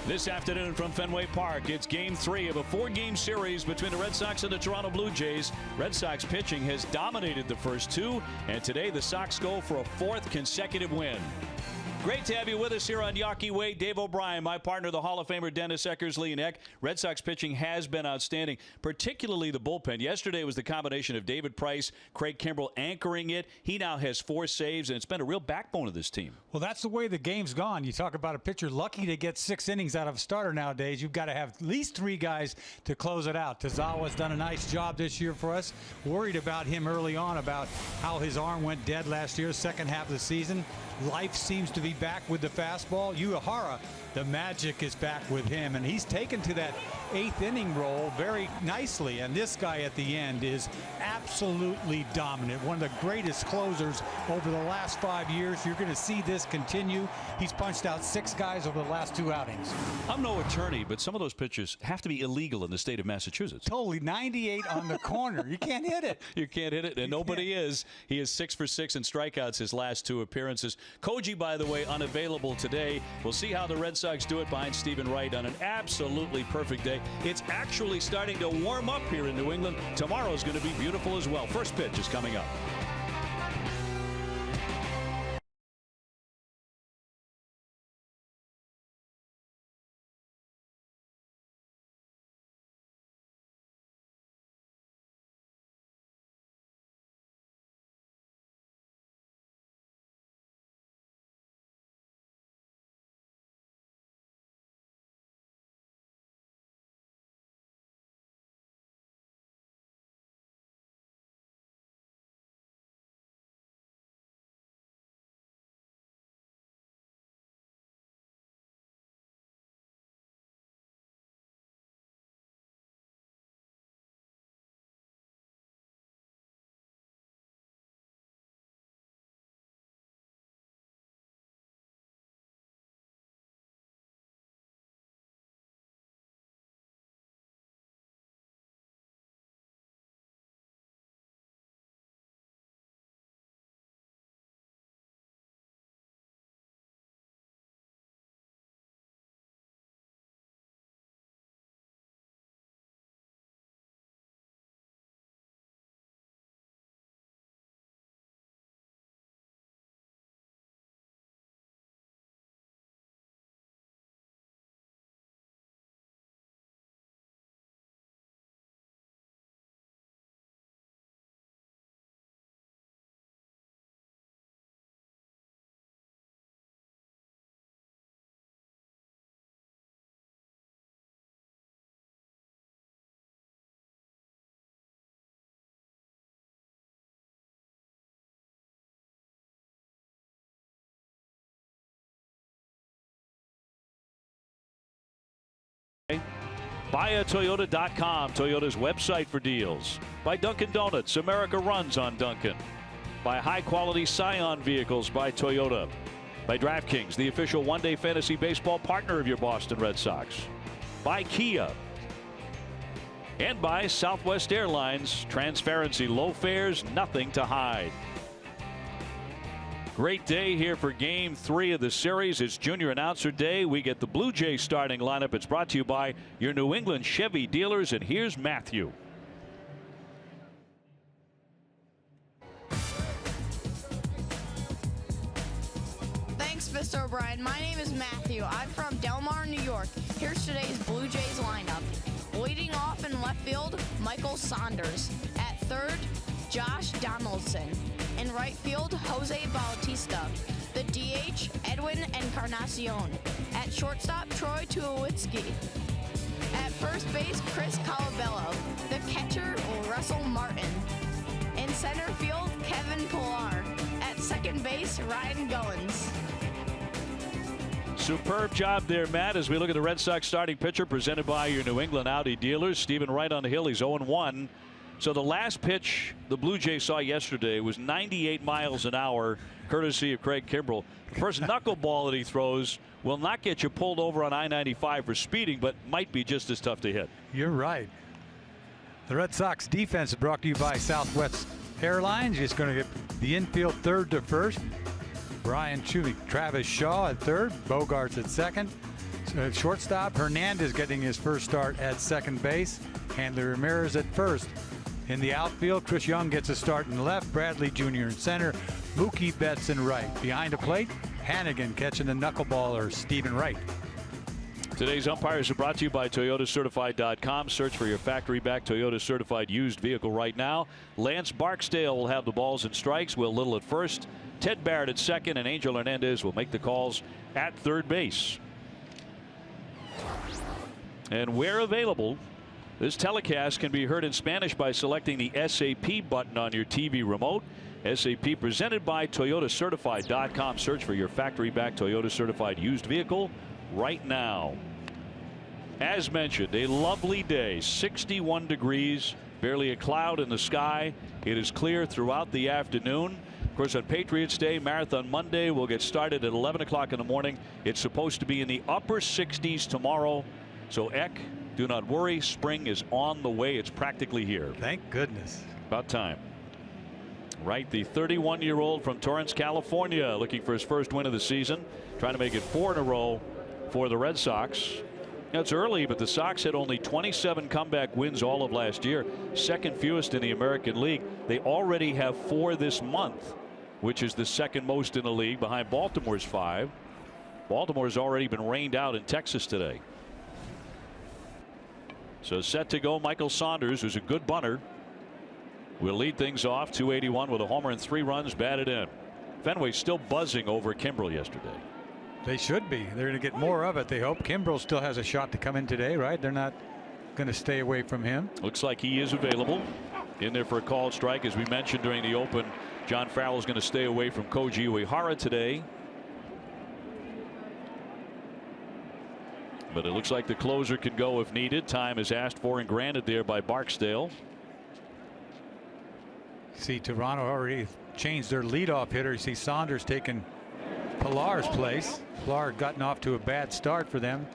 This afternoon from Fenway Park, it's Game 3 of a 4-game series between the Red Sox and the Toronto Blue Jays. Red Sox pitching has dominated the first two, and today the Sox go for a 4th consecutive win. Great to have you with us here on Yawkey Way. Dave O'Brien, my partner, the Hall of Famer Dennis Eckersley-Eck. Red Sox pitching has been outstanding, particularly the bullpen. Yesterday was the combination of David Price, Craig Kimbrell anchoring it. He now has 4 saves, and it's been a real backbone of this team. Well, that's the way the game's gone. You talk about a pitcher lucky to get 6 innings out of a starter nowadays. You've got to have at least 3 guys to close it out. Tazawa's done a nice job this year for us. Worried about him early on about how his arm went dead last year, second half of the season. Life seems to be back with the fastball. Uehara, the magic is back with him, and he's taken to that 8th inning role very nicely. And this guy at the end is absolutely dominant. One of the greatest closers over the last 5 years. You're going to see this continue. He's punched out 6 guys over the last 2 outings. I'm no attorney, but some of those pitches have to be illegal in the state of Massachusetts. Totally. 98 on the corner. You can't hit it. You can't hit it, and nobody is. He is 6 for 6 in strikeouts his last 2 appearances. Koji, by the way, unavailable today. We'll see how the Red Sox do it behind Stephen Wright on an absolutely perfect day. It's actually starting to warm up here in New England. Tomorrow is going to be beautiful as well. First pitch is coming up. BuyAToyota.com, Toyota's website for deals. By Dunkin' Donuts, America runs on Dunkin'. By high-quality Scion vehicles by Toyota. By DraftKings, the official one-day fantasy baseball partner of your Boston Red Sox. By Kia. And by Southwest Airlines, transparency, low fares, nothing to hide. Great day here for Game 3 of the series. It's Junior Announcer Day. We get the Blue Jays starting lineup. It's brought to you by your New England Chevy dealers. And here's Matthew. Thanks, Mr. O'Brien. My name is Matthew. I'm from Delmar, New York. Here's today's Blue Jays lineup. Leading off in left field, Michael Saunders. At third, Josh Donaldson. In right field, Jose Bautista. The DH, Edwin Encarnacion. At shortstop, Troy Tulowitzki. At first base, Chris Colabello. The catcher, Russell Martin. In center field, Kevin Pillar. At second base, Ryan Goins. Superb job there, Matt, as we look at the Red Sox starting pitcher presented by your New England Audi dealers. Stephen Wright on the hill. He's 0-1. So the last pitch the Blue Jays saw yesterday was 98 miles an hour, courtesy of Craig Kimbrell. The first knuckleball that he throws will not get you pulled over on I-95 for speeding, but might be just as tough to hit. You're right. The Red Sox defense is brought to you by Southwest Airlines. Just going to get the infield third to first. Brian Chubik, Travis Shaw at third, Bogarts at second, Shortstop, Hernandez getting his first start at second base. Handler Ramirez at first. In the outfield, Chris Young gets a start in left. Bradley Jr. in center. Mookie Betts in right. Behind the plate, Hannigan catching the knuckleballer, Stephen Wright. Today's umpires are brought to you by ToyotaCertified.com. Search for your factory-back Toyota certified used vehicle right now. Lance Barksdale will have the balls and strikes. Will Little at first. Ted Barrett at second, and Angel Hernandez will make the calls at third base. And where available, this telecast can be heard in Spanish by selecting the SAP button on your TV remote. SAP presented by ToyotaCertified.com. Search for your factory-back Toyota certified used vehicle right now. As mentioned, a lovely day, 61 degrees, barely a cloud in the sky. It is clear throughout the afternoon. Of course, on Patriots Day, Marathon Monday will get started at 11 o'clock in the morning. It's supposed to be in the upper 60s tomorrow. So, Eck, do not worry. Spring is on the way. It's practically here. Thank goodness. About time. Right, the 31-year-old from Torrance, California, looking for his first win of the season, trying to make it 4 in a row for the Red Sox. Now, it's early, but the Sox had only 27 comeback wins all of last year, second fewest in the American League. They already have 4 this month, which is the second most in the league, behind Baltimore's 5. Baltimore's already been rained out in Texas today. So set to go, Michael Saunders, who's a good bunter, will lead things off. 281 with a homer and 3 runs batted in. Fenway still buzzing over Kimbrel yesterday. They should be. They're going to get more of it, they hope. Kimbrel still has a shot to come in today, right? They're not going to stay away from him. Looks like he is available in there for a called strike. As we mentioned during the open, John Farrell is going to stay away from Koji Uehara today. But it looks like the closer can go if needed. Time is asked for and granted there by Barksdale. See, Toronto already changed their leadoff hitter. You see Saunders taking Pillar's place. Pillar had gotten off to a bad start for them.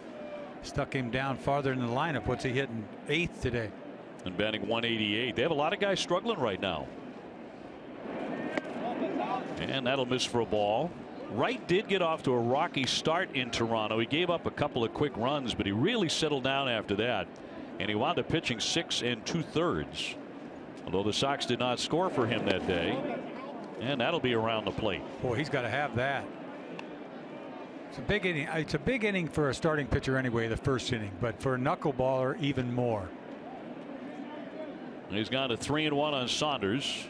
Stuck him down farther in the lineup. What's he hitting? 8th today. And batting 188. They have a lot of guys struggling right now. And that'll miss for a ball. Wright did get off to a rocky start in Toronto. He gave up a couple of quick runs, but he really settled down after that. And he wound up pitching 6 2/3. Although the Sox did not score for him that day. And that'll be around the plate. Boy, he's got to have that. It's a big inning. It's a big inning for a starting pitcher anyway, the first inning, but for a knuckleballer even more. He's gone to 3-1 on Saunders.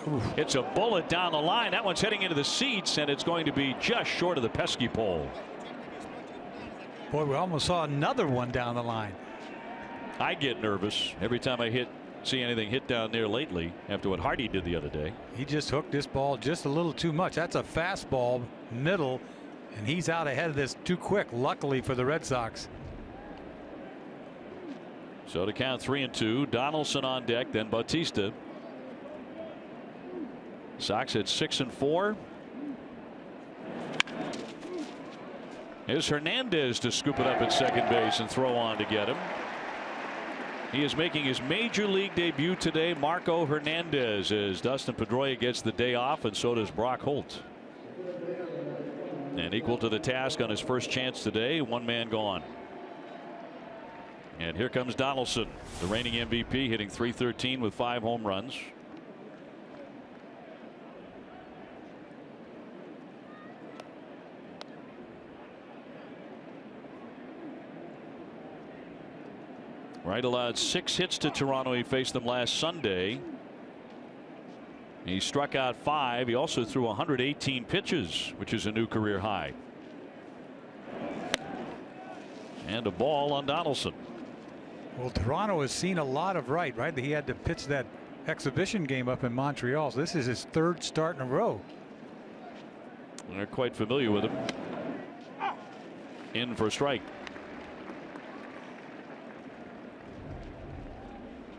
Oof. It's a bullet down the line. That one's heading into the seats, and it's going to be just short of the pesky pole. Boy, we almost saw another one down the line. I get nervous every time I see anything hit down there lately after what Hardy did the other day. He just hooked this ball just a little too much. That's a fastball middle, and he's out ahead of this too quick, luckily for the Red Sox. So to count 3-2, Donaldson on deck, then Bautista. Sox at 6-4. Here's Hernandez to scoop it up at second base and throw on to get him. He is making his major league debut today, Marco Hernandez, as Dustin Pedroia gets the day off, and so does Brock Holt. And equal to the task on his first chance today, 1 man gone. And here comes Donaldson, the reigning MVP, hitting .313 with 5 home runs. Wright allowed 6 hits to Toronto. He faced them last Sunday. He struck out 5. He also threw 118 pitches, which is a new career high. And a ball on Donaldson. Well, Toronto has seen a lot of Wright, right? He had to pitch that exhibition game up in Montreal. So this is his 3rd start in a row. They're quite familiar with him. In for a strike.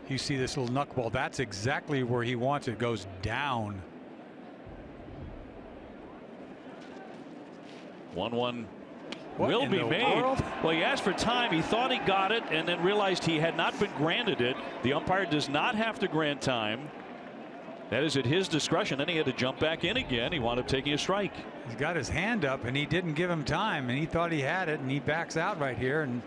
You see this little knuckleball. That's exactly where he wants it. It goes down. 1-1 will be made. Well, he asked for time. He thought he got it and then realized he had not been granted it. The umpire does not have to grant time. That is at his discretion. Then he had to jump back in again. He wound up taking a strike. He's got his hand up, and he didn't give him time, and he thought he had it, and he backs out right here, and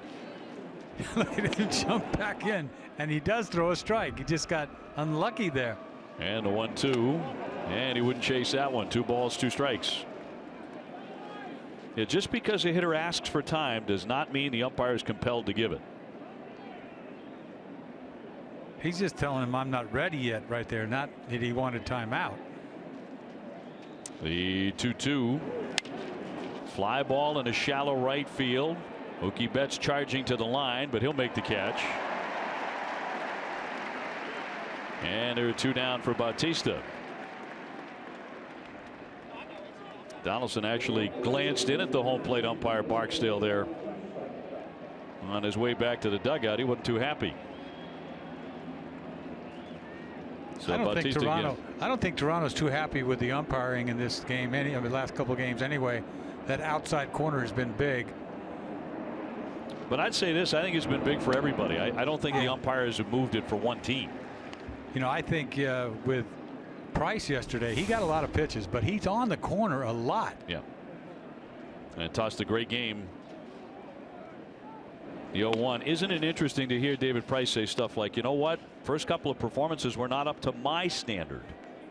look at him jump back in, and he does throw a strike. He just got unlucky there. And the 1-2, and he wouldn't chase that one. 2 balls, 2 strikes. Yeah, just because a hitter asks for time does not mean the umpire is compelled to give it. He's just telling him I'm not ready yet right there, not that he wanted timeout. The 2-2. Fly ball in a shallow right field. Mookie Betts charging to the line, but he'll make the catch. And there are 2 down for Bautista. Donaldson actually glanced in at the home plate umpire Barksdale there. On his way back to the dugout, he wasn't too happy. So I don't think Toronto's too happy with the umpiring in this game. Any of the last couple of games anyway. That outside corner has been big. But I'd say this, I think it's been big for everybody. I don't think the umpires have moved it for one team. You know, I think with Price yesterday, he got a lot of pitches, but he's on the corner a lot. Yeah. And tossed a great game. The 0-1. Isn't it interesting to hear David Price say stuff like, you know what, first couple of performances were not up to my standard.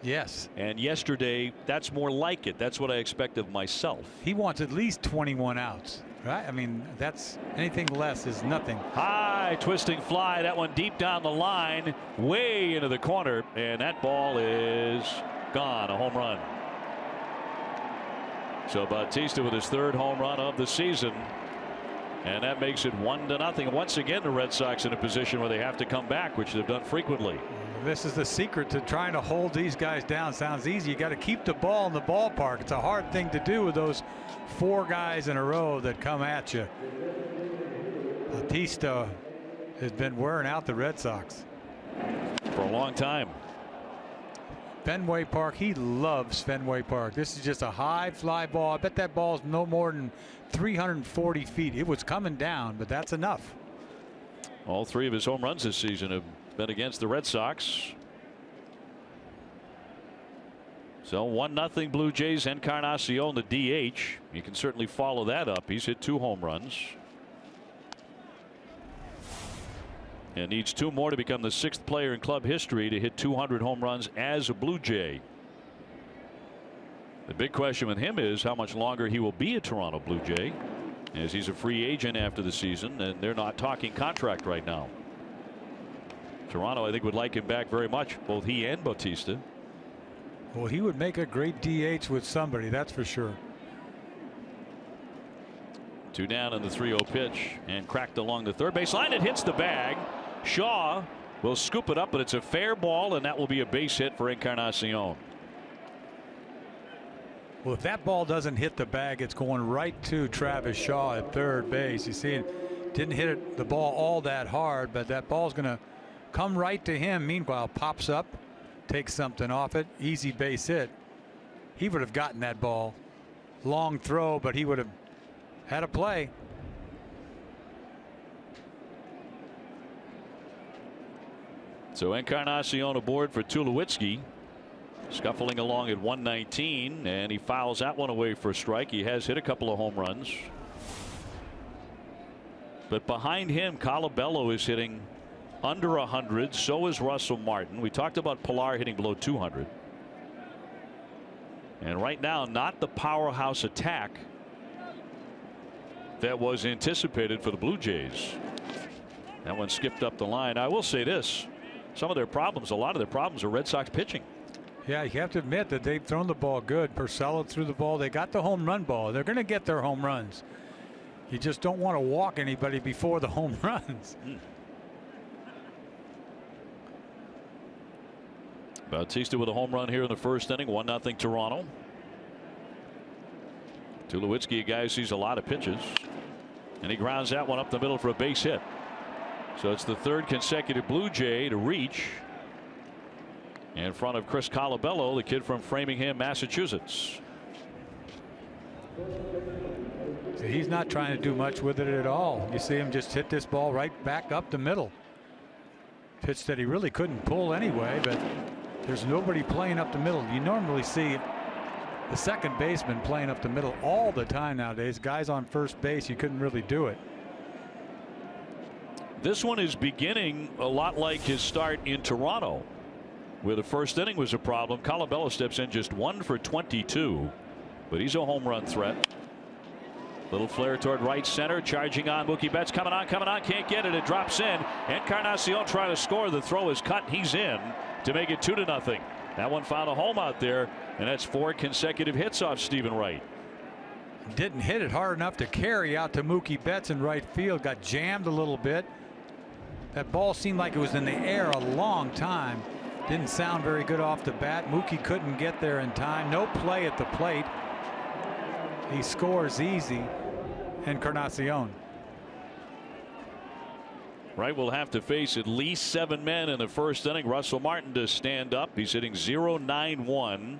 Yes. And yesterday, that's more like it. That's what I expect of myself. He wants at least 21 outs. Right? I mean, that's anything less is nothing. High twisting fly. That one deep down the line, way into the corner, and that ball is gone. A home run. So Bautista with his 3rd home run of the season. And that makes it 1-0. Once again, the Red Sox in a position where they have to come back, which they've done frequently. This is the secret to trying to hold these guys down. Sounds easy. You got to keep the ball in the ballpark. It's a hard thing to do with those 4 guys in a row that come at you. Bautista has been wearing out the Red Sox for a long time. Fenway Park, he loves Fenway Park. This is just a high fly ball. I bet that ball's no more than 340 feet. It was coming down, but that's enough. All 3 of his home runs this season have been against the Red Sox. So 1-0 Blue Jays. Encarnacion the DH. You can certainly follow that up. He's hit 2 home runs. And needs 2 more to become the 6th player in club history to hit 200 home runs as a Blue Jay. The big question with him is how much longer he will be a Toronto Blue Jay, as he's a free agent after the season, and they're not talking contract right now. Toronto, I think, would like him back very much, both he and Bautista. Well, he would make a great DH with somebody, that's for sure. 2 down in the 3-0 pitch, and cracked along the third base line. It hits the bag. Shaw will scoop it up, but it's a fair ball, and that will be a base hit for Encarnacion. Well, if that ball doesn't hit the bag, it's going right to Travis Shaw at third base. You see, it didn't hit the ball all that hard, but that ball's going to come right to him. Meanwhile, pops up, takes something off it, easy base hit. He would have gotten that ball. Long throw, but he would have had a play. So Encarnacion aboard for Tulowitzki. Scuffling along at 119, and he fouls that one away for a strike. He has hit a couple of home runs. But behind him, Colabello is hitting under 100. So is Russell Martin. We talked about Pilar hitting below 200. And right now, not the powerhouse attack that was anticipated for the Blue Jays. That one skipped up the line. I will say this. Some of their problems, a lot of their problems are Red Sox pitching. Yeah, you have to admit that they've thrown the ball good. Purcell threw the ball. They got the home run ball. They're going to get their home runs. You just don't want to walk anybody before the home runs. Bautista with a home run here in the first inning. 1-0 Toronto. Tulowitzki, a guy who sees a lot of pitches, and he grounds that one up the middle for a base hit. So it's the 3rd consecutive Blue Jay to reach in front of Chris Colabello, the kid from Framingham, Massachusetts. See, he's not trying to do much with it at all. You see him just hit this ball right back up the middle. Pitch that he really couldn't pull anyway, but There's nobody playing up the middle. You normally see the second baseman playing up the middle all the time nowadays. Guys on first base, you couldn't really do it. This one is beginning a lot like his start in Toronto, where the first inning was a problem. Colabello steps in just 1 for 22, but he's a home run threat. Little flare toward right center, charging on. Mookie Betts coming on, can't get it. It drops in. Encarnacion trying to score. The throw is cut. He's in to make it 2-0. That one found a home out there, and that's 4 consecutive hits off Stephen Wright. Didn't hit it hard enough to carry out to Mookie Betts in right field. Got jammed a little bit. That ball seemed like it was in the air a long time. Didn't sound very good off the bat. Mookie couldn't get there in time. No play at the plate. He scores easy. Encarnacion. Wright will have to face at least 7 men in the first inning. Russell Martin to stand up. He's hitting .091.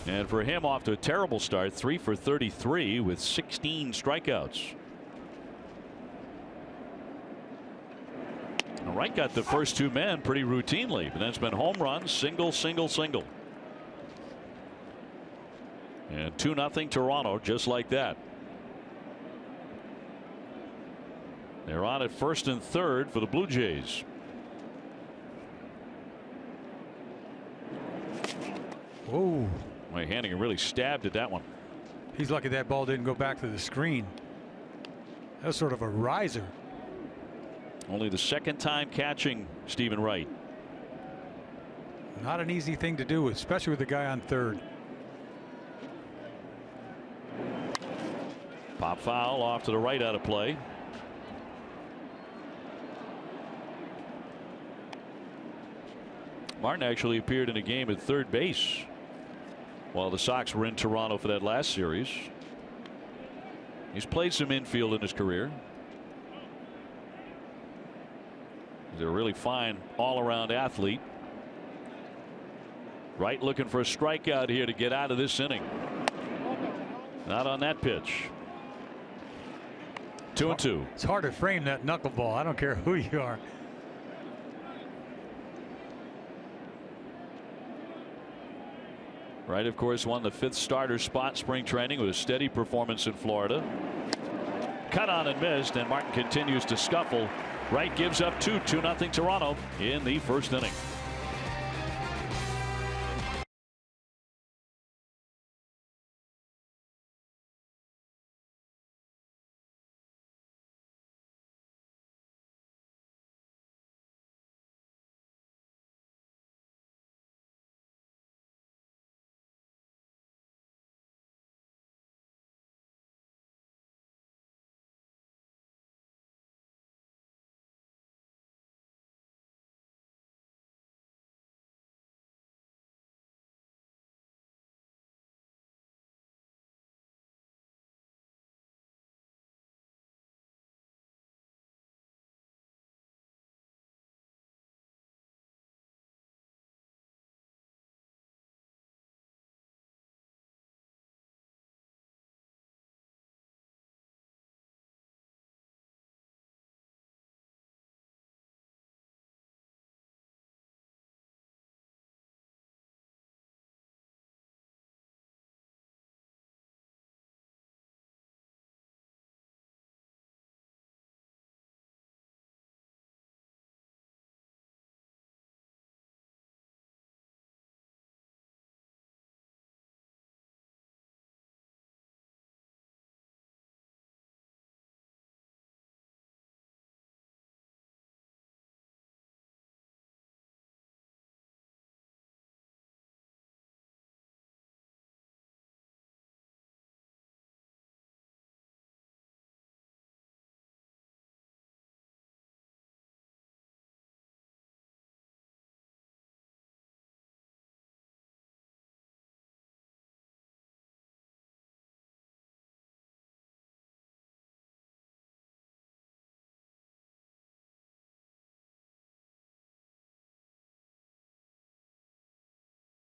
And for him, off to a terrible start, 3 for 33 with 16 strikeouts. Wright got the first 2 men pretty routinely, but then it's been home runs, single, single, single. And 2-0 Toronto, just like that. They're on at first and third for the Blue Jays. Whoa. Mike Hannigan really stabbed at that one. He's lucky that ball didn't go back to the screen. That was sort of a riser. Only the second time catching Stephen Wright. Not an easy thing to do, especially with the guy on third. Pop foul off to the right, out of play. Martin actually appeared in a game at third base while the Sox were in Toronto for that last series. He's played some infield in his career. He's a really fine all-around athlete. Wright looking for a strikeout here to get out of this inning. Not on that pitch. 2-2. It's hard to frame that knuckleball. I don't care who you are. Wright, of course, won the 5th starter spot in spring training with a steady performance in Florida. Cut on and missed, and Martin continues to scuffle. Wright gives up 2-0 Toronto in the first inning.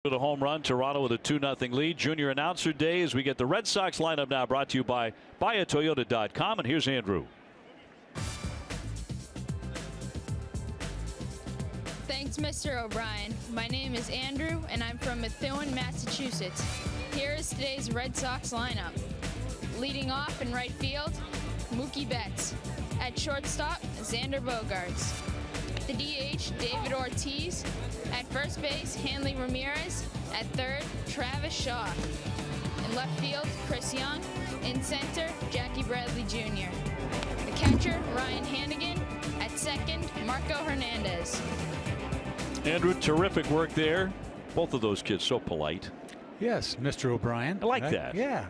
For the home run, Toronto with a 2-0 lead. Junior announcer day as we get the Red Sox lineup now, brought to you by buyatoyota.com. And here's Andrew. Thanks, Mr. O'Brien. My name is Andrew, and I'm from Methuen, Massachusetts. Here is today's Red Sox lineup. Leading off in right field, Mookie Betts. At shortstop, Xander Bogaerts. The DH, David Ortiz. At first base, Hanley Ramirez. At third, Travis Shaw. In left field, Chris Young. In center, Jackie Bradley Jr. The catcher, Ryan Hannigan. At second, Marco Hernandez. Andrew, terrific work there. Both of those kids so polite. Yes, Mr. O'Brien. I like that. Yeah.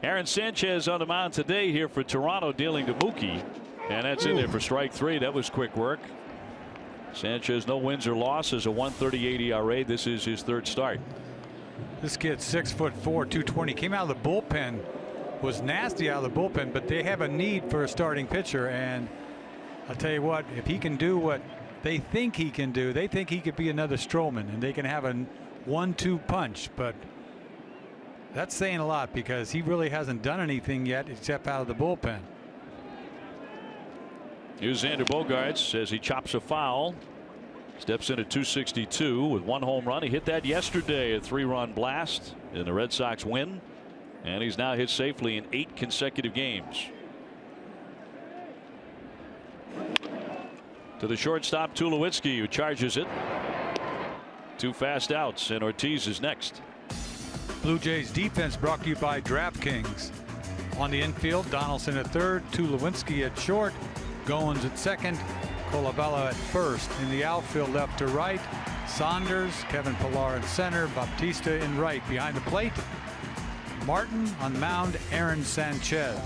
Aaron Sanchez on the mound today here for Toronto, dealing to Mookie. And that's in there for strike three. That was quick work. Sanchez, no wins or losses, a 1.38 ERA. This is his third start. This kid's 6'4", 220. Came out of the bullpen. Was nasty out of the bullpen, but they have a need for a starting pitcher. And I'll tell you what, if he can do what they think he can do, they think he could be another Stroman, and they can have a 1-2 punch. But that's saying a lot because he really hasn't done anything yet except out of the bullpen. Here's Xander Bogaerts as he chops a foul. Steps in at 262 with one home run. He hit that yesterday, a 3-run blast in the Red Sox win. And he's now hit safely in 8 consecutive games. To the shortstop, Tulowitzki, who charges it. 2 fast outs, and Ortiz is next. Blue Jays defense brought to you by DraftKings. On the infield, Donaldson at third, Tulowitzki at short, Goins at second, Colabella at first. In the outfield, left to right, Saunders, Kevin Pillar in center, Baptista in right. Behind the plate, Martin on the mound, Aaron Sanchez.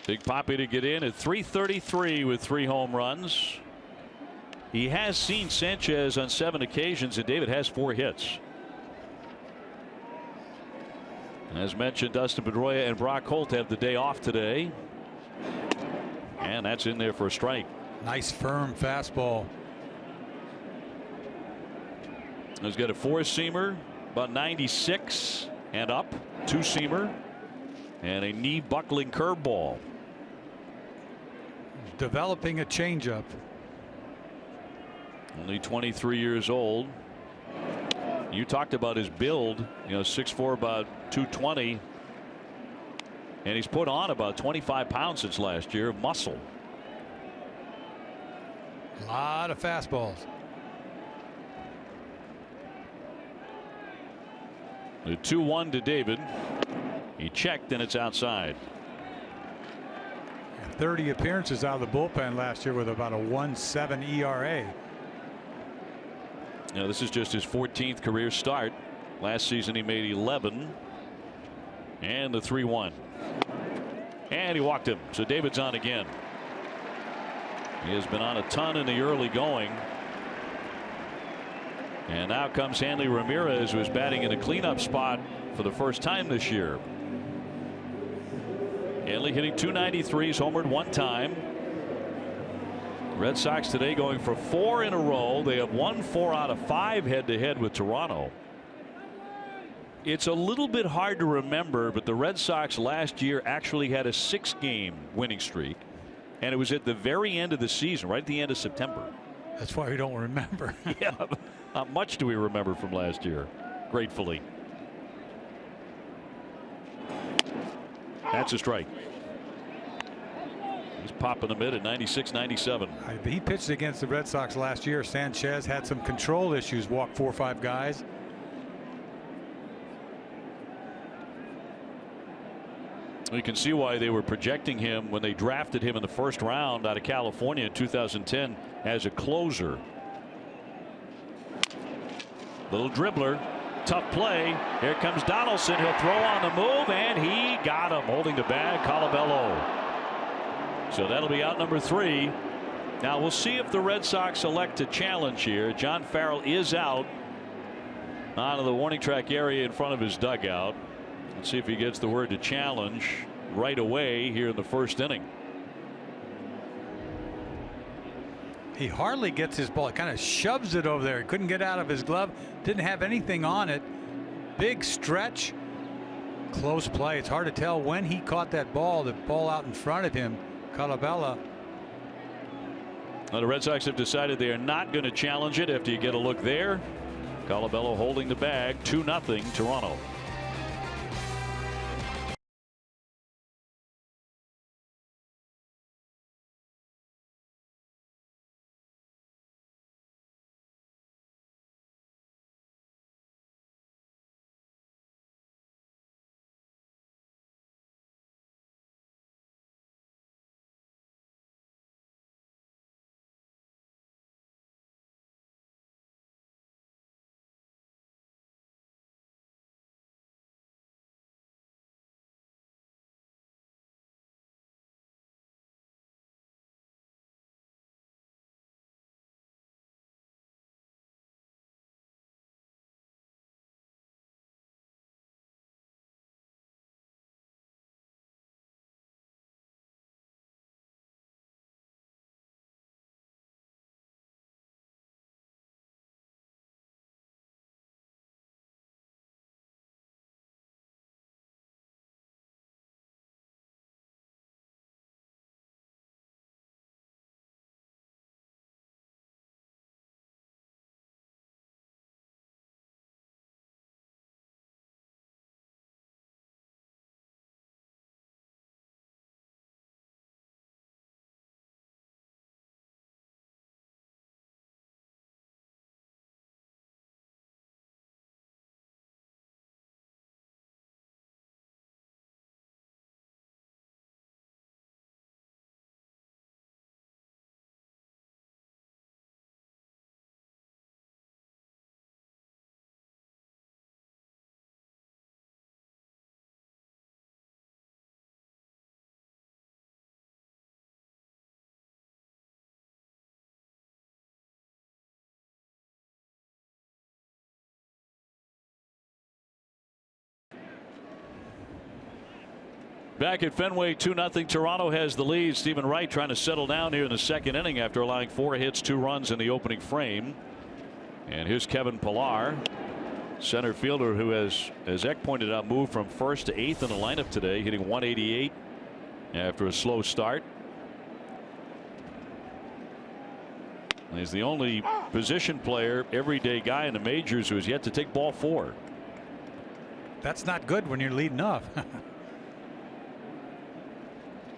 Big Papi to get in at 333 with 3 home runs. He has seen Sanchez on 7 occasions, and David has 4 hits. As mentioned, Dustin Pedroia and Brock Holt have the day off today. And that's in there for a strike. Nice firm fastball. He's got a 4-seamer, about 96 and up, 2-seamer, and a knee buckling curveball. Developing a changeup. Only 23 years old. You talked about his build, 6'4", about 220. And he's put on about 25 pounds since last year of muscle. A lot of fastballs. The 2-1 to David. He checked, and it's outside. 30 appearances out of the bullpen last year with about a 1.7 ERA. This is just his 14th career start. Last season he made 11. And the 3-1. And he walked him. So David's on again. He has been on a ton in the early going. And now comes Hanley Ramirez, who is batting in a cleanup spot for the first time this year. Hanley hitting 293, he's homered 1 time. Red Sox today going for 4 in a row. They have won 4 out of 5 head-to-head with Toronto. It's a little bit hard to remember, but the Red Sox last year actually had a 6-game winning streak, and it was at the very end of the season, right at the end of September. That's why we don't remember. Yeah, not much do we remember from last year, gratefully. That's a strike. He's popping the mid at 96, 97. He pitched against the Red Sox last year. Sanchez had some control issues, walked 4 or 5 guys. You can see why they were projecting him when they drafted him in the first round out of California in 2010 as a closer. Little dribbler, tough play. Here comes Donaldson. He'll throw on the move, and he got him holding the bag. Colabello. So that'll be out number 3. Now we'll see if the Red Sox elect to challenge here. John Farrell is out onto the warning track area in front of his dugout. Let's see if he gets the word to challenge right away here in the first inning. He hardly gets his ball. He kind of shoves it over there. He couldn't get out of his glove. Didn't have anything on it. Big stretch. Close play. It's hard to tell when he caught that ball. The ball out in front of him. Colabella. Well, the Red Sox have decided they are not going to challenge it after you get a look there. Colabello holding the bag, 2-0 Toronto. Back at Fenway, 2-0 Toronto has the lead. Stephen Wright trying to settle down here in the second inning after allowing 4 hits, 2 runs in the opening frame. And here's Kevin Pillar, center fielder, who has, as Eck pointed out, moved from first to 8th in the lineup today, hitting 188 after a slow start. And he's the only position player, everyday guy in the majors who has yet to take ball 4. That's not good when you're leading off.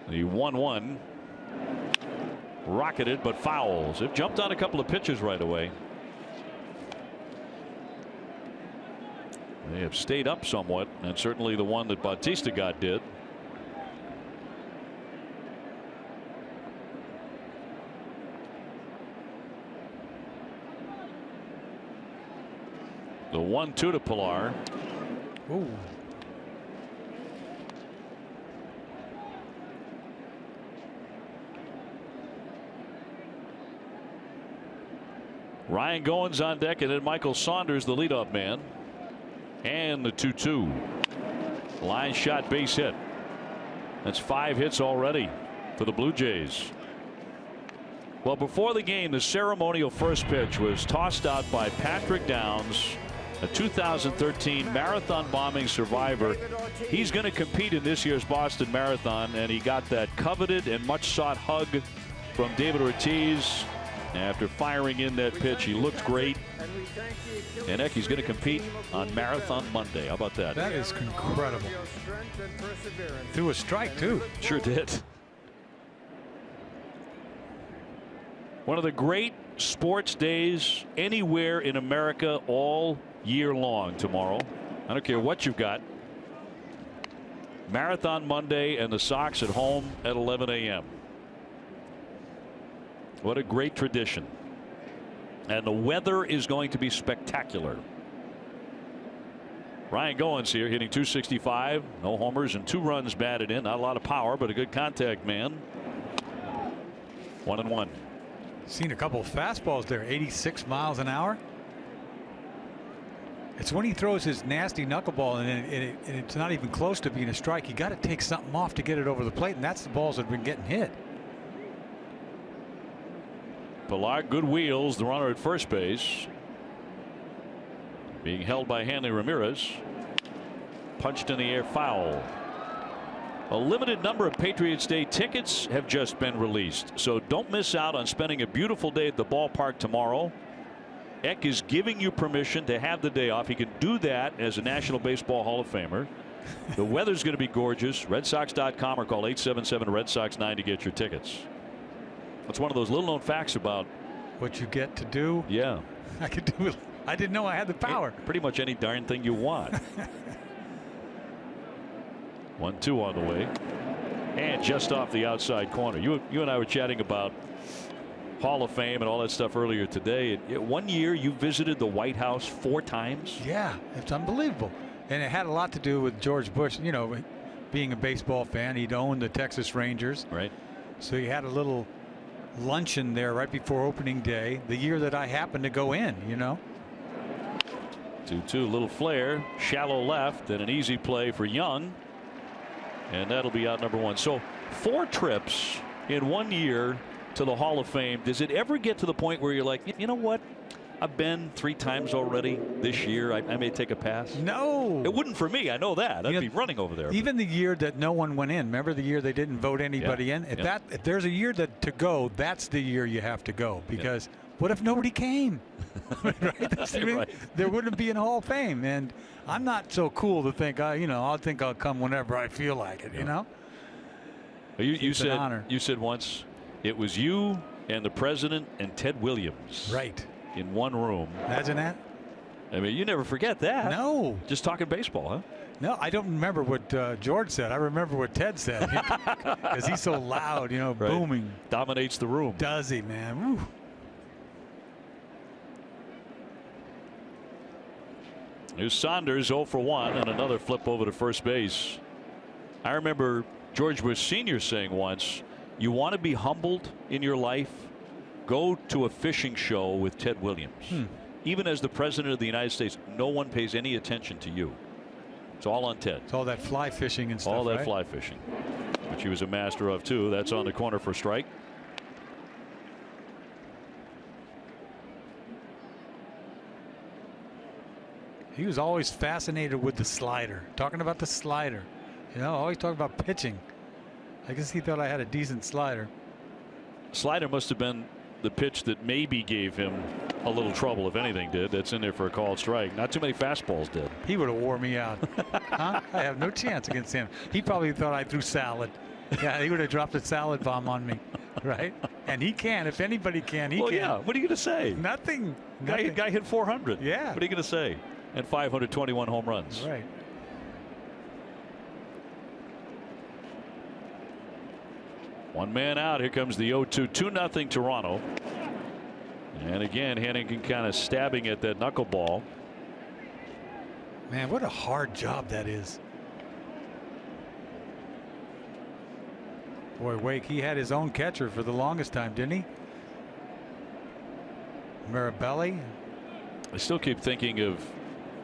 The 1-1 rocketed but fouls. It jumped on a couple of pitches right away. They have stayed up somewhat, and certainly the one that Bautista got did. The 1-2 to Pillar. Ooh. Ryan Goins on deck, and then Michael Saunders, the leadoff man. And the 2-2. Line shot, base hit. That's 5 hits already for the Blue Jays. Well, before the game, the ceremonial first pitch was tossed out by Patrick Downs, a 2013 marathon bombing survivor. He's going to compete in this year's Boston Marathon, and he got that coveted and much sought hug from David Ortiz. After firing in that pitch, he looked great. And Eck, he's going to compete on Marathon Monday. How about that? That is incredible. Threw a strike, too. Sure did. One of the great sports days anywhere in America all year long tomorrow. I don't care what you've got. Marathon Monday, and the Sox at home at 11 a.m. What a great tradition. And the weather is going to be spectacular. Ryan Goins here hitting .265, no homers and 2 runs batted in. Not a lot of power, but a good contact man. 1-1. Seen a couple of fastballs there, 86 miles an hour. It's when he throws his nasty knuckleball and it's not even close to being a strike. You got to take something off to get it over the plate, and that's the balls that have been getting hit. Pillar, good wheels, the runner at first base. Being held by Hanley Ramirez. Punched in the air, foul. A limited number of Patriots Day tickets have just been released, so don't miss out on spending a beautiful day at the ballpark tomorrow. Eck is giving you permission to have the day off. He can do that as a National Baseball Hall of Famer. The weather's going to be gorgeous. RedSox.com or call 877-RED-SOX-9 to get your tickets. That's one of those little known facts about what you get to do. Yeah. I could do it. I didn't know I had the power. Pretty much any darn thing you want. 1-2 on the way. And just off the outside corner. You and I were chatting about Hall of Fame and all that stuff earlier today. One year you visited the White House 4 times. Yeah, it's unbelievable. And it had a lot to do with George Bush, you know, being a baseball fan. He'd owned the Texas Rangers. Right. So he had a little luncheon there right before opening day, the year that I happened to go in, you know. 2-2, little flare, shallow left, and an easy play for Young. And that'll be out number 1. So 4 trips in 1 year to the Hall of Fame. Does it ever get to the point where you're like, you know what? I've been 3 times already this year. I may take a pass. No. It wouldn't for me. I know that. I'd be running over there. Even the year that no one went in. Remember the year they didn't vote anybody in? If there's a year that to go, that's the year you have to go. Because what if nobody came? Right? That's the right. There wouldn't be an Hall of Fame. And I'm not so cool to think, I think I'll come whenever I feel like it, you know? You said once it was you and the president and Ted Williams. Right. In one room. Imagine that. I mean, you never forget that. No. Just talking baseball, huh? No, I don't remember what George said. I remember what Ted said. Because he's so loud, you know, right. booming. Dominates the room. Does he, man? Woo. Here's Saunders 0 for 1 and another flip over to first base. I remember George Bush Sr. saying once, you want to be humbled in your life? Go to a fishing show with Ted Williams. Even as the president of the United States, no one pays any attention to you. It's all on Ted. It's all that fly fishing and stuff. All that right? fly fishing, which he was a master of too. That's on the corner for strike. He was always fascinated with the slider. Talking about the slider. You know, always talking about pitching. I guess he thought I had a decent slider. Slider must have been the pitch that maybe gave him a little trouble, if anything did. That's in there for a called strike. Not too many fastballs did. He would have wore me out. Huh? I have no chance against him. He probably thought I threw salad. Yeah, he would have dropped a salad bomb on me, right? And he can. If anybody can, he can. Yeah. What are you going to say? Nothing. Guy hit 400. Yeah. What are you going to say? And 521 home runs. Right. One man out. Here comes the 0-2. 2-0 Toronto. And again, Hennigan kind of stabbing at that knuckleball. Man, what a hard job that is. Boy, Wake, he had his own catcher for the longest time, didn't he? Mirabelli. I still keep thinking of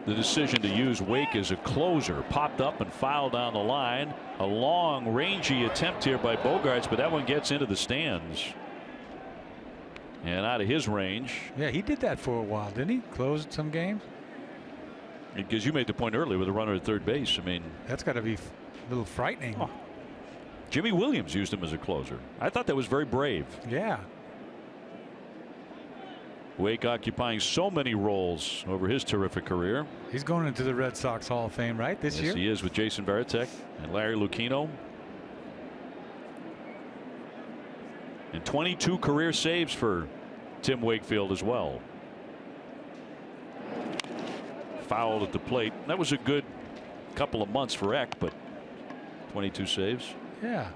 the decision to use Wake as a closer. Popped up and fouled down the line. A long rangy attempt here by Bogaerts, but that one gets into the stands and out of his range. Yeah, he did that for a while, didn't he? Closed some games. Because you made the point earlier with a runner at third base. I mean, that's got to be a little frightening. Oh. Jimmy Williams used him as a closer. I thought that was very brave. Yeah. Wake occupying so many roles over his terrific career. He's going into the Red Sox Hall of Fame, right, this year? Yes, he is, with Jason Varitek and Larry Lucchino. And 22 career saves for Tim Wakefield as well. Fouled at the plate. That was a good couple of months for Eck, but 22 saves. Yeah.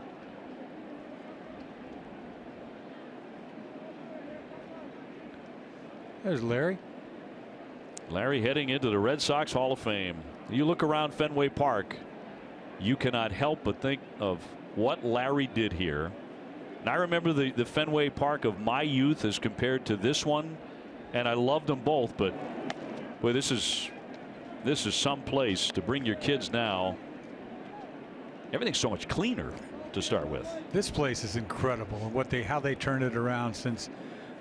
There's Larry. Larry heading into the Red Sox Hall of Fame. You look around Fenway Park, you cannot help but think of what Larry did here. And I remember the Fenway Park of my youth as compared to this one, and I loved them both, but boy, this is some place to bring your kids now. Everything's so much cleaner to start with. This place is incredible, and how they turned it around since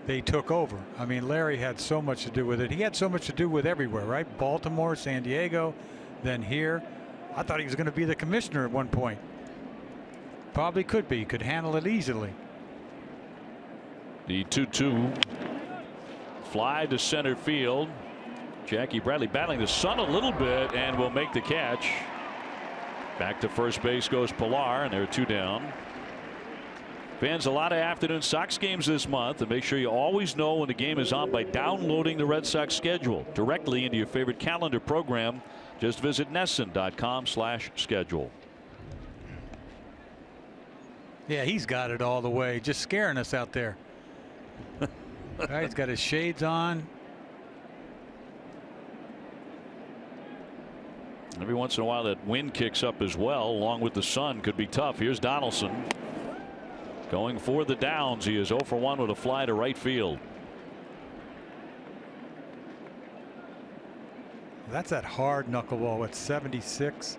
they took over. I mean, Larry had so much to do with it. He had so much to do with everywhere, right? Baltimore, San Diego, then here. I thought he was going to be the commissioner at one point. probably could be. Could handle it easily. The 2-2 fly to center field. Jackie Bradley battling the sun a little bit and will make the catch. Back to first base goes Pilar, and there are 2 down. Fans, a lot of afternoon Sox games this month, and make sure you always know when the game is on by downloading the Red Sox schedule directly into your favorite calendar program. Just visit NESN.com/schedule. Yeah, he's got it all the way, just scaring us out there. Right, he's got his shades on. Every once in a while that wind kicks up as well, along with the sun. Could be tough. Here's Donaldson going for the downs. He is 0 for 1 with a fly to right field. That's that hard knuckleball at 76.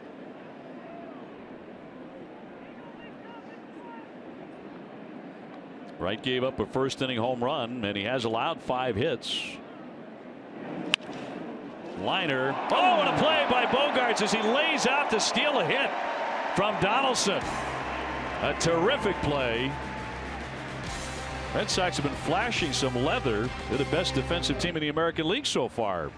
Wright gave up a first inning home run, and he has allowed 5 hits. Liner. Oh, and a play by Bogaerts as he lays out to steal a hit from Donaldson. A terrific play. Red Sox have been flashing some leather. They're the best defensive team in the American League so far.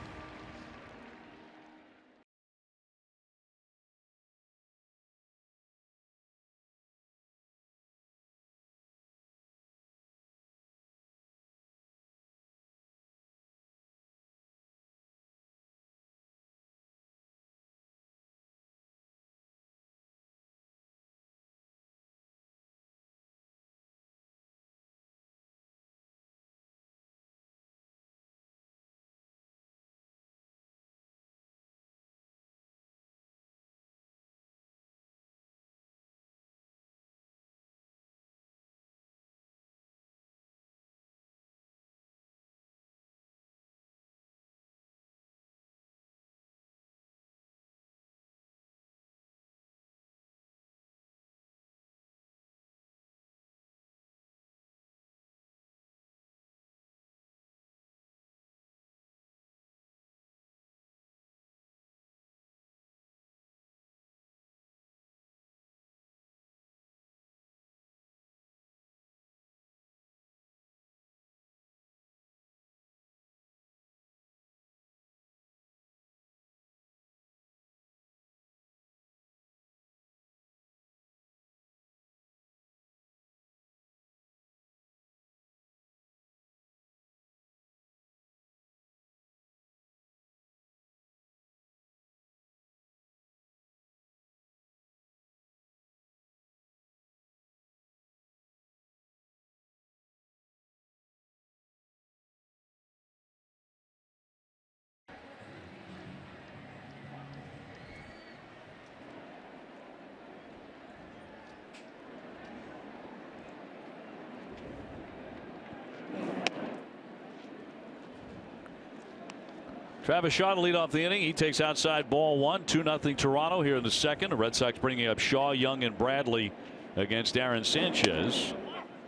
Travis Shaw to lead off the inning. He takes outside ball 1. 2-0 Toronto here in the second. The Red Sox bringing up Shaw, Young, and Bradley against Aaron Sanchez,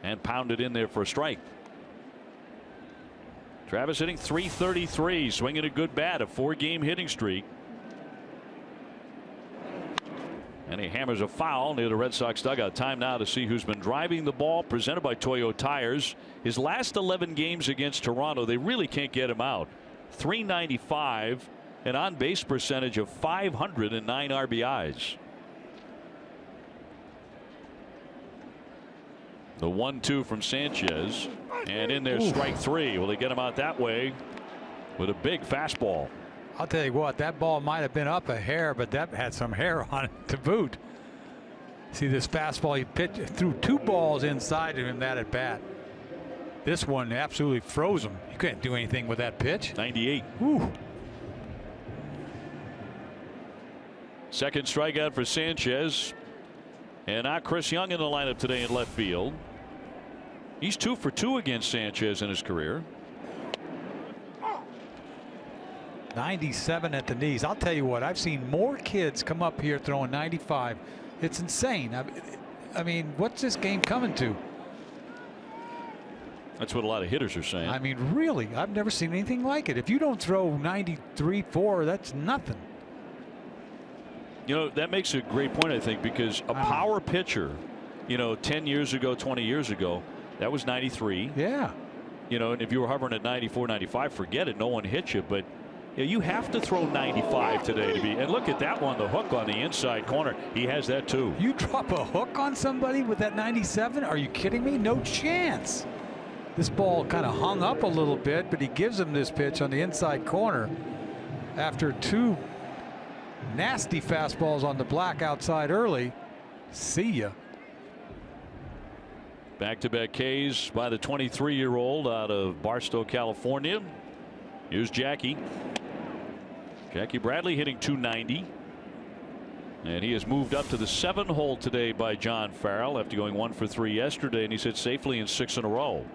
and pounded in there for a strike. Travis hitting .333, swinging a good bat, a 4-game hitting streak. And he hammers a foul near the Red Sox dugout. Time now to see who's been driving the ball, presented by Toyo Tires. His last 11 games against Toronto, they really can't get him out. .395, an on-base percentage of 509 RBIs. The 1-2 from Sanchez, and in there, strike 3. Will they get him out that way with a big fastball? I'll tell you what, that ball might have been up a hair, but that had some hair on it to boot. See this fastball, he pitched, threw 2 balls inside of him that at bat. This one absolutely froze him. You couldn't do anything with that pitch. 98. Whew. Second strikeout for Sanchez. And now Chris Young in the lineup today in left field. He's 2 for 2 against Sanchez in his career. 97 at the knees. I'll tell you what, I've seen more kids come up here throwing 95. It's insane. I mean, what's this game coming to? That's what a lot of hitters are saying. I mean, really, I've never seen anything like it. If you don't throw 93, 4, that's nothing. You know, that makes a great point, I think, because a power pitcher you know, 10 years ago, 20 years ago, that was 93. Yeah. You know, and if you were hovering at 94, 95, forget it. No one hit you. But you have to throw 95 today to be. And look at that one, the hook on the inside corner. He has that too. You drop a hook on somebody with that 97? Are you kidding me? No chance. This ball kind of hung up a little bit, but he gives him this pitch on the inside corner after 2 nasty fastballs on the black outside early. See ya. Back-to-back Ks by the 23-year-old out of Barstow, California. Here's Jackie. Jackie Bradley hitting .290. And he has moved up to the 7-hole today by John Farrell after going 1 for 3 yesterday, and he's hit safely in 6 in a row.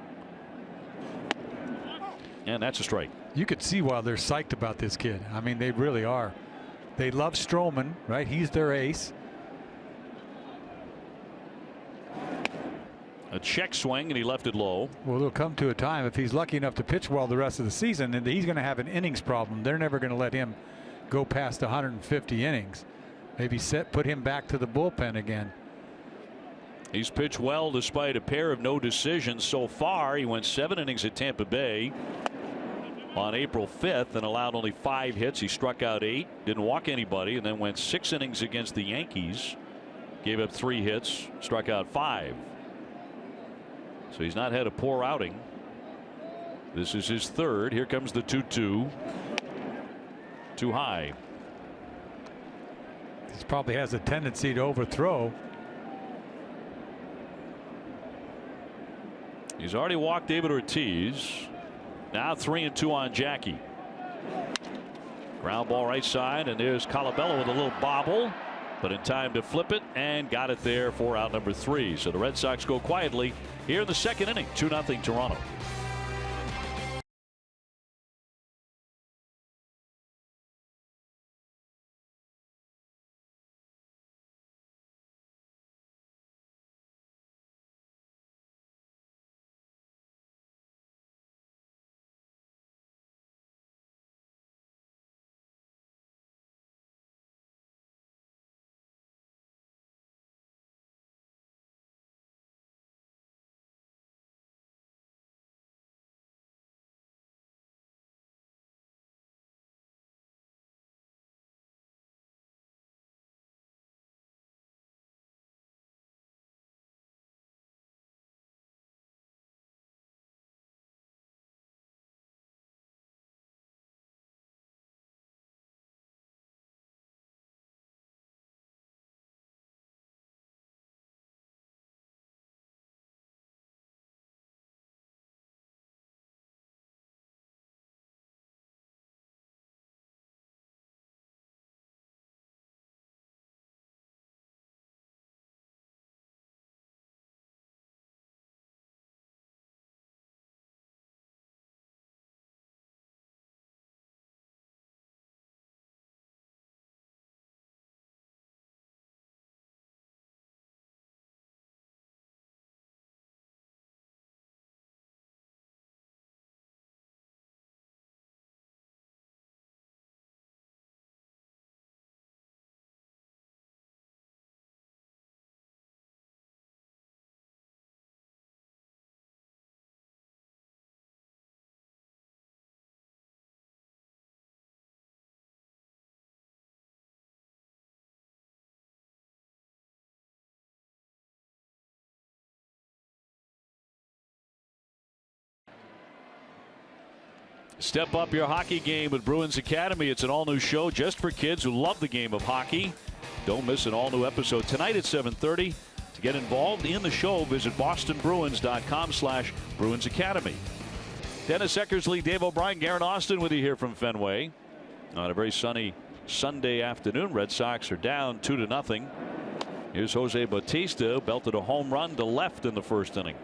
And that's a strike. You could see why they're psyched about this kid. I mean, they really are. They love Stroman, right? He's their ace. A check swing, and he left it low. Well, there'll come to a time if he's lucky enough to pitch well the rest of the season, and he's going to have an innings problem. They're never going to let him go past 150 innings. Maybe put him back to the bullpen again. He's pitched well despite a pair of no decisions so far. He went 7 innings at Tampa Bay on April 5th and allowed only 5 hits. He struck out 8, didn't walk anybody, and then went 6 innings against the Yankees. Gave up 3 hits, struck out 5. So he's not had a poor outing. This is his 3rd. Here comes the 2-2. Too high. He probably has a tendency to overthrow. He's already walked David Ortiz. Now 3-2 on Jackie. Ground ball right side, and there's Colabello with a little bobble, but in time to flip it and got it there for out number 3. So the Red Sox go quietly here in the 2nd inning. 2-0 Toronto. Step up your hockey game with Bruins Academy. It's an all-new show just for kids who love the game of hockey. Don't miss an all-new episode tonight at 7:30. To get involved in the show, visit bostonbruins.com/Bruins Academy. Dennis Eckersley, Dave O'Brien, Garrett Austin with you here from Fenway on a very sunny Sunday afternoon. Red Sox are down 2-0. Here's Jose Bautista, belted a home run to left in the 1st inning.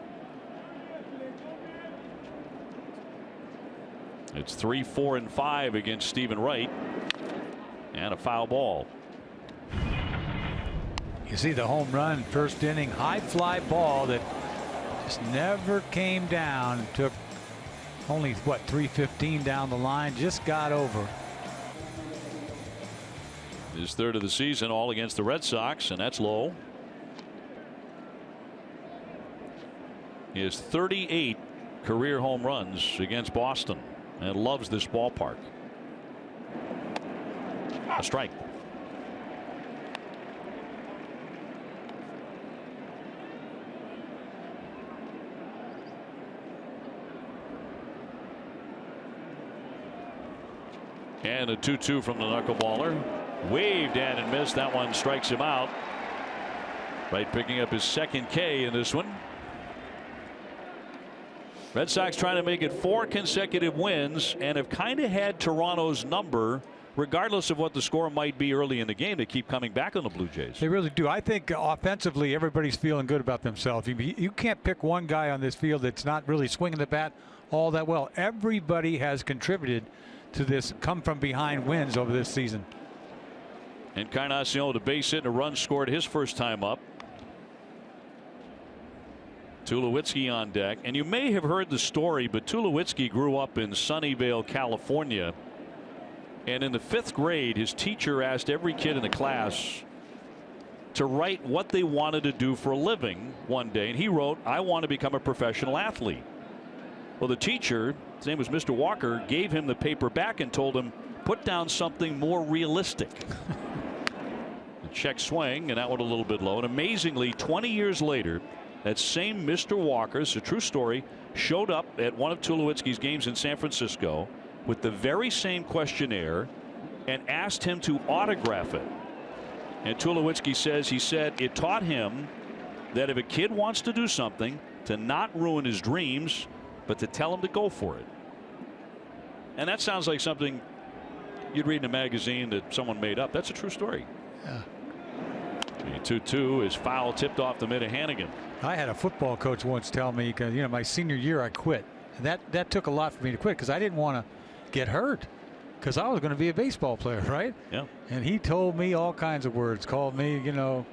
It's 3, 4, and 5 against Stephen Wright, and a foul ball. You see the home run, 1st inning, high fly ball that just never came down. Took only, what, 315 down the line, just got over. His 3rd of the season, all against the Red Sox, and that's low. He has 38 career home runs against Boston and loves this ballpark. A strike. And a 2-2 from the knuckleballer. Waved at and missed. That one strikes him out. Right, picking up his second K in this one. Red Sox trying to make it 4 consecutive wins and have kind of had Toronto's number, regardless of what the score might be early in the game. They keep coming back on the Blue Jays. They really do. I think offensively, everybody's feeling good about themselves. You can't pick one guy on this field that's not really swinging the bat all that well. Everybody has contributed to this come from behind wins over this season. Encarnacion with a base hit and a run scored his first time up. Tulowitzki on deck. And you may have heard the story, but Tulowitzki grew up in Sunnyvale, California. And in the 5th grade, his teacher asked every kid in the class to write what they wanted to do for a living one day. And he wrote, "I want to become a professional athlete." Well, the teacher, his name was Mr. Walker, gave him the paper back and told him, "Put down something more realistic." The check swing, and that one a little bit low. And amazingly, 20 years later, that same Mr. Walker, it's a true story, showed up at one of Tulowitzki's games in San Francisco with the very same questionnaire and asked him to autograph it. And Tulowitzki says he said it taught him that if a kid wants to do something, to not ruin his dreams, but to tell him to go for it. And that sounds like something you'd read in a magazine that someone made up. That's a true story. Yeah. The 2-2 is foul, tipped off the mid of Hannigan. I had a football coach once tell me, because my senior year I quit. And that took a lot for me to quit, because I didn't want to get hurt, because I was going to be a baseball player, right? Yeah. And he told me all kinds of words, called me, and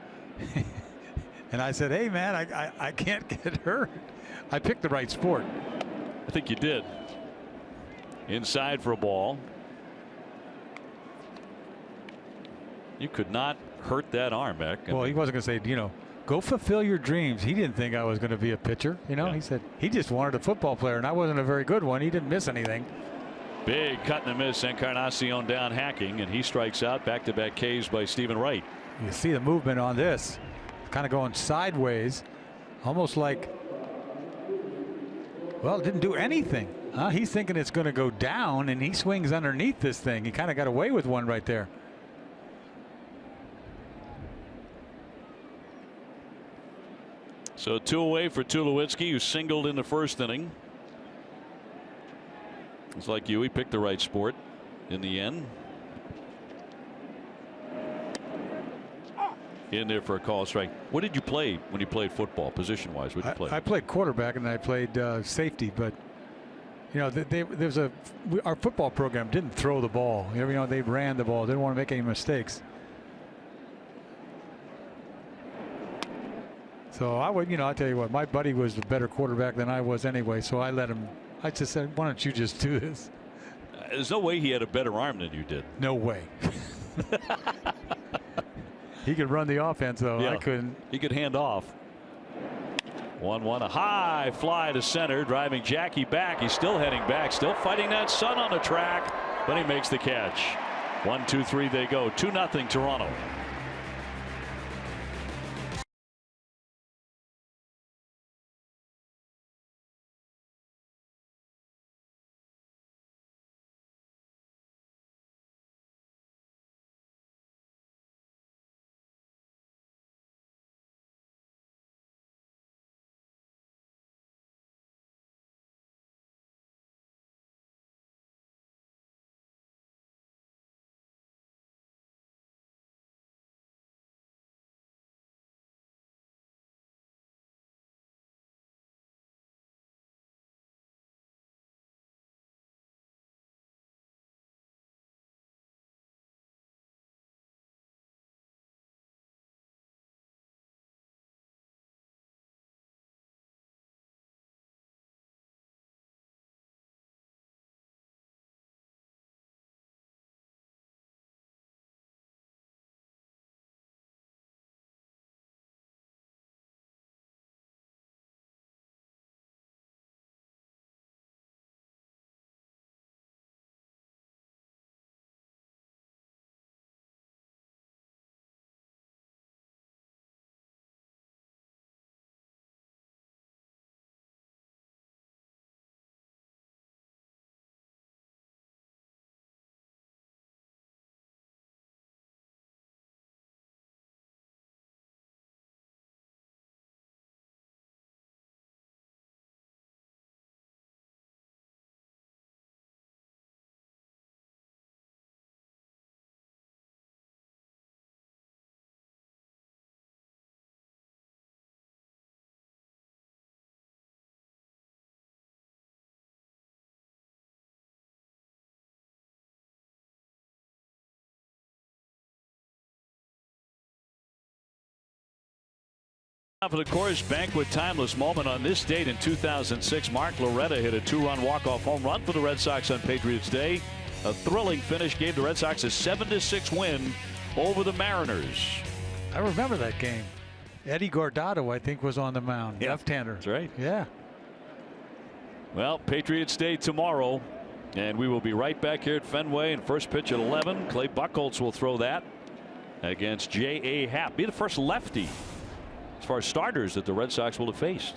I said, "Hey man, I can't get hurt." I picked the right sport. I think you did. Inside for a ball. You could not hurt that arm, Eck. Well, he wasn't going to say, go fulfill your dreams. He didn't think I was going to be a pitcher. Yeah. He said he just wanted a football player, and I wasn't a very good one. He didn't miss anything. Big cut and a miss. Encarnacion down hacking, and he strikes out. Back-to-back Ks by Stephen Wright. You see the movement on this, kind of going sideways, almost like, well, it didn't do anything. He's thinking it's going to go down, and he swings underneath this thing. He kind of got away with one right there. So 2 away for Tulowitzki, who singled in the first inning. It's like you, he picked the right sport in the end. In there for a call strike. What did you play when you played football, position wise? What did you play? I played quarterback, and I played safety, but our football program didn't throw the ball. They ran the ball. They didn't want to make any mistakes. So I'll tell you what, my buddy was a better quarterback than I was anyway, so I let him. I just said, "Why don't you just do this?" There's no way he had a better arm than you did. No way. He could run the offense, though. Yeah, I couldn't. He could hand off. 1-1, a high fly to center, driving Jackie back. He's still heading back, still fighting that sun on the track, but he makes the catch. 1-2-3 they go. 2-0 Toronto. For the Coors Banquet timeless moment on this date in 2006, Mark Loretta hit a 2-run walk-off home run for the Red Sox on Patriots Day. A thrilling finish gave the Red Sox a 7-6 win over the Mariners. I remember that game. Eddie Guardado, I think, was on the mound. Yeah, left-hander. That's right. Yeah. Well, Patriots Day tomorrow, and we will be right back here at Fenway. And first pitch at 11. Clay Buchholz will throw that against J.A. Happ. Be the first lefty as far as starters that the Red Sox will have faced.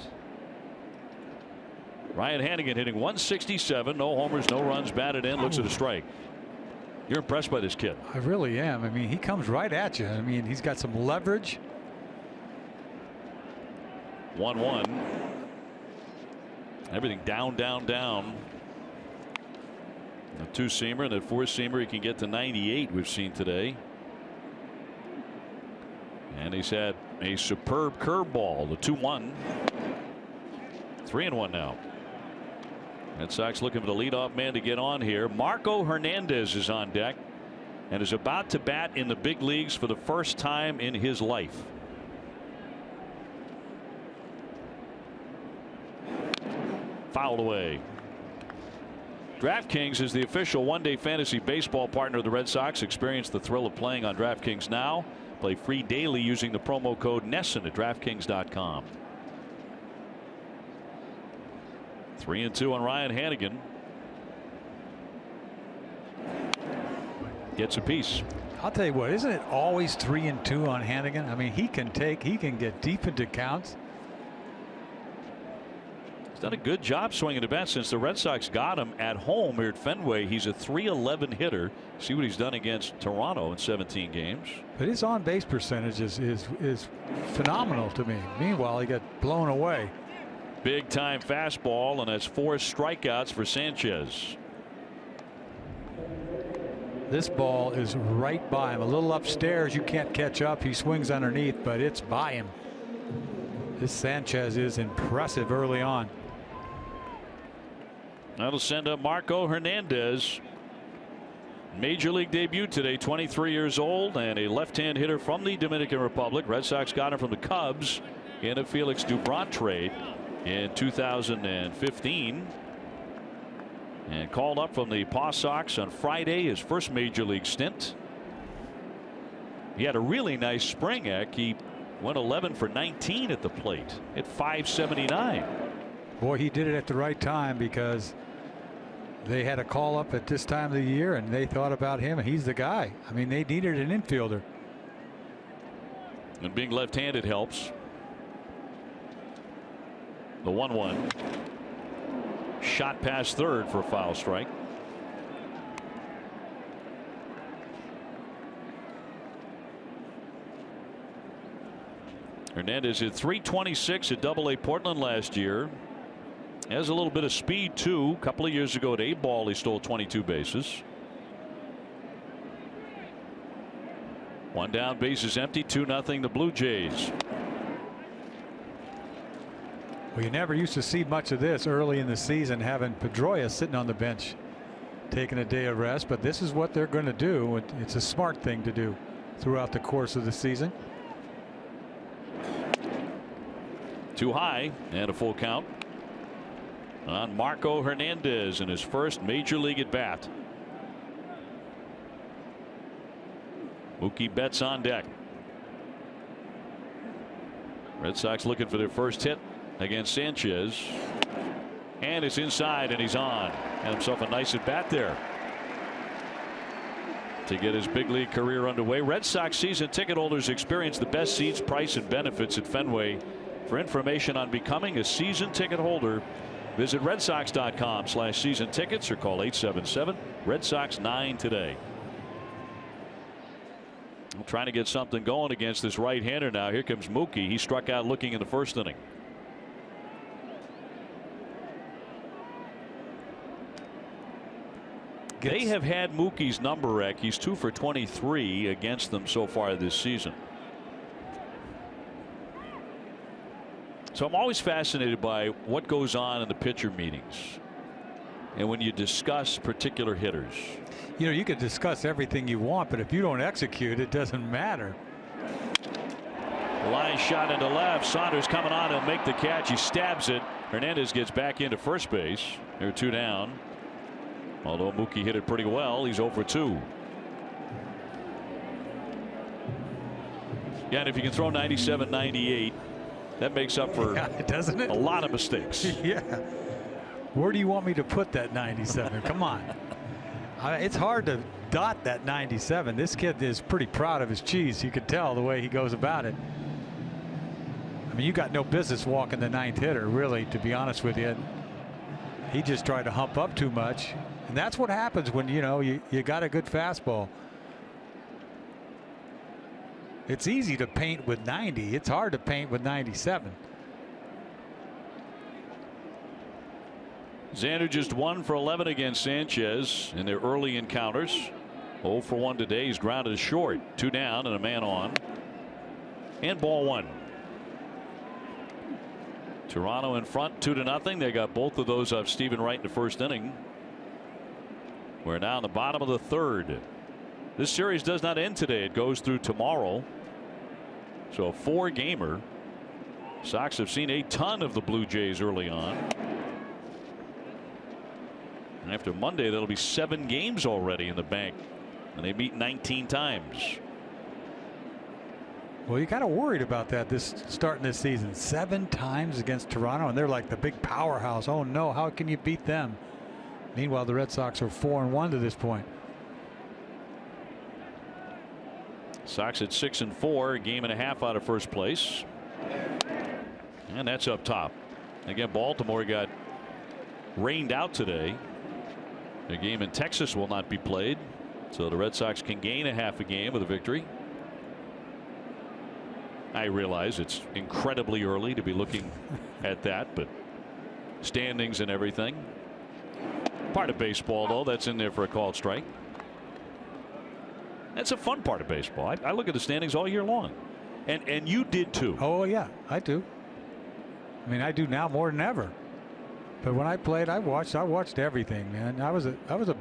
Ryan Hanigan hitting 167, no homers, no runs batted in, looks at a strike. You're impressed by this kid. I really am. I mean, he comes right at you. I mean, he's got some leverage. 1-1. Everything down, down, down. A 2-seamer and a 4-seamer. He can get to 98, we've seen today. And he's had a superb curveball, the 2-1. 3-1 now. Red Sox looking for the leadoff man to get on here. Marco Hernandez is on deck and is about to bat in the big leagues for the first time in his life. Fouled away. DraftKings is the official one-day fantasy baseball partner of the Red Sox. Experience the thrill of playing on DraftKings now. Play free daily using the promo code NESSON at DraftKings.com. 3-2 on Ryan Hanigan. Gets a piece. I'll tell you what, isn't it always 3-2 on Hanigan? I mean, he can get deep into counts. He's done a good job swinging the bat since the Red Sox got him at home here at Fenway. He's a .311 hitter. See what he's done against Toronto in 17 games. But his on-base percentage is phenomenal to me. Meanwhile, he got blown away. Big time fastball, and that's 4 strikeouts for Sanchez. This ball is right by him, a little upstairs. You can't catch up. He swings underneath, but it's by him. This Sanchez is impressive early on. That'll send up Marco Hernandez. Major league debut today, 23 years old and a left-hand hitter from the Dominican Republic. Red Sox got him from the Cubs in a Felix Dubron trade in 2015 and called up from the Paw Sox on Friday, his first major league stint. He had a really nice spring, Eck. He went 11 for 19 at the plate at .579. Boy, he did it at the right time because they had a call up at this time of the year and they thought about him. He's the guy. I mean, they needed an infielder. And being left-handed helps. The 1-1. Shot past third for a foul strike. Hernandez hit .326 at Double-A Portland last year. Has a little bit of speed too. A couple of years ago at A-ball he stole 22 bases. 1 down, bases empty, 2-0 the Blue Jays. Well, you never used to see much of this early in the season, having Pedroia sitting on the bench taking a day of rest, but this is what they're going to do. It's a smart thing to do throughout the course of the season. Too high and a full count on Marco Hernandez in his first major league at bat. Mookie Betts on deck. Red Sox looking for their first hit against Sanchez, and it's inside and he's on. Had himself a nice at bat there to get his big league career underway. Red Sox season ticket holders experience the best seats, price and benefits at Fenway. For information on becoming a season ticket holder, visit redsox.com/season tickets or call 877-RED SOX 9 today. I'm trying to get something going against this right-hander now. Here comes Mookie. He struck out looking in the first inning. They have had Mookie's number, Rick. He's 2 for 23 against them so far this season. So I'm always fascinated by what goes on in the pitcher meetings and when you discuss particular hitters. You know, you could discuss everything you want, but if you don't execute, it doesn't matter. Line shot into left. Saunders coming on. He'll make the catch. He stabs it. Hernandez gets back into first base. They're 2 down. Although Mookie hit it pretty well, he's 0 for 2. Yeah, and if you can throw 97, 98, that makes up for doesn't it? A lot of mistakes. Yeah. Where do you want me to put that 97? Come on. It's hard to dot that 97. This kid is pretty proud of his cheese. You can tell the way he goes about it. I mean, you got no business walking the 9th hitter, really, to be honest with you. He just tried to hump up too much. And that's what happens when, you got a good fastball. It's easy to paint with 90. It's hard to paint with 97. Xander just 1 for 11 against Sanchez in their early encounters. 0 for 1 today. He's grounded short. 2 down and a man on. And ball 1. Toronto in front 2-0. They got both of those off Stephen Wright in the first inning. We're now in the bottom of the 3rd. This series does not end today. It goes through tomorrow. So a 4-gamer. Sox have seen a ton of the Blue Jays early on. And after Monday, that'll be 7 games already in the bank. And they meet 19 times. Well, you're kind of worried about that starting this season. 7 times against Toronto, and they're like the big powerhouse. Oh, no, how can you beat them? Meanwhile, the Red Sox are 4-1 to this point. Sox at 6-4, a game and a half out of first place. And that's up top. Again, Baltimore got rained out today. The game in Texas will not be played, so the Red Sox can gain a half a game with a victory. I realize it's incredibly early to be looking at that, but standings and everything. Part of baseball, though, that's in there for a called strike. That's a fun part of baseball. I look at the standings all year long, and you did too. Oh yeah, I do. I mean, I do now more than ever. But when I played, I watched everything, man. I was a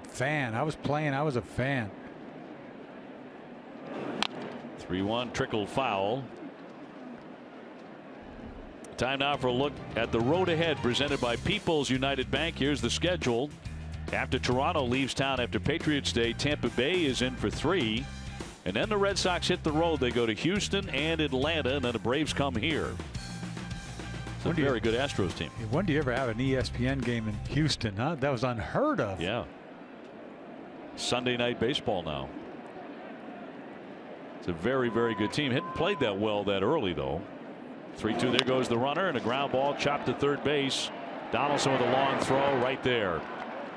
fan. I was playing. I was a fan. 3-1 trickled foul. Time now for a look at the road ahead, presented by People's United Bank. Here's the schedule. After Toronto leaves town after Patriots Day, Tampa Bay is in for 3. And then the Red Sox hit the road. They go to Houston and Atlanta, and then the Braves come here. It's a very good Astros team. When do you ever have an ESPN game in Houston, huh? That was unheard of. Yeah. Sunday night baseball now. It's a very, very good team. Hadn't played that well that early, though. 3-2. There goes the runner, and a ground ball chopped to third base. Donaldson with a long throw right there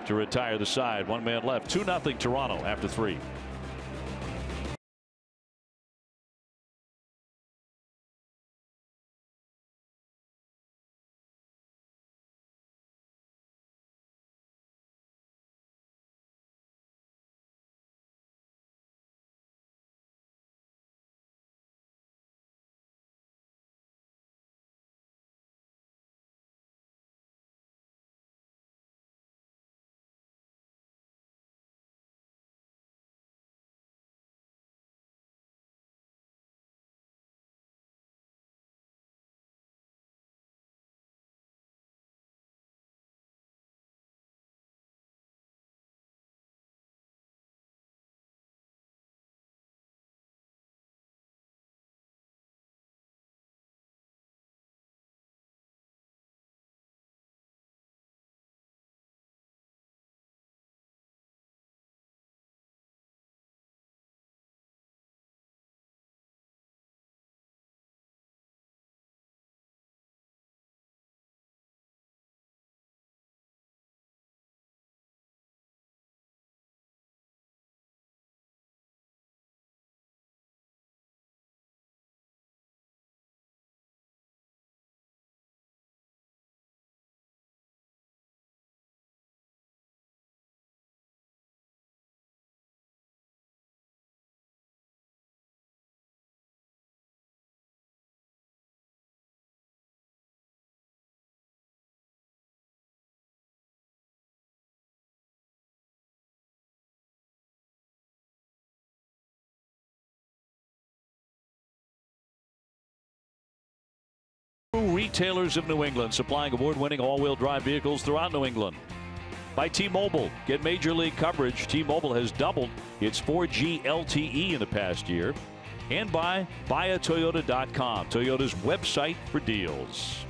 to retire the side. 1 man left. 2-0 Toronto after 3. Retailers of New England, supplying award-winning all-wheel drive vehicles throughout New England. By T-Mobile, get Major League coverage. T-Mobile has doubled its 4G LTE in the past year. And by buyatoyota.com, Toyota's website for deals.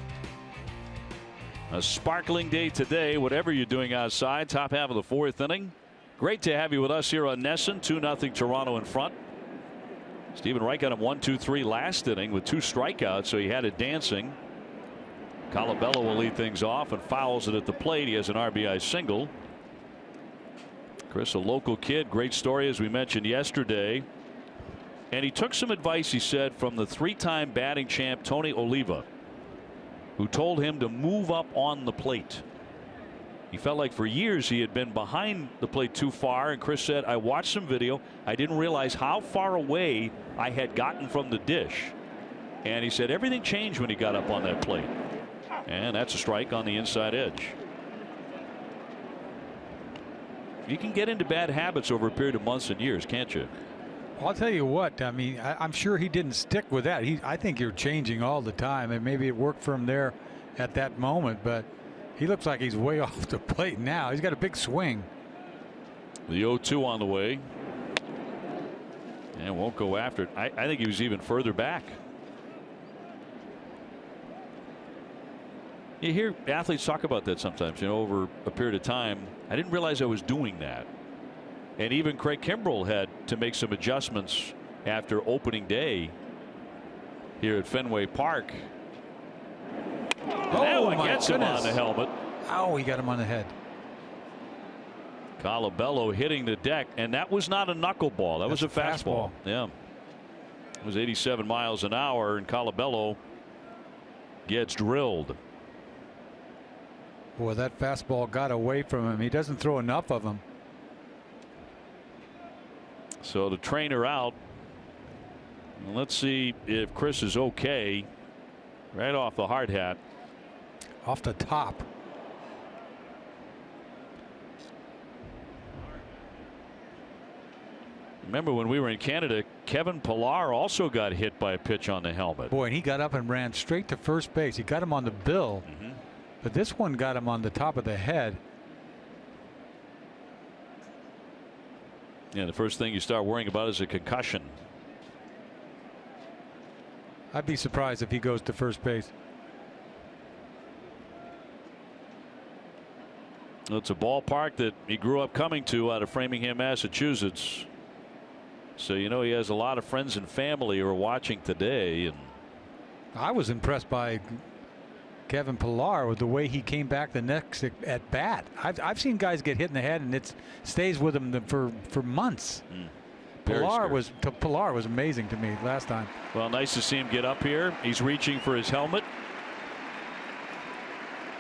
A sparkling day today, whatever you're doing outside. Top half of the fourth inning. Great to have you with us here on NESN. 2-0 Toronto in front. Stephen Wright got him 1-2-3 last inning with 2 strikeouts, so he had it dancing. Colabello will lead things off and fouls it at the plate. He has an RBI single. Chris, a local kid, great story as we mentioned yesterday. And he took some advice, he said, from the 3-time batting champ Tony Oliva, who told him to move up on the plate. He felt like for years he had been behind the plate too far, and Chris said, I watched some video. I didn't realize how far away I had gotten from the dish. And he said everything changed when he got up on that plate. And that's a strike on the inside edge. You can get into bad habits over a period of months and years, can't you? I'll tell you what, I mean, I'm sure he didn't stick with that. I think you're changing all the time, and maybe it worked for him there at that moment, but he looks like he's way off the plate now. He's got a big swing. The 0-2 on the way. And won't go after it. I think he was even further back. You hear athletes talk about that sometimes, you know, over a period of time. I didn't realize I was doing that. And even Craig Kimbrell had to make some adjustments after opening day here at Fenway Park. That one gets him on the helmet. Oh, he got him on the head. Colabello hitting the deck, and that was not a knuckleball. That was a fastball. Yeah. It was 87 miles an hour, and Colabello gets drilled. Boy, that fastball got away from him. He doesn't throw enough of them. So the trainer out. Let's see if Chris is okay. Right off the hard hat. Off the top. Remember when we were in Canada, Kevin Pillar also got hit by a pitch on the helmet. Boy, and he got up and ran straight to first base. He got him on the bill, but this one got him on the top of the head. Yeah, the first thing you start worrying about is a concussion. I'd be surprised if he goes to first base. It's a ballpark that he grew up coming to out of Framingham, Massachusetts. So you know he has a lot of friends and family who are watching today. And I was impressed by Kevin Pillar with the way he came back the next at bat. I've seen guys get hit in the head and it stays with them for months. Pillar was amazing to me last time. Well, nice to see him get up here. He's reaching for his helmet.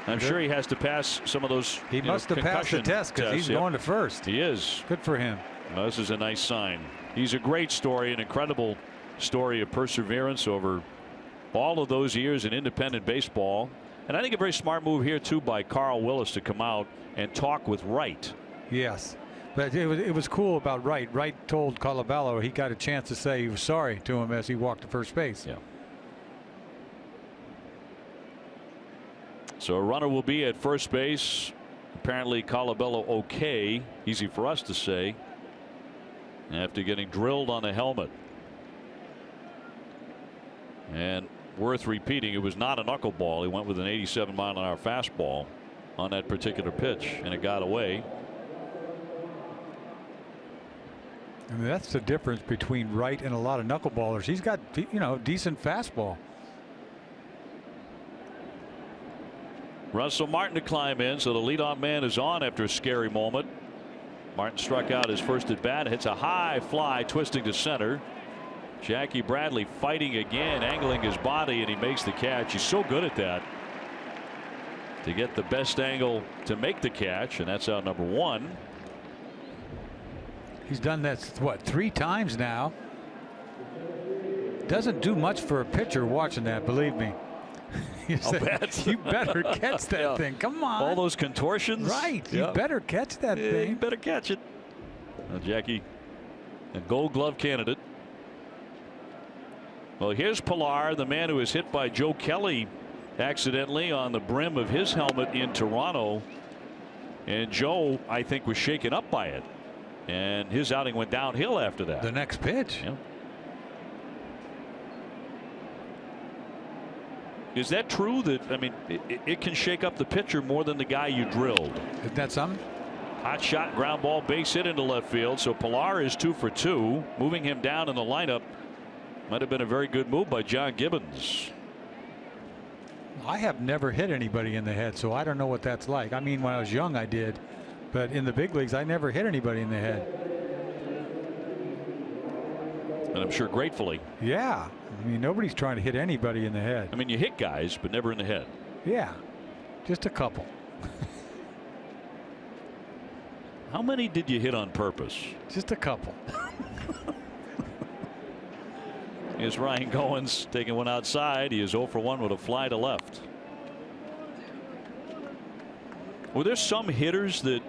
I'm sure he has to pass some of those. He must have passed the test because he's going to first. He is. Good for him. Well, this is a nice sign. He's a great story, an incredible story of perseverance over all of those years in independent baseball. And I think a very smart move here too by Carl Willis to come out and talk with Wright. Yes, but it was cool about Wright. Wright told Colabello he got a chance to say he was sorry to him as he walked to first base. Yeah. So a runner will be at first base. Apparently Colabello okay. Easy for us to say after getting drilled on the helmet. And worth repeating, it was not a knuckleball. He went with an 87-mile-an-hour fastball on that particular pitch, and it got away. I mean, that's the difference between Wright and a lot of knuckleballers. He's got, you know, decent fastball. Russell Martin to climb in, so the leadoff man is on after a scary moment. Martin struck out his first at bat, hits a high fly twisting to center. Jackie Bradley fighting again, angling his body, and he makes the catch. He's so good at that, to get the best angle to make the catch, and that's out number one. He's done that, what, 3 times now. Doesn't do much for a pitcher watching that, believe me. You better catch that thing. Come on. All those contortions. Right. You better catch that thing. You better catch it. Now, Jackie, a Gold Glove candidate. Well, here's Pillar, the man who was hit by Joe Kelly accidentally on the brim of his helmet in Toronto, and Joe, I think, was shaken up by it, and his outing went downhill after that. The next pitch. Yeah. Is that true? That, I mean, it can shake up the pitcher more than the guy you drilled. Isn't that something? Hot shot, ground ball, base hit into left field. So Pilar is 2 for 2. Moving him down in the lineup might have been a very good move by John Gibbons. I have never hit anybody in the head, so I don't know what that's like. I mean, when I was young, I did, but in the big leagues, I never hit anybody in the head. And I'm sure gratefully. Yeah. I mean, nobody's trying to hit anybody in the head. I mean, you hit guys, but never in the head. Yeah. Just a couple. How many did you hit on purpose? Just a couple. Here's Ryan Goins taking one outside. He is 0 for 1 with a fly to left. Well, there's some hitters that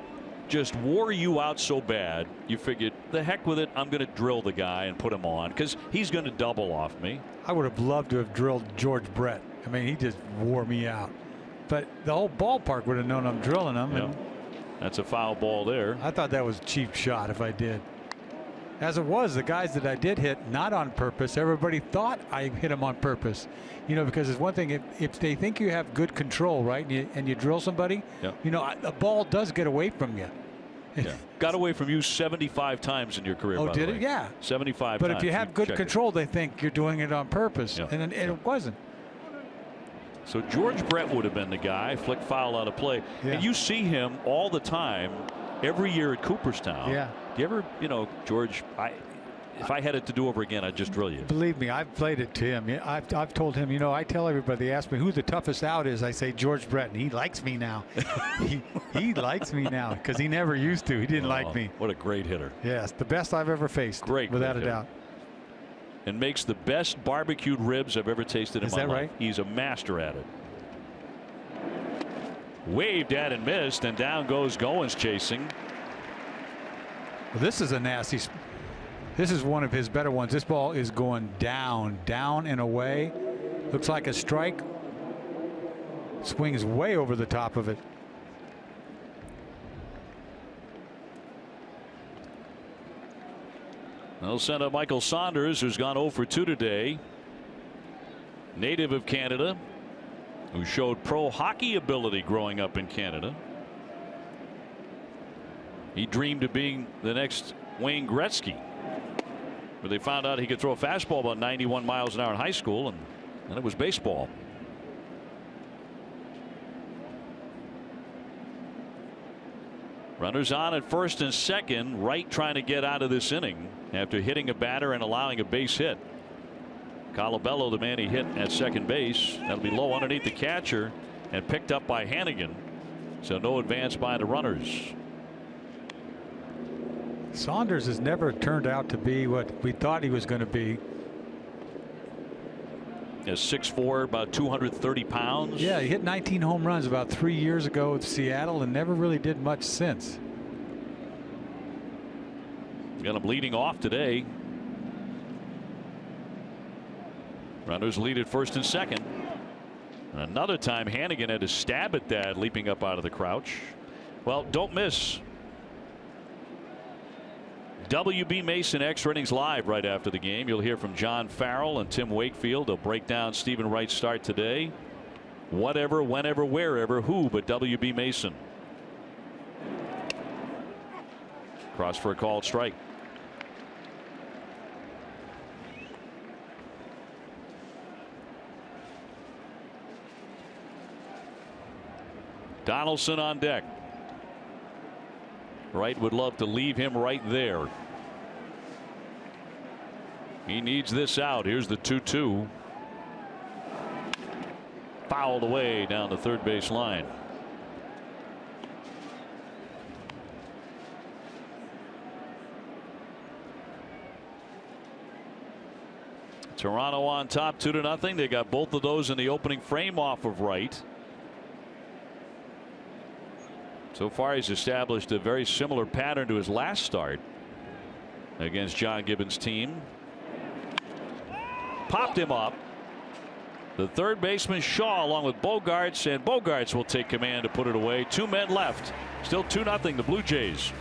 just wore you out so bad you figured, the heck with it, I'm going to drill the guy and put him on because he's going to double off me. I would have loved to have drilled George Brett. I mean, he just wore me out. But the whole ballpark would have known I'm drilling him. Yeah. That's a foul ball there. I thought that was a cheap shot if I did. As it was, the guys that I did hit, not on purpose, everybody thought I hit them on purpose. You know, because it's one thing, if they think you have good control, right, and you drill somebody, yeah, you know, the ball does get away from you. Yeah. Got away from you 75 times in your career. Oh, by did the way. it? Yeah. 75 but times. if you have good control, they think you're doing it on purpose. Yeah. And it wasn't. So George Brett would have been the guy. Flick foul out of play. Yeah. And you see him all the time, every year at Cooperstown. Yeah. Do you ever, you know, George, if I had it to do over again, I'd just drill you. Believe me, I've played it to him. I've told him, you know, I tell everybody, they ask me who the toughest out is. I say George Brett, and he likes me now. he likes me now because he never used to. He didn't like me. What a great hitter. Yes, the best I've ever faced. Great. Without a doubt. And makes the best barbecued ribs I've ever tasted in my life. Is that right? He's a master at it. Waved at and missed, and down goes Goins chasing. Well, this is a nasty. This is one of his better ones. This ball is going down and away. Looks like a strike. Swings way over the top of it. They'll send up Michael Saunders, who's gone 0 for 2 today. Native of Canada, who showed pro hockey ability growing up in Canada. He dreamed of being the next Wayne Gretzky. But they found out he could throw a fastball about 91 miles an hour in high school, and then it was baseball. Runners on at first and second. Wright trying to get out of this inning after hitting a batter and allowing a base hit. Colabello, the man he hit at second base, that'll be low underneath the catcher and picked up by Hannigan. So no advance by the runners. Saunders has never turned out to be what we thought he was going to be. Is 6'4", about 230 pounds. Yeah, he hit 19 home runs about 3 years ago with Seattle and never really did much since. Got him leading off today. Runners lead at first and second. And another time Hannigan had to stab at that, leaping up out of the crouch. Well, don't miss WB Mason Extra Innings Live right after the game. You'll hear from John Farrell and Tim Wakefield. They'll break down Stephen Wright's start today. Whatever, whenever, wherever, who but WB Mason. Cross for a called strike. Donaldson on deck. Wright would love to leave him right there. He needs this out. Here's the 2-2. Fouled away down the third base line. Toronto on top 2-0. They got both of those in the opening frame off of Wright. So far he's established a very similar pattern to his last start against John Gibbons' team. Popped him up. The third baseman Shaw along with Bogarts, and Bogarts will take command to put it away. 2 men left. Still 2-0 the Blue Jays.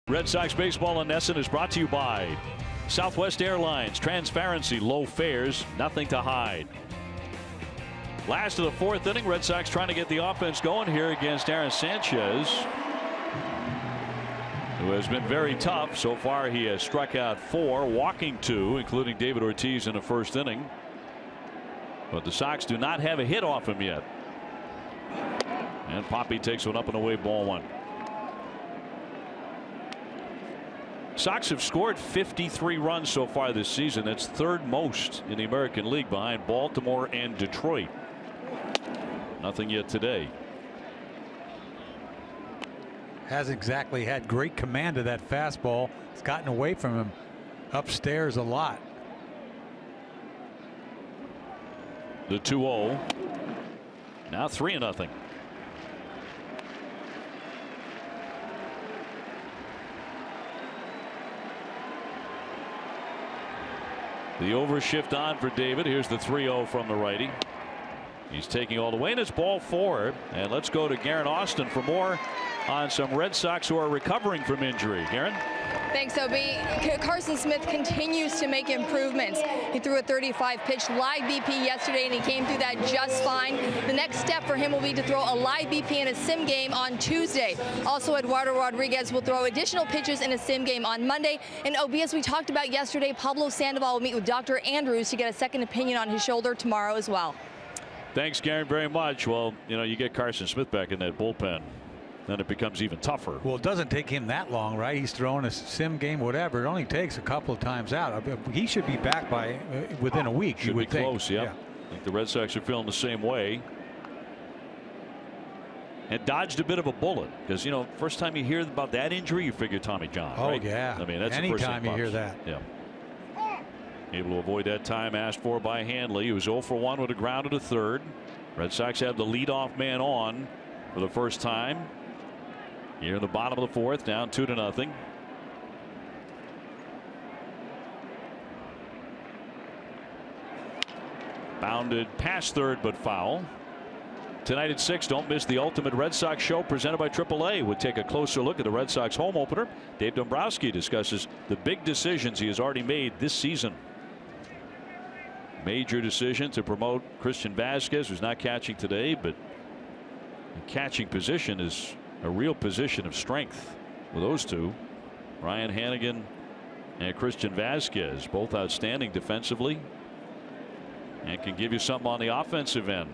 Red Sox baseball in NESN is brought to you by Southwest Airlines. Transparency, low fares, nothing to hide. Last of the 4th inning, Red Sox trying to get the offense going here against Aaron Sanchez, who has been very tough. So far he has struck out 4, walking 2, including David Ortiz in the 1st inning. But the Sox do not have a hit off him yet. And Poppy takes one up and away, ball 1. Sox have scored 53 runs so far this season. That's 3rd most in the American League, behind Baltimore and Detroit. Nothing yet today. Hasn't exactly had great command of that fastball. It's gotten away from him upstairs a lot. The 2-0. Now 3-0. The overshift on for David. Here's the 3-0 from the righty. He's taking all the way, and it's ball 4. And let's go to Garen Austin for more on some Red Sox who are recovering from injury. Garen? Thanks, Obi. Carson Smith continues to make improvements. He threw a 35-pitch live BP yesterday, and he came through that just fine. The next step for him will be to throw a live BP in a sim game on Tuesday. Also, Eduardo Rodriguez will throw additional pitches in a sim game on Monday. And Obi, as we talked about yesterday, Pablo Sandoval will meet with Dr. Andrews to get a second opinion on his shoulder tomorrow as well. Thanks, Garen, very much. Well, you know, you get Carson Smith back in that bullpen, then it becomes even tougher. Well, it doesn't take him that long, right? He's throwing a sim game, whatever. It only takes a couple of times out. He should be back by within a week. Should be close, yeah. I think the Red Sox are feeling the same way. And dodged a bit of a bullet, because, you know, first time you hear about that injury, you figure Tommy John. Oh, right? yeah. I mean, that's anytime you hear that. Yeah. Able to avoid that time asked for by Hanley. He was 0 for 1 with a ground to 3rd. Red Sox have the leadoff man on for the first time here in the bottom of the 4th, down 2-0. Bounded past 3rd, but foul. Tonight at 6, don't miss the Ultimate Red Sox Show presented by AAA. We'll take a closer look at the Red Sox home opener. Dave Dombrowski discusses the big decisions he has already made this season. Major decision to promote Christian Vasquez, who's not catching today, but the catching position is a real position of strength with those two. Ryan Hannigan and Christian Vasquez, both outstanding defensively and can give you something on the offensive end.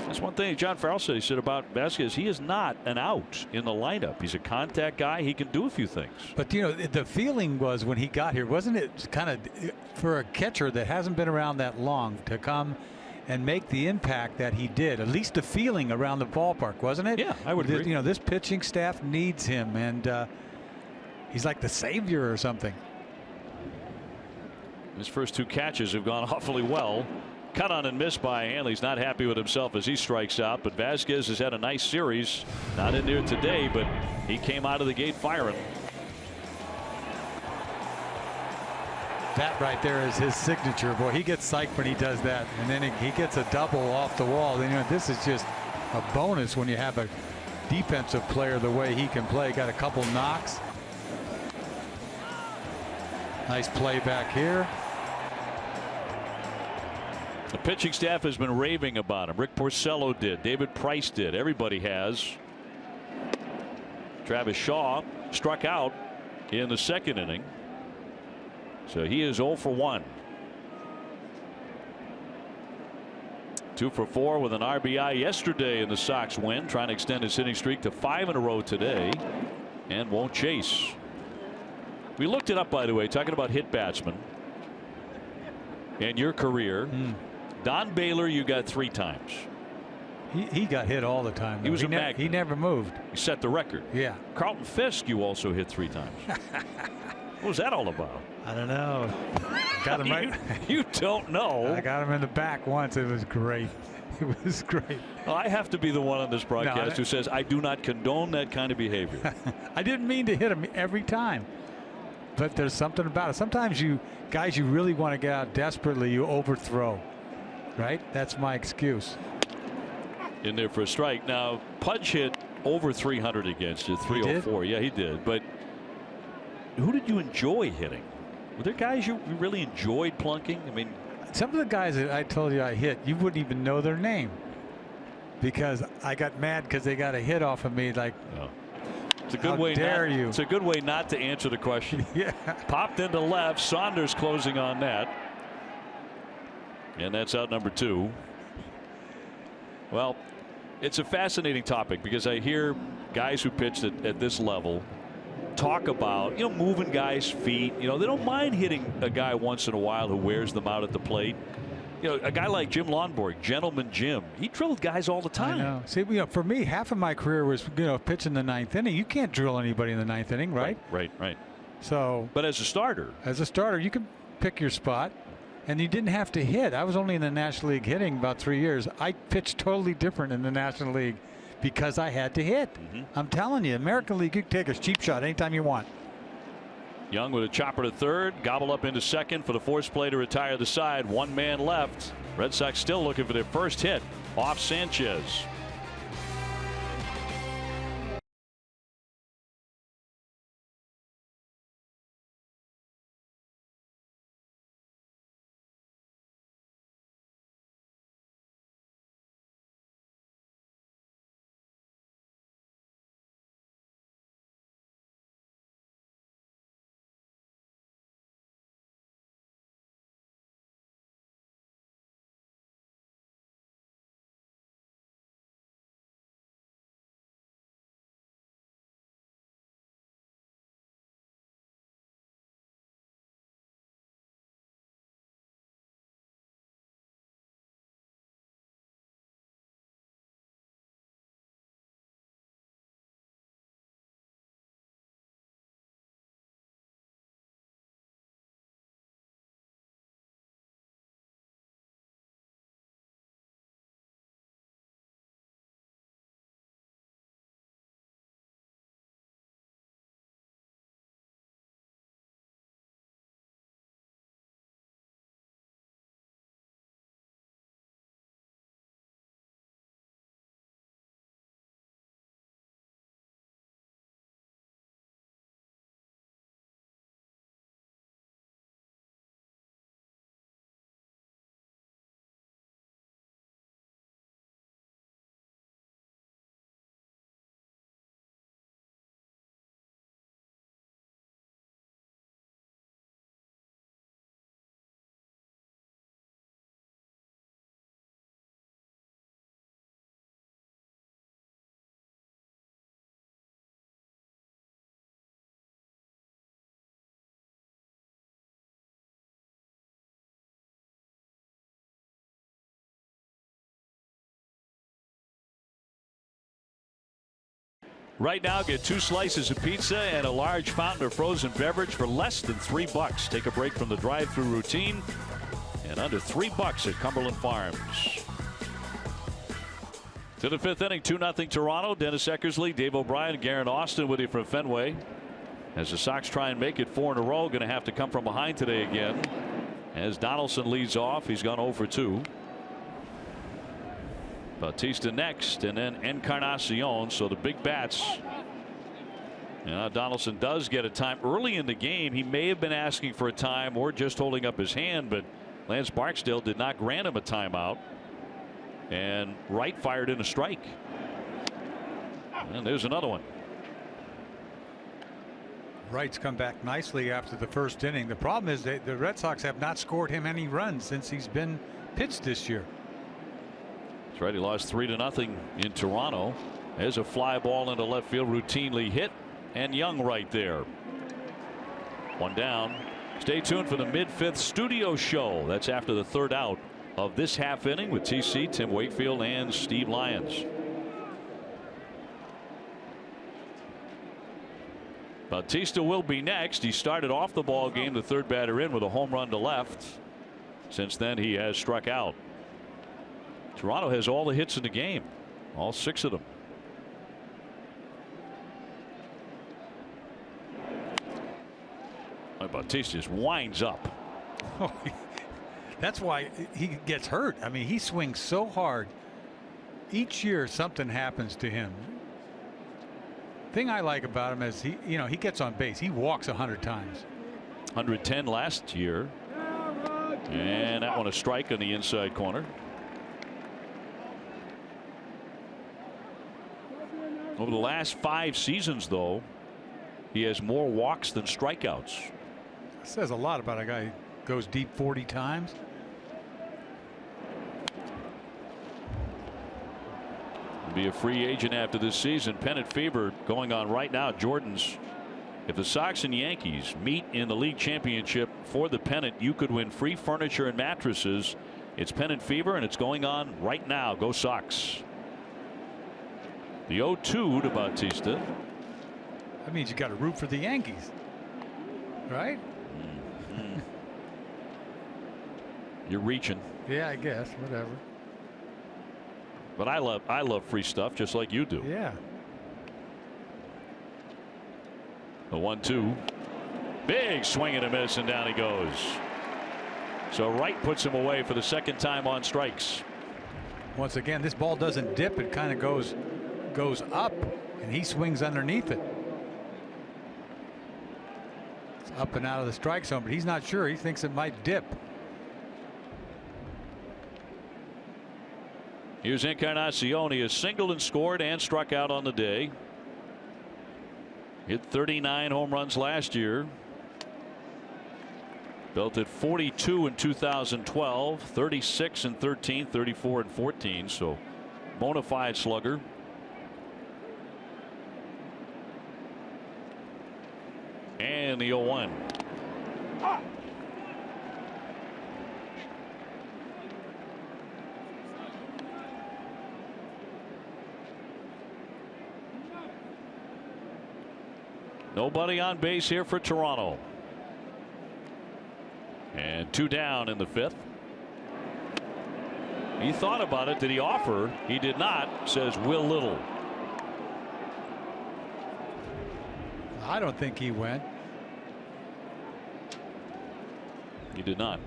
That's one thing John Farrell said. He said about Vasquez, he is not an out in the lineup. He's a contact guy. He can do a few things. But the feeling was when he got here, wasn't it kind of for a catcher that hasn't been around that long to come and make the impact that he did? At least the feeling around the ballpark, wasn't it? Yeah, I would agree. This pitching staff needs him, and he's like the savior or something. His first 2 catches have gone awfully well. Cut on and missed by Hanley. He's not happy with himself as he strikes out, but Vasquez has had a nice series. Not in there today, but he came out of the gate firing. That right there is his signature. Boy, he gets psyched when he does that, and then he gets a double off the wall. Then this is just a bonus when you have a defensive player the way he can play. Got a couple knocks. Nice play back here. The pitching staff has been raving about him. Rick Porcello did. David Price did. Everybody has. Travis Shaw struck out in the 2nd inning. So he is 0 for 1. 2 for 4 with an RBI yesterday in the Sox win. Trying to extend his hitting streak to 5 in a row today. And won't chase. We looked it up, by the way, talking about hit batsmen and your career. Don Baylor, you got 3 times. He got hit all the time, though. He was a magnet. He never moved. He set the record. Yeah. Carlton Fisk, you also hit 3 times. What was that all about? I don't know. Got him right. You don't know. I got him in the back once. It was great. It was great. Well, I have to be the one on this broadcast who says I do not condone that kind of behavior. I didn't mean to hit him every time, but there's something about it. Sometimes guys you really want to get out desperately, you overthrow. Right? That's my excuse. In there for a strike. Now, Pudge hit over 300 against you, 304. Yeah, he did. But who did you enjoy hitting? Were there guys you really enjoyed plunking? I mean, some of the guys that I told you I hit, you wouldn't even know their name because I got mad because they got a hit off of me. Like, it's a good way. It's a good way not to answer the question. Yeah. Popped into left. Saunders closing on that. And that's out number 2. Well, it's a fascinating topic because I hear guys who pitched at this level talk about, moving guys' feet. They don't mind hitting a guy once in a while who wears them out at the plate. A guy like Jim Lonborg, Gentleman Jim, he drilled guys all the time. I know. See, for me, half of my career was, pitching the 9th inning. You can't drill anybody in the 9th inning, right? Right. So, but as a starter, you can pick your spot. And you didn't have to hit. I was only in the National League hitting about 3 years. I pitched totally different in the National League because I had to hit. I'm telling you, American League, you can take a cheap shot anytime you want. Young with a chopper to 3rd, gobble up into 2nd for the force play to retire the side. 1 man left. Red Sox still looking for their first hit off Sanchez. Right now, get 2 slices of pizza and a large fountain of frozen beverage for less than $3. Take a break from the drive-through routine and under $3 at Cumberland Farms. To the 5th inning, 2-0 Toronto. Dennis Eckersley, Dave O'Brien, Garrett Austin with you from Fenway. As the Sox try and make it 4 in a row, going to have to come from behind today again. As Donaldson leads off, he's gone 0 for 2. Bautista next, and then Encarnacion. So the big bats. Donaldson does get a time early in the game. He may have been asking for a time or just holding up his hand, but Lance Barksdale did not grant him a timeout. And Wright fired in a strike. And there's another one. Wright's come back nicely after the first inning. The problem is that the Red Sox have not scored him any runs since he's been pitched this year. That's right. He lost 3-0 in Toronto. There's a fly ball into left field, routinely hit, and Young right there. 1 down. Stay tuned for the mid-5th studio show. That's after the 3rd out of this half inning with TC, Tim Wakefield, and Steve Lyons. Bautista will be next. He started off the ball game, the 3rd batter in, with a home run to left. Since then, he has struck out. Toronto has all the hits in the game, all 6 of them. Bautista just winds up. That's why he gets hurt. I mean, he swings so hard. Each year something happens to him. Thing I like about him is he gets on base. He walks 100 times. 110 last year. And that one a strike on the inside corner. Over the last 5 seasons, though, he has more walks than strikeouts. That says a lot about a guy who goes deep 40 times. Be a free agent after this season. Pennant fever going on right now. Jordan's. If the Sox and Yankees meet in the league championship for the pennant, you could win free furniture and mattresses. It's pennant fever, and it's going on right now. Go Sox. The 0-2 to Bautista. That means you got to root for the Yankees, right? You're reaching. Yeah, I guess. Whatever. But I love free stuff just like you do. Yeah. The 1-2. Big swing and a miss, and down he goes. So Wright puts him away for the 2nd time on strikes. Once again, this ball doesn't dip. It kind of goes up, and he swings underneath it. It's up and out of the strike zone, but he's not sure. He thinks it might dip. Here's Encarnacion. He has singled and scored and struck out on the day. Hit 39 home runs last year. Built at 42 in 2012, 36 in 13, 34 in 14. So bona fide slugger. And the 0-1. Nobody on base here for Toronto. And 2 down in the 5th. He thought about it. Did he offer? He did not, says Will Little. I don't think he went. He did not.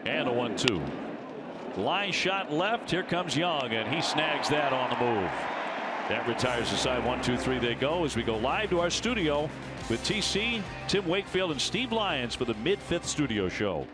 And a 1-2. Line shot left. Here comes Young, and he snags that on the move. That retires the side. 1-2-3 they go as we go live to our studio with TC, Tim Wakefield, and Steve Lyons for the mid-5th studio show.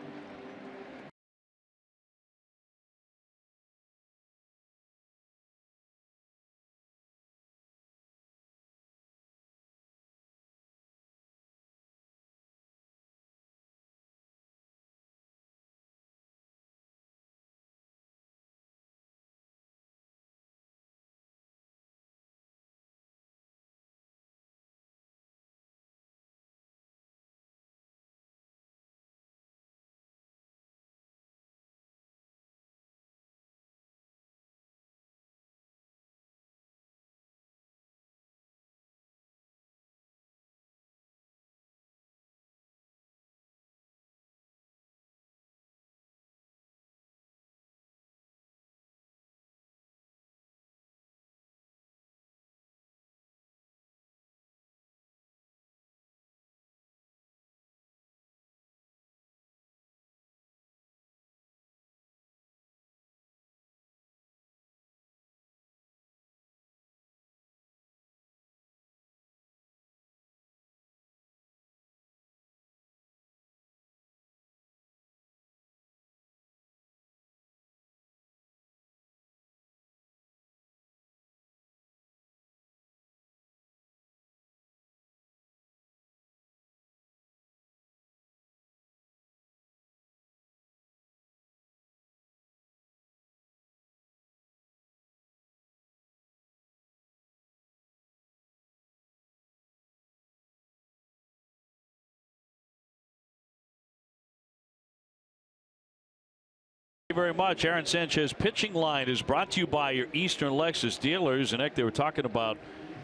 Very much. Aaron Sanchez pitching line is brought to you by your Eastern Lexus dealers. And Eck, they were talking about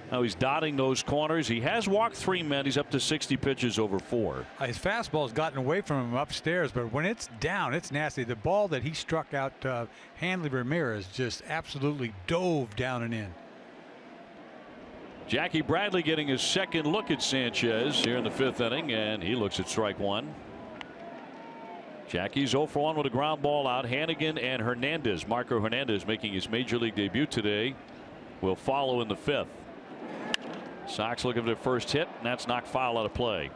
how he's dotting those corners. He has walked 3 men. He's up to 60 pitches over 4. His fastball's gotten away from him upstairs, but when it's down, it's nasty. The ball that he struck out Hanley Ramirez just absolutely dove down and in. Jackie Bradley getting his second look at Sanchez here in the 5th inning, and he looks at strike 1. Jackie's 0 for 1 with a ground ball out. Hannigan and Hernandez, Marco Hernandez, making his major league debut today, will follow in the 5th. Sox looking for their first hit, and that's knocked foul out of play.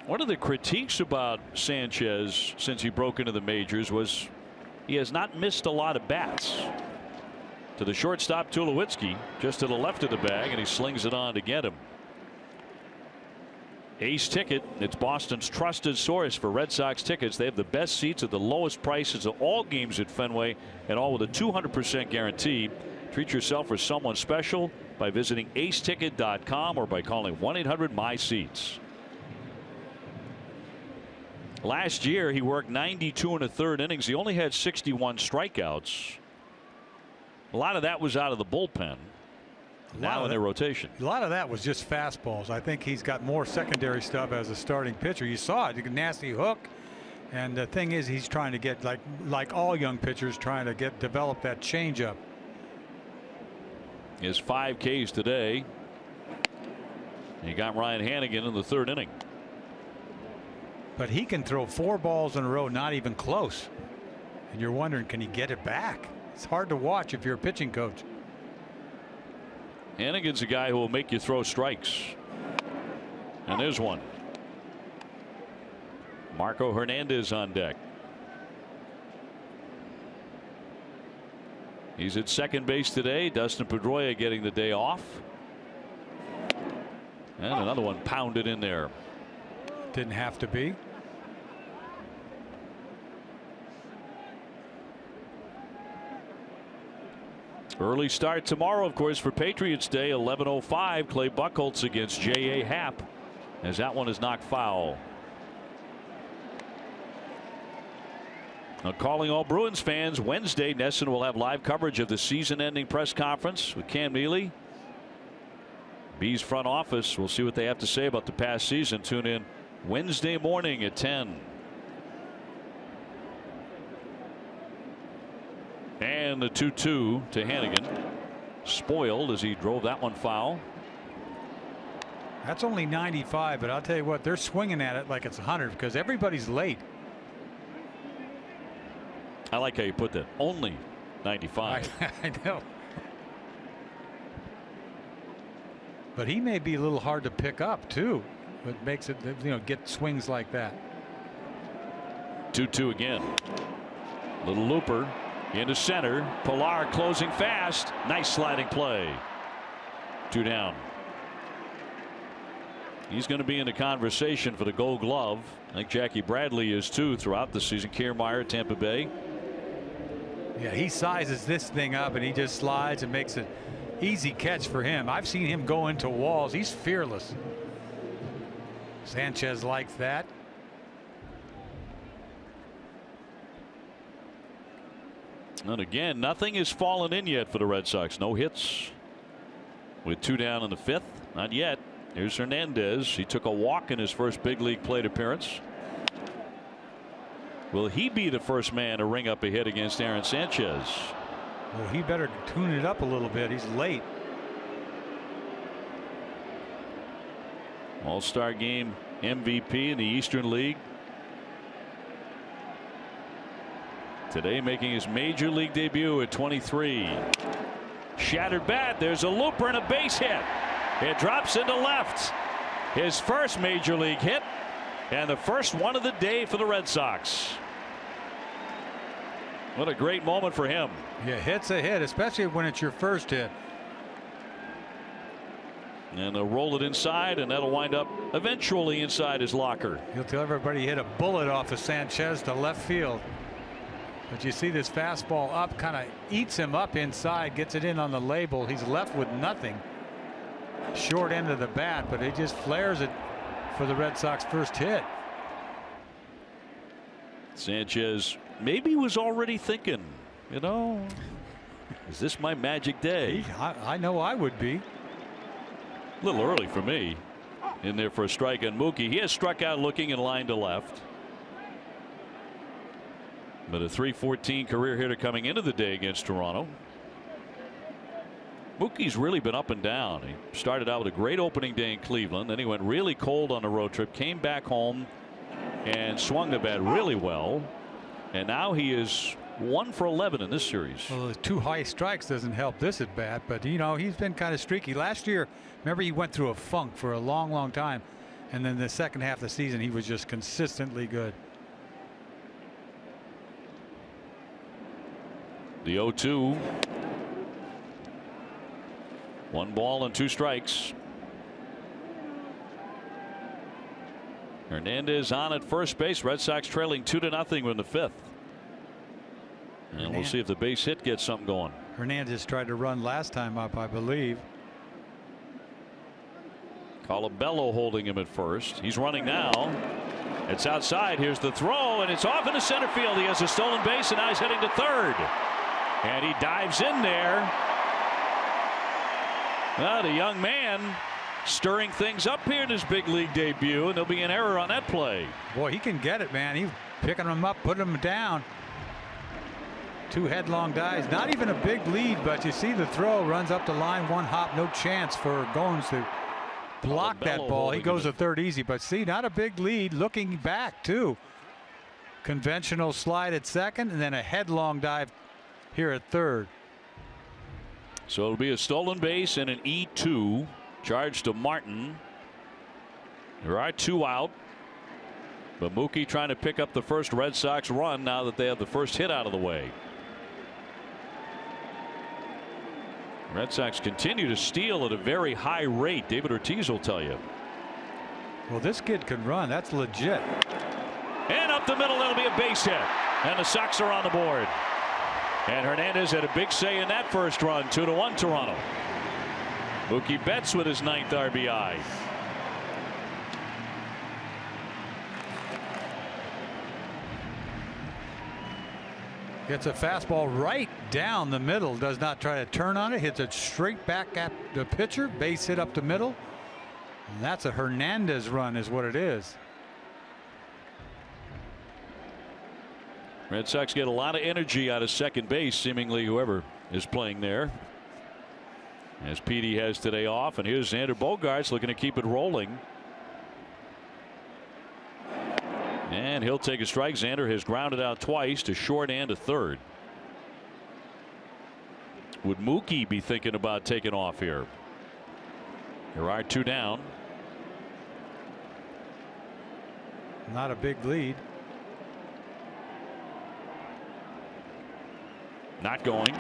One of the critiques about Sanchez since he broke into the majors was he has not missed a lot of bats. To the shortstop, Tulowitzki, just to the left of the bag, and he slings it on to get him. Ace Ticket, it's Boston's trusted source for Red Sox tickets. They have the best seats at the lowest prices of all games at Fenway, and all with a 200% guarantee. Treat yourself or someone special by visiting aceticket.com or by calling 1-800-MY-SEATS. Last year, he worked 92 1/3 innings. He only had 61 strikeouts. A lot of that was out of the bullpen. Now in their rotation. A lot of that was just fastballs. I think he's got more secondary stuff as a starting pitcher. You saw it, a nasty hook. And the thing is, he's trying to get, like all young pitchers, trying to develop that changeup. His 5 Ks today. He got Ryan Hannigan in the 3rd inning. But he can throw 4 balls in a row, not even close. And you're wondering, can he get it back? It's hard to watch if you're a pitching coach. Hannigan's a guy who will make you throw strikes. And there's one. Marco Hernandez on deck. He's at second base today. Dustin Pedroia getting the day off. And another one pounded in there. Didn't have to be. Early start tomorrow, of course, for Patriots Day, 11:05. Clay Buchholz against J.A. Happ, as that one is knocked foul. Now, calling all Bruins fans, Wednesday, NESN will have live coverage of the season-ending press conference with Cam Neely. B's front office. We'll see what they have to say about the past season. Tune in Wednesday morning at 10. And the 2-2 to Hannigan. Spoiled as he drove that one foul. That's only 95, but I'll tell you what, they're swinging at it like it's 100 because everybody's late. I like how you put that. Only 95. I know. But he may be a little hard to pick up too. What makes it, get swings like that. 2-2 again. Little looper into center. Pilar closing fast. Nice sliding play. 2 down. He's going to be in the conversation for the Gold Glove. I think Jackie Bradley is too throughout the season. Kiermaier, Tampa Bay. Yeah, he sizes this thing up and he just slides and makes an easy catch for him. I've seen him go into walls. He's fearless. Sanchez likes that. And again, nothing has fallen in yet for the Red Sox. No hits with 2 down in the 5th. Not yet. Here's Hernandez. He took a walk in his first big league plate appearance. Will he be the first man to ring up a hit against Aaron Sanchez? Well, he better tune it up a little bit. He's late. All-Star Game MVP in the Eastern League. Today making his major league debut at 23. Shattered bat. There's a looper and a base hit. It drops into left. His first major league hit and the first one of the day for the Red Sox. What a great moment for him. Yeah, hit's a hit, especially when it's your first hit. And they'll roll it inside, and that'll wind up eventually inside his locker. He'll tell everybody he hit a bullet off of Sanchez to left field. But you see this fastball up, kind of eats him up inside, gets it in on the label. He's left with nothing. short end of the bat, but he just flares it for the Red Sox first hit. Sanchez maybe was already thinking, you know, is this my magic day? I know I would be. A little early for me. In there for a strike on Mookie. He has struck out looking in line to left. But a .314 career hitter coming into the day against Toronto. Mookie's really been up and down. He started out with a great opening day in Cleveland. Then he went really cold on the road trip. Came back home and swung the bat really well. And now he is 1 for 11 in this series. Well, the 2 high strikes doesn't help this at bat, but you know, he's been kind of streaky. Last year, remember, he went through a funk for a long time, and then the second half of the season he was just consistently good. The 0-2. 1 ball and 2 strikes. Hernandez on at first base. Red Sox trailing 2-0 in the 5th. And we'll see if the base hit gets something going. Hernandez tried to run last time up, I believe. Colabello holding him at first. He's running now. It's outside. Here's the throw, and it's off into center field. He has a stolen base, and now he's heading to third. And he dives in there. Well, the young man stirring things up here in his big league debut, and there'll be an error on that play. Boy, he can get it, man. He's picking them up, putting them down. 2 headlong dives. Not even a big lead, but you see the throw. Runs up the line, 1 hop. No chance for Goins to block that ball. He goes to third easy, but see, not a big lead. Looking back, too. Conventional slide at second, and then a headlong dive here at third. So it'll be a stolen base and an E2 charged to Martin. There are 2 out. But Mookie trying to pick up the first Red Sox run now that they have the first hit out of the way. Red Sox continue to steal at a very high rate. David Ortiz will tell you. Well, this kid can run. That's legit. And up the middle, that'll be a base hit. And the Sox are on the board. And Hernandez had a big say in that first run. 2-1 Toronto. Mookie Betts with his 9th RBI. Gets a fastball right down the middle. Does not try to turn on it. Hits it straight back at the pitcher. Base hit up the middle. And that's a Hernandez run is what it is. Red Sox get a lot of energy out of second base, seemingly whoever is playing there. As Petey has today off, and here's Xander Bogaerts looking to keep it rolling. And he'll take a strike. Xander has grounded out twice to short and to third. Would Mookie be thinking about taking off here? There are 2 down. Not a big lead. Not going.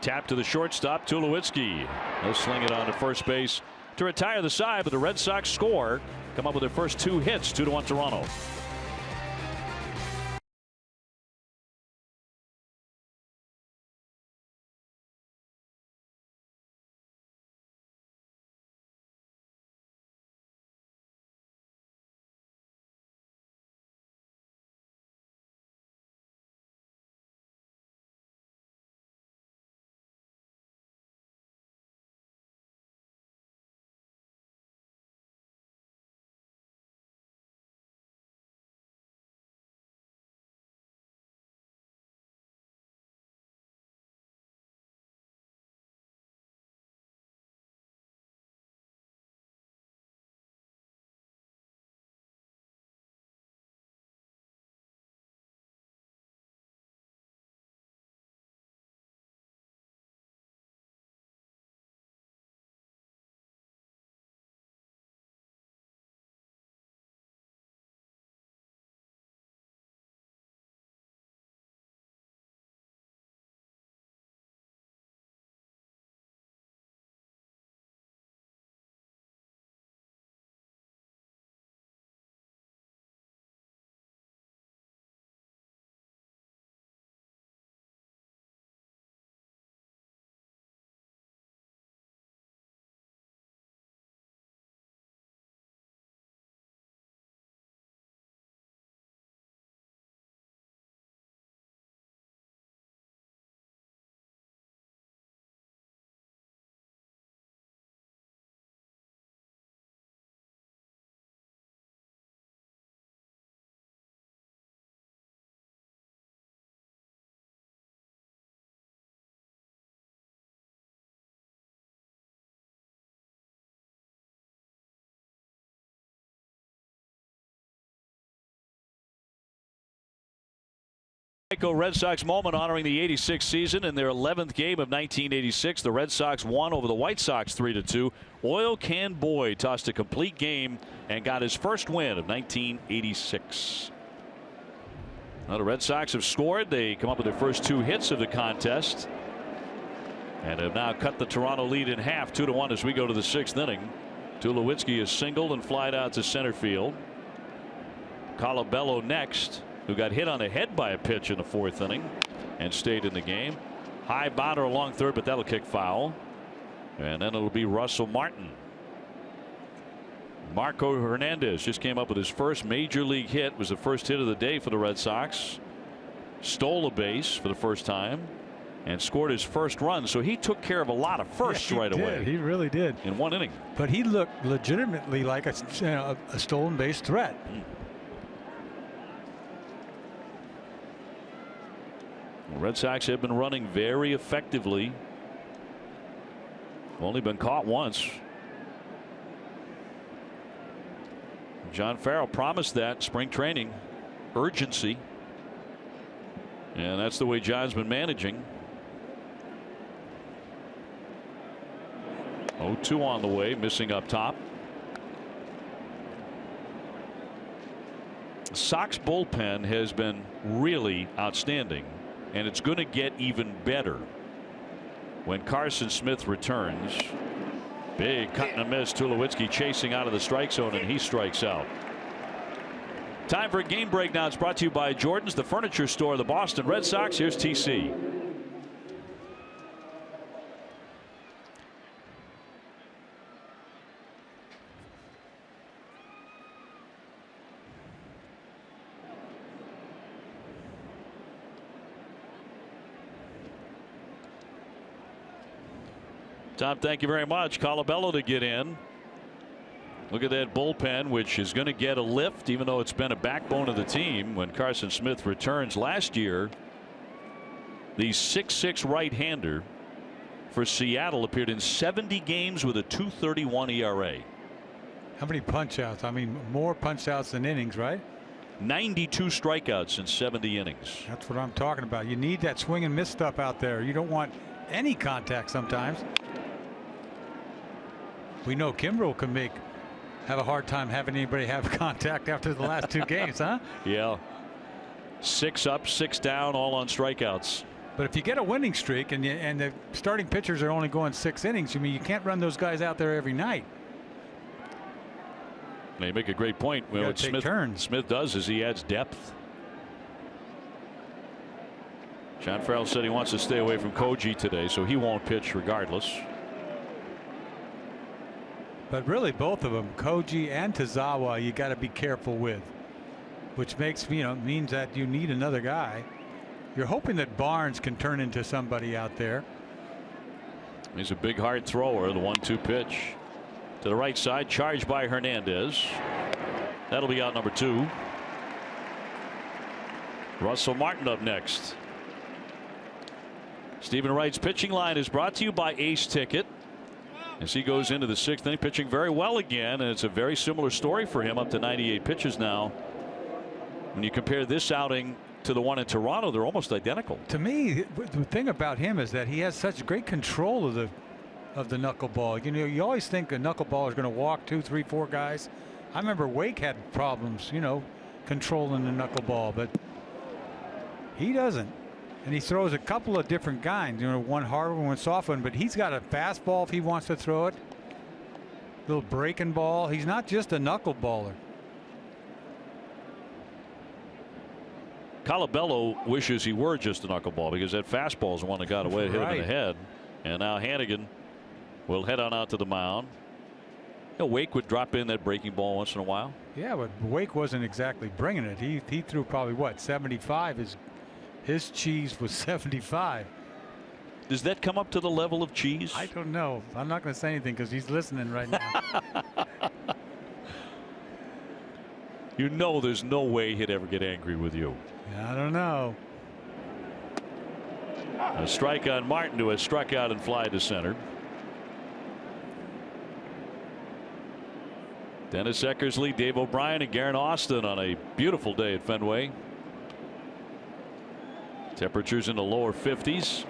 Tap to the shortstop, Tulowitzki. He'll sling it on to first base to retire the side, but the Red Sox score. Come up with their first 2 hits. 2-1 Toronto. Red Sox moment honoring the '86 season. In their 11th game of 1986, the Red Sox won over the White Sox 3-2. Oil Can Boyd tossed a complete game and got his first win of 1986. Now the Red Sox have scored. They come up with their first 2 hits of the contest and have now cut the Toronto lead in half, 2-1, as we go to the 6th inning. Tulowitzki is singled and flied out to center field. Colabello next, who got hit on the head by a pitch in the 4th inning and stayed in the game. High bounder along third, but that'll kick foul. And then it'll be Russell Martin. Marco Hernandez just came up with his first major league hit. Was the first hit of the day for the Red Sox. Stole a base for the first time and scored his first run. So he took care of a lot of firsts right away. He really did. In 1 inning. But he looked legitimately like a stolen base threat. The Red Sox have been running very effectively. Only been caught once. John Farrell promised that spring training urgency, and that's the way John's been managing. 0-2 on the way, missing up top. The Sox bullpen has been really outstanding, and it's going to get even better when Carson Smith returns. Big cut and a miss. Tulowitzki chasing out of the strike zone, and he strikes out. Time for a game break now. It's brought to you by Jordan's, the furniture store of the Boston Red Sox. Here's TC. Tom, thank you very much. Colabello to get in. Look at that bullpen, which is going to get a lift, even though it's been a backbone of the team when Carson Smith returns. Last year, the 6'6" right-hander for Seattle appeared in 70 games with a 2.31 ERA. How many punch-outs? I mean, more punch-outs than innings, right? 92 strikeouts in 70 innings. That's what I'm talking about. You need that swing and miss stuff out there. You don't want any contact sometimes. We know Kimbrel can have a hard time having anybody have contact after the last 2 games, huh? Yeah. 6 up, 6 down, all on strikeouts. But if you get a winning streak and the starting pitchers are only going 6 innings, I mean, you can't run those guys out there every night. Now you make a great point. Well, what Smith does is he adds depth. John Farrell said he wants to stay away from Koji today, so he won't pitch regardless. But really, both of them, Koji and Tazawa, you got to be careful with, which means that you need another guy. You're hoping that Barnes can turn into somebody out there. He's a big hard thrower. The 1-2 pitch to the right side, charged by Hernandez. That'll be out number 2. Russell Martin up next. Stephen Wright's pitching line is brought to you by Ace Ticket. As he goes into the 6th inning, pitching very well again, and it's a very similar story for him, up to 98 pitches now. When you compare this outing to the one in Toronto, they're almost identical. To me, the thing about him is that he has such great control of the knuckleball. You know, you always think a knuckleball is going to walk 2, 3, 4 guys. I remember Wake had problems, controlling the knuckleball, but he doesn't. And he throws a couple of different kinds, one hard one, one soft one, but he's got a fastball if he wants to throw it. Little breaking ball. He's not just a knuckleballer. Colabello wishes he were just a knuckleball, because that fastball is the one that got away, hit him in the head. And now Hannigan will head on out to the mound. Wake would drop in that breaking ball once in a while. Yeah, but Wake wasn't exactly bringing it. He threw probably, 75? His cheese was 75. Does that come up to the level of cheese? I don't know. I'm not going to say anything because he's listening right now. There's no way he'd ever get angry with you. I don't know. A strike on Martin, who has struck out and fly to center. Dennis Eckersley, Dave O'Brien, and Garen Austin on a beautiful day at Fenway. Temperatures in the lower 50s.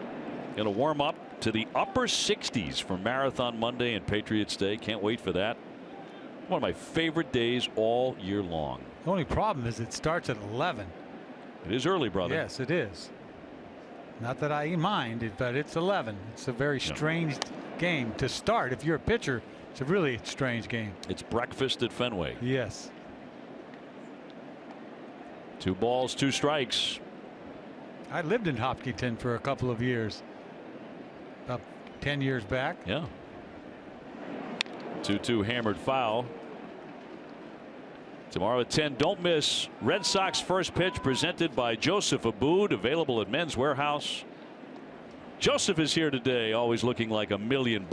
Going to warm up to the upper 60s for Marathon Monday and Patriots Day. Can't wait for that. One of my favorite days all year long. The only problem is it starts at 11. It is early, brother. Yes, it is. Not that I mind it, but it's 11. It's a very strange game to start. If you're a pitcher, it's a really strange game. It's breakfast at Fenway. Yes. 2 balls, 2 strikes. I lived in Hopkinton for a couple of years. About 10 years back. Yeah. 2-2 hammered foul. Tomorrow at 10, don't miss Red Sox first pitch presented by Joseph Abboud, available at Men's Warehouse. Joseph is here today, always looking like $1 million.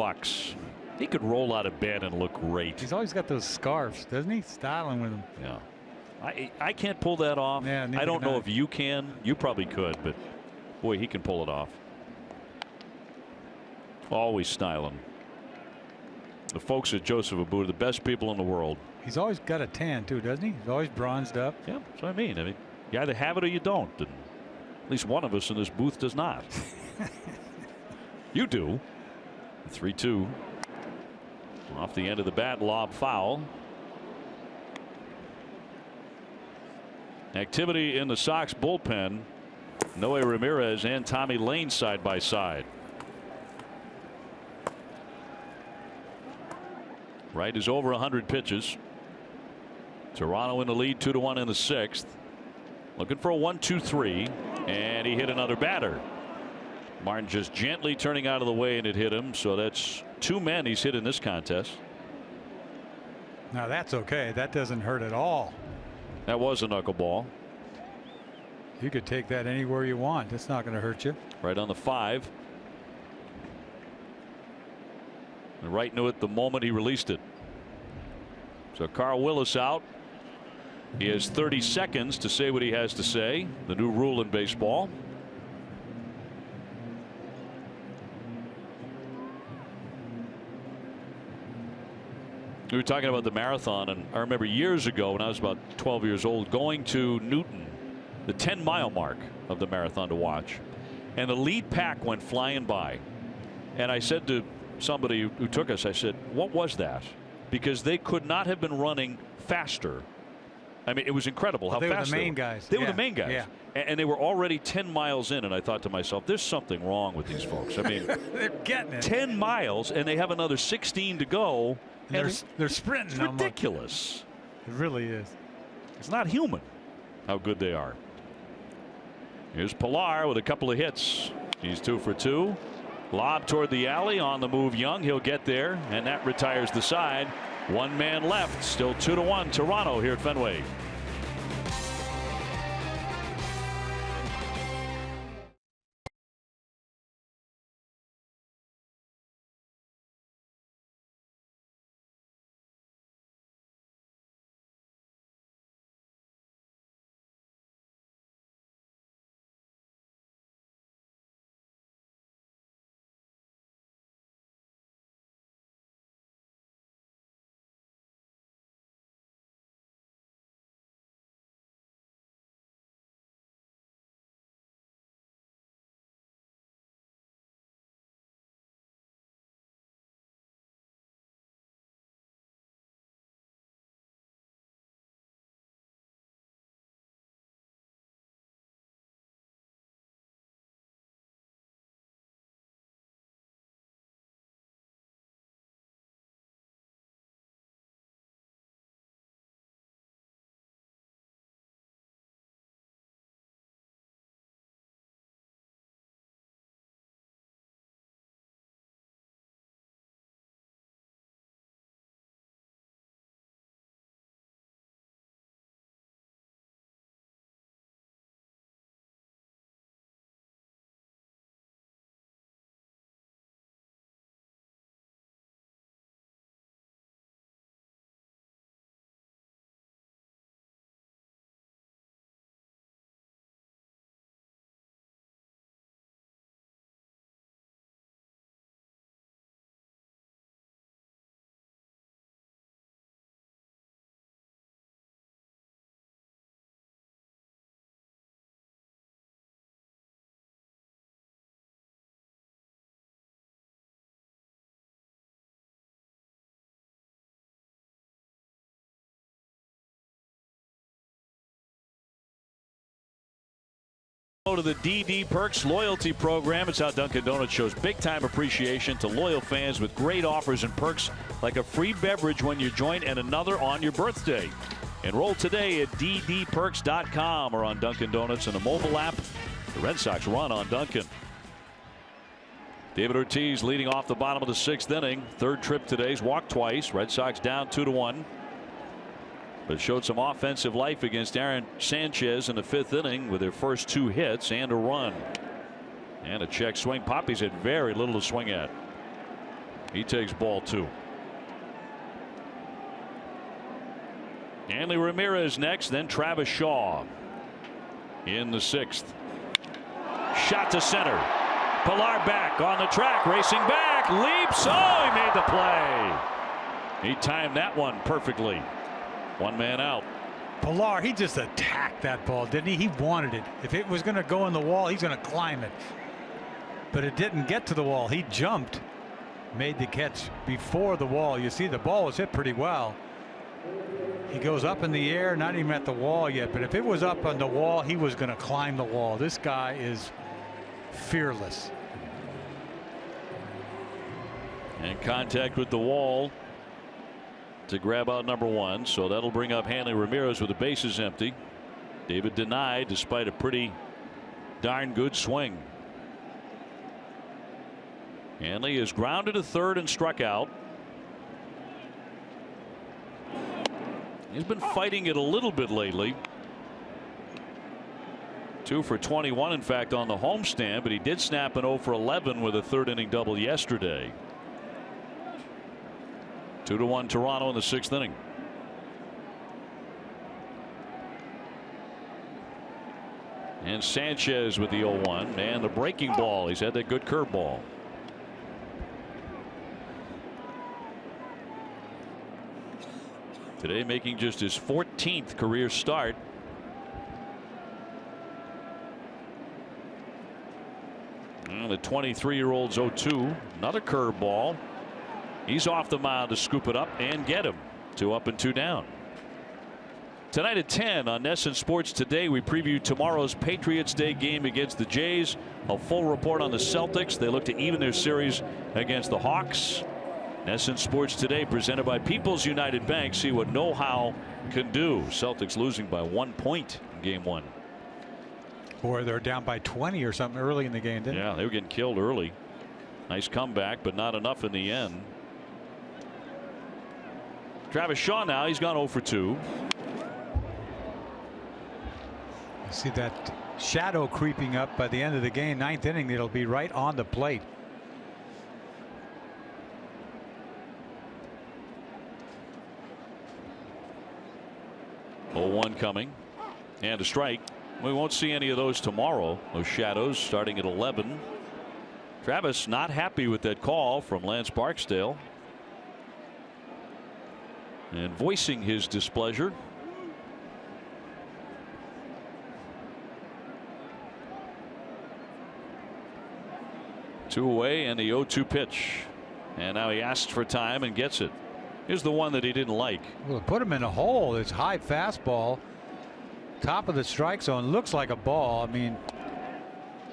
He could roll out of bed and look great. He's always got those scarves, doesn't he? Styling with them. Yeah. I can't pull that off. Yeah, I don't know if you can. You probably could, but boy, he can pull it off. Always styling. The folks at Joseph Abboud are the best people in the world. He's always got a tan too, doesn't he? He's always bronzed up. Yeah, that's what I mean. You either have it or you don't. And at least one of us in this booth does not. You do. 3-2. Off the end of the bat, lob foul. Activity in the Sox bullpen. Noe Ramirez and Tommy Lane side by side. Wright is over 100 pitches. Toronto in the lead 2-1 in the 6th. Looking for a 1-2-3, and he hit another batter. Martin just gently turning out of the way, and it hit him. So that's 2 men he's hit in this contest. Now that's okay. That doesn't hurt at all. That was a knuckleball. You could take that anywhere you want. It's not going to hurt you. Right on the 5. And Wright knew it the moment he released it. So Carl Willis out. He has 30 seconds to say what he has to say. The new rule in baseball. We were talking about the marathon, and I remember years ago when I was about 12 years old going to Newton, the 10-mile mark of the marathon to watch, and the lead pack went flying by, and I said to somebody who took us, I said, what was that? Because they could not have been running faster. I mean, it was incredible how fast they were. The main guys. They were the main guys. Yeah. And they were already 10 miles in, and I thought to myself, there's something wrong with these folks. I mean, they're getting it. 10 miles, and they have another 16 to go. And they're sprinting. It's ridiculous. It really is. It's not human how good they are. Here's Pilar with a couple of hits. He's 2 for 2. Lob toward the alley, on the move Young. He'll get there, and that retires the side. 1 man left. Still 2-1 Toronto here at Fenway. To the DD Perks loyalty program. It's how Dunkin' Donuts shows big time appreciation to loyal fans with great offers and perks like a free beverage when you join and another on your birthday. Enroll today at ddperks.com or on Dunkin' Donuts and the mobile app. The Red Sox run on Dunkin'. David Ortiz leading off the bottom of the 6th inning. Third trip today's walked twice. Red Sox down 2-1. But showed some offensive life against Aaron Sanchez in the 5th inning with their first 2 hits and a run. And a check swing. Poppy's had very little to swing at. He takes ball 2. Hanley Ramirez next, then Travis Shaw in the 6th. Shot to center. Pilar back on the track, racing back, leaps. Oh, he made the play. He timed that one perfectly. 1 man out. Pilar, he just attacked that ball, didn't he? He wanted it. If it was going to go in the wall, he's going to climb it. But it didn't get to the wall. He jumped, made the catch before the wall. You see, the ball was hit pretty well. He goes up in the air, not even at the wall yet. But if it was up on the wall, he was going to climb the wall. This guy is fearless. And contact with the wall to grab out number 1. So that'll bring up Hanley Ramirez with the bases empty. David denied despite a pretty darn good swing. Hanley is grounded to third and struck out. He's been fighting it a little bit lately. 2 for 21 in fact on the homestand, but he did snap an 0 for 11 with a 3rd inning double yesterday. 2-1 Toronto in the 6th inning. And Sanchez with the 0-1 and the breaking ball. He's had that good curveball. Today making just his 14th career start. And the 23-year-old's 0-2. Another curveball. He's off the mound to scoop it up and get him. 2 up and 2 down. Tonight at 10 on NESN Sports Today, we preview tomorrow's Patriots Day game against the Jays. A full report on the Celtics. They look to even their series against the Hawks. NESN Sports Today presented by People's United Bank. See what know-how can do. Celtics losing by 1 point in game 1. Boy, they're down by 20 or something early in the game, didn't they? Yeah, they were getting killed early. Nice comeback, but not enough in the end. Travis Shaw now, he's gone 0 for 2. You see that shadow creeping up by the end of the game. 9th inning, it'll be right on the plate. Oh, 1 coming and a strike. We won't see any of those tomorrow. Those shadows starting at 11. Travis not happy with that call from Lance Barksdale and voicing his displeasure. Two away and the 0-2 pitch. And now he asks for time and gets it. Here's the one that he didn't like. Well, put him in a hole. It's high fastball. Top of the strike zone. Looks like a ball. I mean,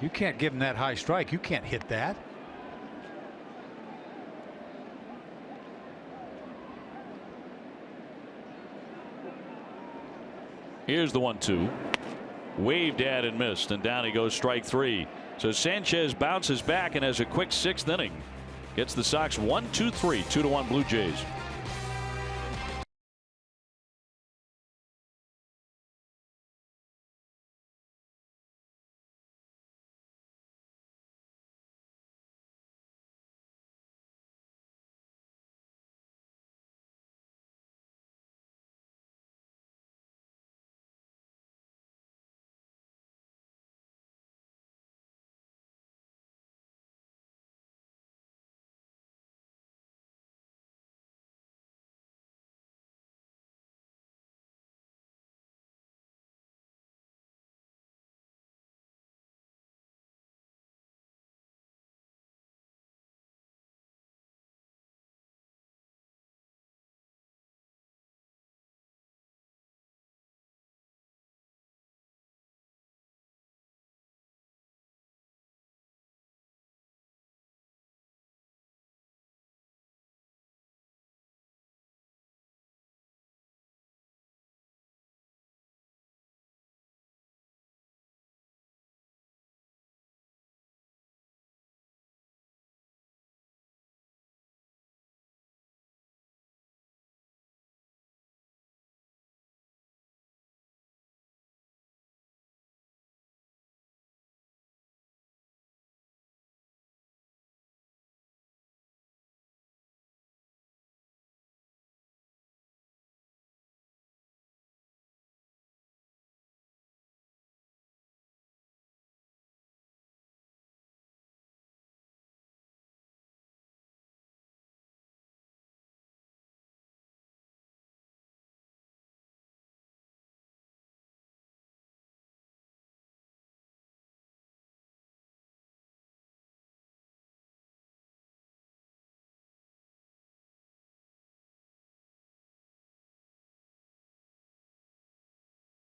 you can't give him that high strike. You can't hit that. Here's the 1-2. Waved at and missed, and down he goes, strike 3. So Sanchez bounces back and has a quick 6th inning. Gets the Sox 1-2-3, 2-1 Blue Jays.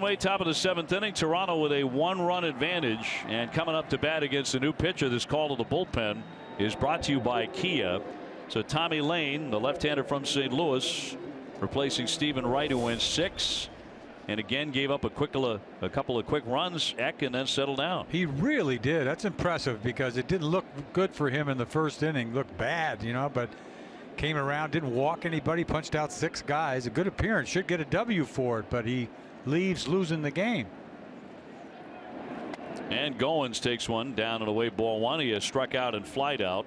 Top of the 7th inning, Toronto with a 1-run advantage, and coming up to bat against the new pitcher. This call to the bullpen is brought to you by Kia. So Tommy Lane, the left-hander from St. Louis, replacing Stephen Wright, who went 6 and again gave up a couple of quick runs, and then settled down. He really did. That's impressive because it didn't look good for him in the first inning. Looked bad, but came around, didn't walk anybody, punched out 6 guys. A good appearance, should get a W for it, but he leaves losing the game. And Goins takes one down and away, ball 1. He has struck out and flied out.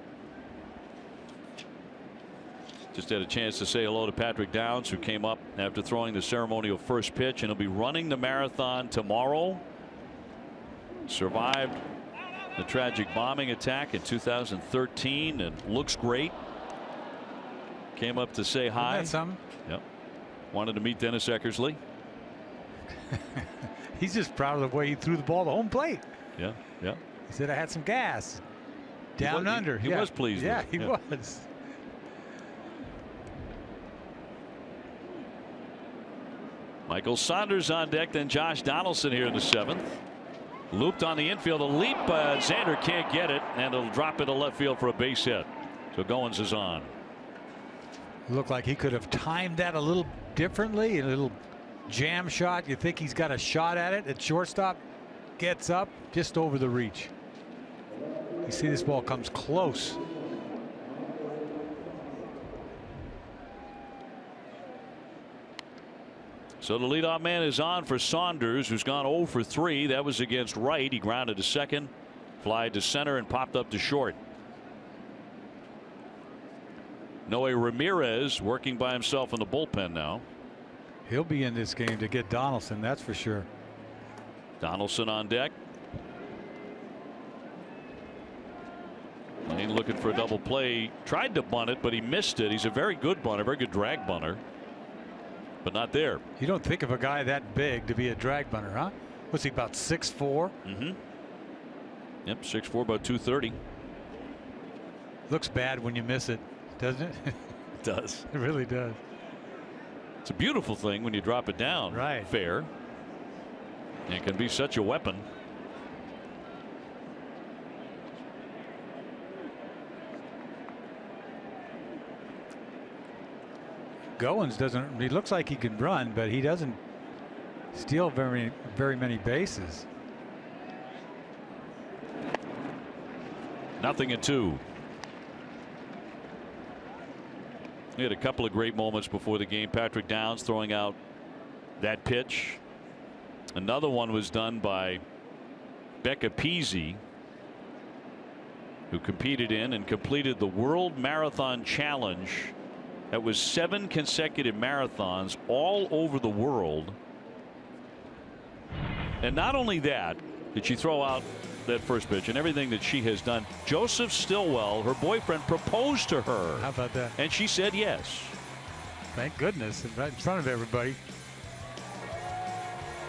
Just had a chance to say hello to Patrick Downs, who came up after throwing the ceremonial first pitch, and he'll be running the marathon tomorrow. Survived the tragic bombing attack in 2013 and looks great. Came up to say hi. Isn't that something? Yep. Wanted to meet Dennis Eckersley. He's just proud of the way he threw the ball to home plate. Yeah, yeah. He said I had some gas down under. He was pleased. Yeah, with it. He was. Michael Saunders on deck, then Josh Donaldson here in the 7th. Looped on the infield, a leap. Xander can't get it, and it'll drop into left field for a base hit. So Goins is on. Looked like he could have timed that a little differently. A little jam shot. You think he's got a shot at it. At shortstop, gets up just over the reach. You see this ball comes close. So the leadoff man is on for Saunders, who's gone 0 for 3. That was against Wright. He grounded to second, flied to center, and popped up to short. Noe Ramirez working by himself in the bullpen now. He'll be in this game to get Donaldson, that's for sure. Donaldson on deck. Lane looking for a double play. Tried to bunt it, but he missed it. He's a very good bunter, very good drag bunter. But not there. You don't think of a guy that big to be a drag bunter, huh? What's he, about 6'4"? Mm-hmm. Yep, 6'4", about 230. Looks bad when you miss it, doesn't it? It does. It really does. It's a beautiful thing when you drop it down. Right. Fair. And it can be such a weapon. Goins doesn't. He looks like he can run, but he doesn't steal very many bases. 0-2. We had a couple of great moments before the game. Patrick Downs throwing out that pitch. Another one was done by Becca Peasy, who competed in and completed the World Marathon Challenge. That was 7 consecutive marathons all over the world. And not only that, did she throw out that first pitch and everything that she has done. Joseph Stillwell, her boyfriend, proposed to her. How about that? And she said yes. Thank goodness, right in front of everybody.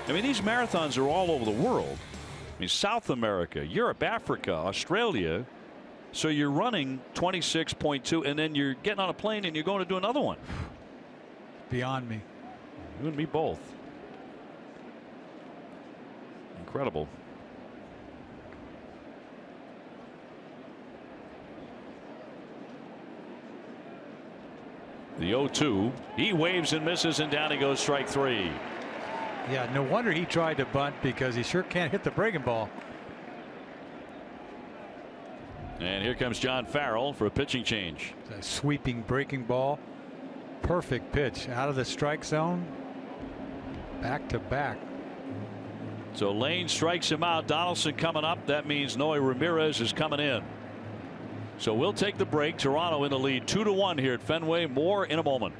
I mean, these marathons are all over the world. I mean, South America, Europe, Africa, Australia. So you're running 26.2, and then you're getting on a plane and you're going to do another one. Beyond me. You and me both. Incredible. The 0-2. He waves and misses, and down he goes, strike 3. Yeah, no wonder he tried to bunt, because he sure can't hit the breaking ball. And here comes John Farrell for a pitching change. A sweeping breaking ball. Perfect pitch out of the strike zone. Back to back. So Lane strikes him out. Donaldson coming up. That means Noe Ramirez is coming in. So we'll take the break. Toronto in the lead 2-1 here at Fenway. More in a moment.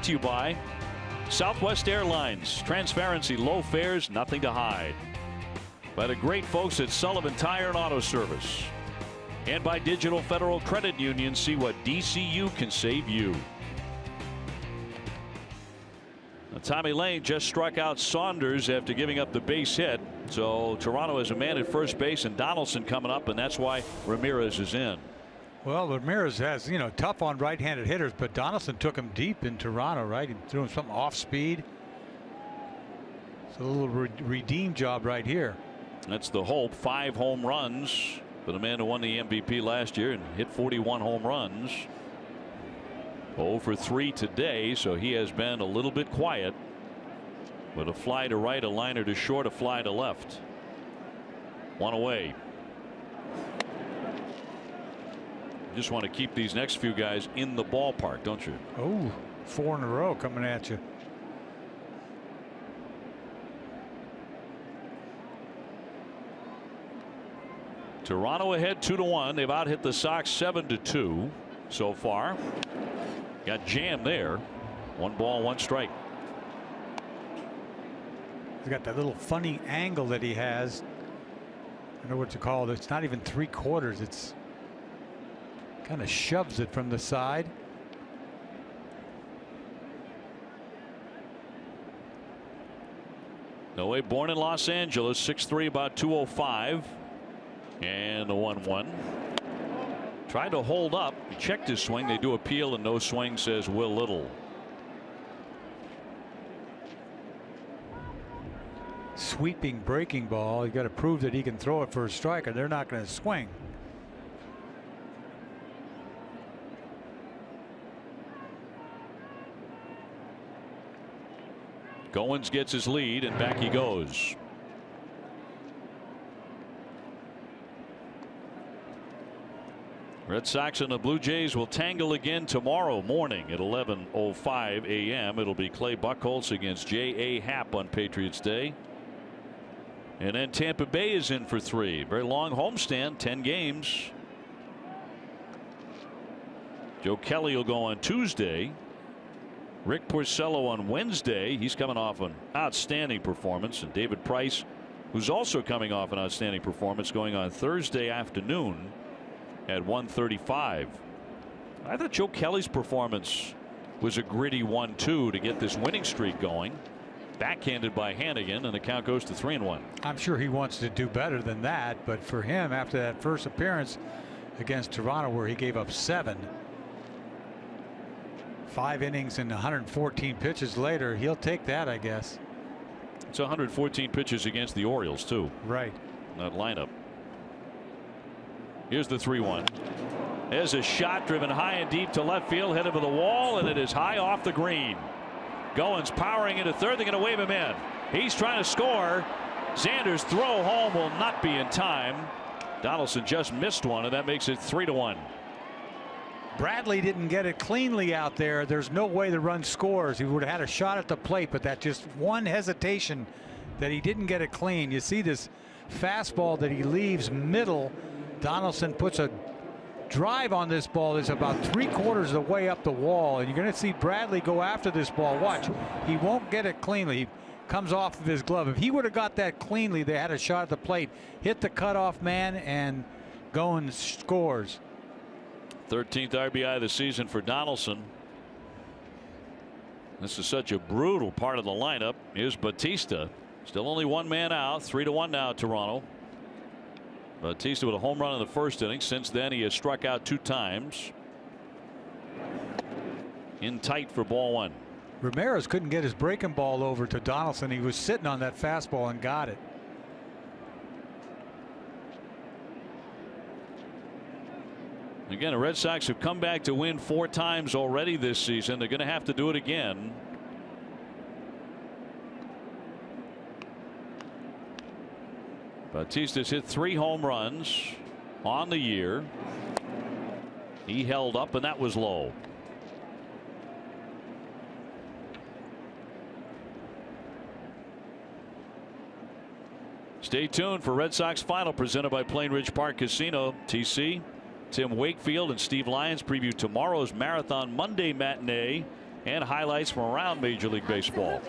to you by Southwest Airlines. Transparency, low fares, nothing to hide. By the great folks at Sullivan Tire and Auto Service. And by Digital Federal Credit Union. See what DCU can save you. Now, Tommy Lane just struck out Saunders after giving up the base hit. So Toronto has a man at first base and Donaldson coming up, and that's why Ramirez is in. Well, Ramirez has, tough on right-handed hitters, but Donaldson took him deep in Toronto, right? He threw him something off speed. It's a little redeem job right here. That's the hope. 5 home runs for the man who won the MVP last year and hit 41 home runs. 0 for 3 today, so he has been a little bit quiet. With a fly to right, a liner to short, a fly to left. 1 away. Just want to keep these next few guys in the ballpark, don't you? Oh, 4 in a row coming at you. Toronto ahead 2-1. They've out hit the Sox 7-2 so far. Got jammed there. 1 ball, 1 strike. He's got that little funny angle that he has. I don't know what to call it. It's not even 3/4. It's kind of shoves it from the side. No way, born in Los Angeles, 6'3", about 205. And the 1-1. Tried to hold up. He checked his swing. They do appeal, and no swing, says Will Little. Sweeping breaking ball. You got to prove that he can throw it for a strike, or they're not going to swing. Goins gets his lead, and back he goes. Red Sox and the Blue Jays will tangle again tomorrow morning at 11:05 a.m. It'll be Clay Buchholz against J.A. Happ on Patriots Day. And then Tampa Bay is in for 3. Very long homestand, 10 games. Joe Kelly will go on Tuesday. Rick Porcello on Wednesday. He's coming off an outstanding performance. And David Price, who's also coming off an outstanding performance, going on Thursday afternoon at 1:35. I thought Joe Kelly's performance was a gritty 1-2 to get this winning streak going. Backhanded by Hannigan, and the count goes to 3-1. I'm sure he wants to do better than that, but for him, after that first appearance against Toronto where he gave up 7, 5 innings and 114 pitches later, he'll take that, I guess. It's 114 pitches against the Orioles too. Right. That lineup. Here's the 3-1. There's a shot driven high and deep to left field, headed for the wall, and it is high off the green. Goins powering into third. They're going to wave him in. He's trying to score. Xander's throw home will not be in time. Donaldson just missed one, and that makes it 3-1. Bradley didn't get it cleanly out there. There's no way the run scores. He would have had a shot at the plate, but that just one hesitation that he didn't get it clean. You see this fastball that he leaves middle. Donaldson puts a drive on this ball that's about 3/4 of the way up the wall, and you're going to see Bradley go after this ball. Watch, he won't get it cleanly. He comes off of his glove. If he would have got that cleanly, they had a shot at the plate, hit the cutoff man, and Goins scores. 13th RBI of the season for Donaldson. This is such a brutal part of the lineup. Here's Batista, still only 1 man out. 3-1 now, Toronto. Batista with a home run in the first inning. Since then, he has struck out 2 times. In tight for ball 1. Ramirez couldn't get his breaking ball over to Donaldson. He was sitting on that fastball and got it. Again, the Red Sox have come back to win 4 times already this season. They're going to have to do it again. Batista's hit 3 home runs on the year. He held up, and that was low. Stay tuned for Red Sox Final, presented by Plain Ridge Park Casino. TC, Tim Wakefield and Steve Lyons preview tomorrow's Marathon Monday matinee and highlights from around Major League Baseball.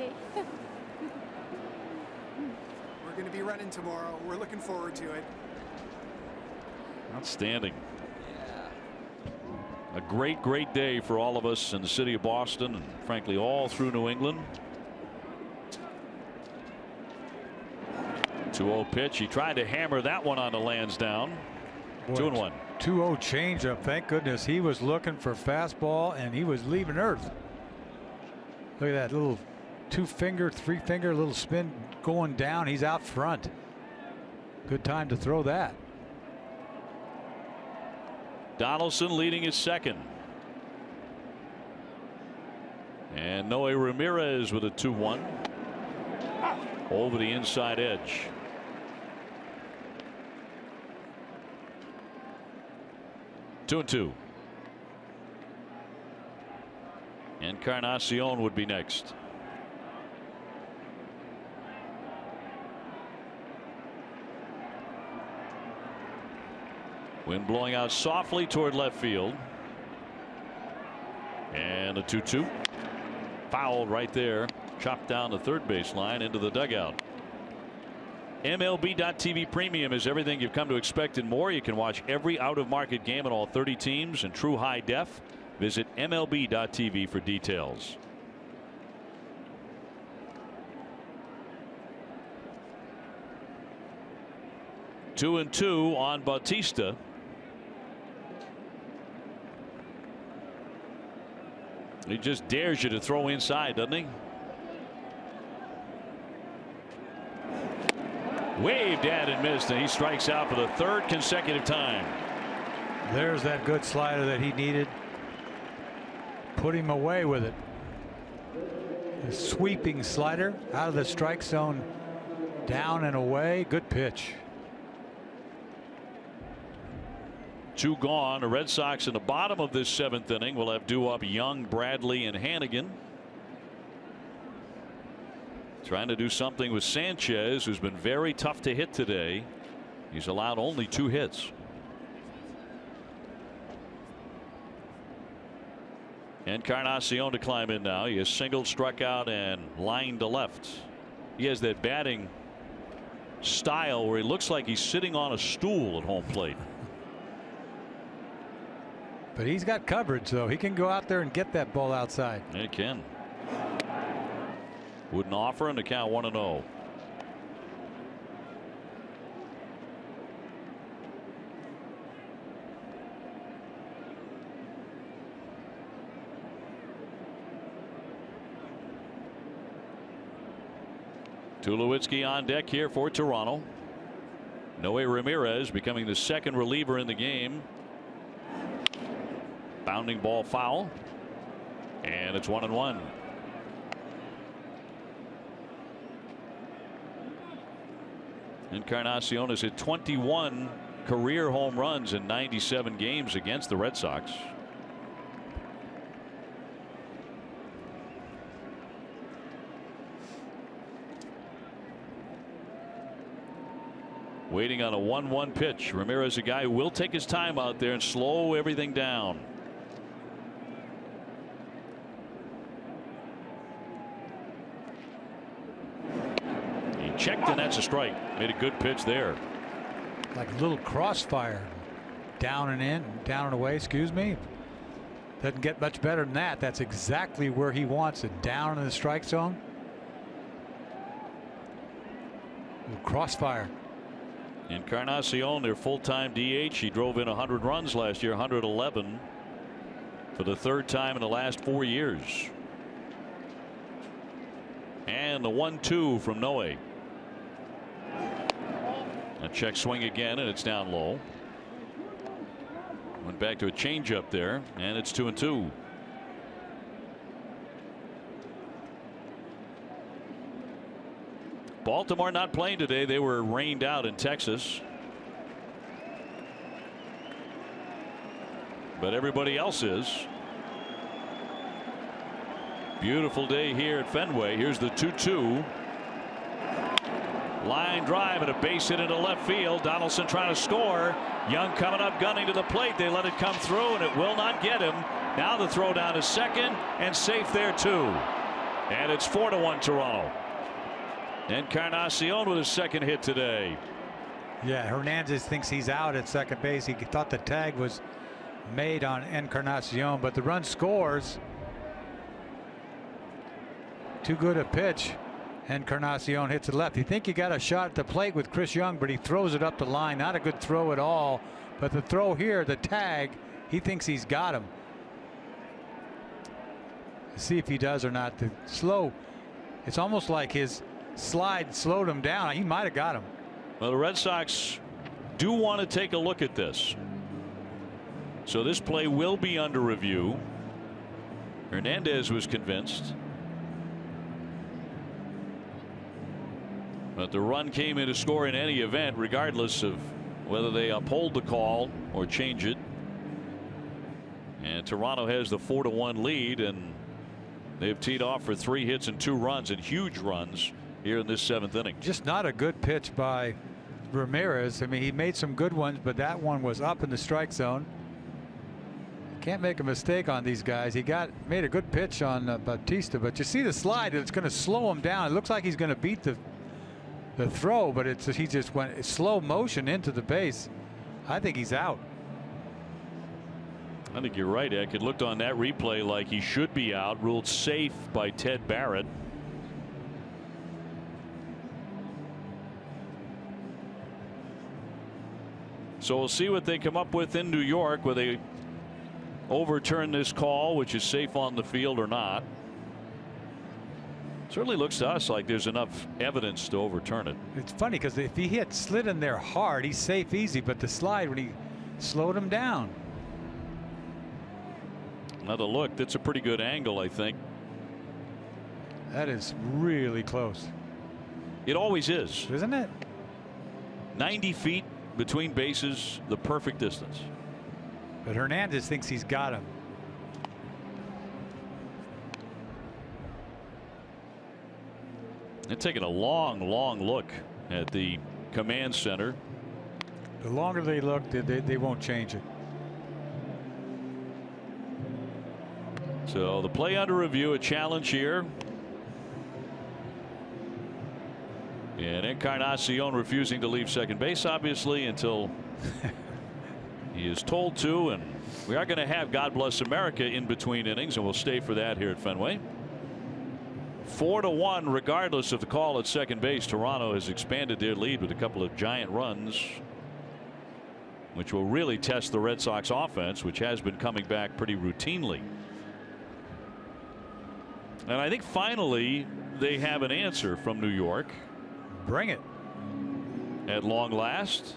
We're going to be running tomorrow. We're looking forward to it. Outstanding. A great day for all of us in the city of Boston and frankly all through New England. 2-0 pitch. He tried to hammer that one on the Lansdowne. 2-1. 2-0 changeup. Thank goodness he was looking for fastball and he was leaving earth. Look at that little 2-finger, 3-finger little spin going down. He's out front. Good time to throw that. Donaldson leading his second. And Noe Ramirez with a 2-1 over the inside edge. Two and two. Encarnacion would be next. Wind blowing out softly toward left field. And a 2-2. Foul right there. Chopped down the third base line into the dugout. MLB.TV Premium is everything you've come to expect and more. You can watch every out-of-market game in all 30 teams in true high def. Visit MLB.TV for details. Two and two on Bautista. He just dares you to throw inside, doesn't he? Waved at and missed, and he strikes out for the third consecutive time. There's that good slider that he needed. Put him away with it. The sweeping slider out of the strike zone, down and away. Good pitch. Two gone. The Red Sox in the bottom of this seventh inning will have due up Young, Bradley, and Hannigan. Trying to do something with Sanchez, who's been very tough to hit today. He's allowed only 2 hits. Encarnacion to climb in now. He has singled, struck out, and lined to left. He has that batting style where he looks like he's sitting on a stool at home plate. But he's got coverage, though. He can go out there and get that ball outside. He can. Wouldn't offer him to count 1-0. Tulowitzki on deck here for Toronto. Noe Ramirez becoming the second reliever in the game. Bounding ball foul. And it's 1-1. Encarnacion has hit 21 career home runs in 97 games against the Red Sox. Waiting on a 1-1 pitch. Ramirez, a guy who will take his time out there and slow everything down. Checked, and that's a strike. Made a good pitch there. Like a little crossfire. Down and in, down and away, excuse me. Doesn't get much better than that. That's exactly where he wants it. Down in the strike zone. Little crossfire. Encarnacion, their full-time DH. He drove in 100 runs last year, 111 for the third time in the last 4 years. And the 1-2 from Noe. A check swing again, and it's down low. Went back to a changeup there, and it's 2-2. Baltimore not playing today. They were rained out in Texas. But everybody else is. Beautiful day here at Fenway. Here's the 2-2. Line drive and a base hit into left field. Donaldson trying to score. Young coming up, gunning to the plate. They let it come through, and it will not get him. Now the throw down to second, and safe there too. And it's 4-1 Toronto. Encarnacion with his second hit today. Yeah, Hernandez thinks he's out at second base. He thought the tag was made on Encarnacion, but the run scores. Too good a pitch. Encarnacion hits it left. You think you got a shot at the plate with Chris Young, but he throws it up the line. Not a good throw at all. But the throw here, the tag, he thinks he's got him. See if he does or not. The slow, it's almost like his slide slowed him down. He might have got him. Well, the Red Sox do want to take a look at this. So this play will be under review. Hernandez was convinced. But the run came in to score in any event, regardless of whether they uphold the call or change it. And Toronto has the 4-1 lead, and they've teed off for 3 hits and 2 runs, and huge runs here in this 7th inning. Just not a good pitch by Ramirez. I mean, he made some good ones, but that one was up in the strike zone. Can't make a mistake on these guys. He made a good pitch on Bautista, but you see the slide. It's going to slow him down. It looks like he's going to beat the throw, but he just went slow motion into the base. I think he's out. I think you're right, Eck. It looked on that replay like he should be out. Ruled safe by Ted Barrett. So we'll see what they come up with in New York, whether they overturn this call, which is safe on the field, or not. Certainly looks to us like there's enough evidence to overturn it. It's funny because if he slid in there hard, he's safe easy, but the slide when he slowed him down. Another look. That's a pretty good angle, I think. That is really close. It always is, isn't it? 90 feet between bases, the perfect distance. But Hernandez thinks he's got him. They're taking a long look at the command center. The longer they look, they won't change it. So the play under review, a challenge here. And Encarnacion refusing to leave second base, obviously, until he is told to. And we are going to have God Bless America in between innings, and we'll stay for that here at Fenway. 4-1, regardless of the call at second base. Toronto has expanded their lead with a couple of giant runs, which will really test the Red Sox offense, which has been coming back pretty routinely. And I think finally they have an answer from New York. Bring it. At long last.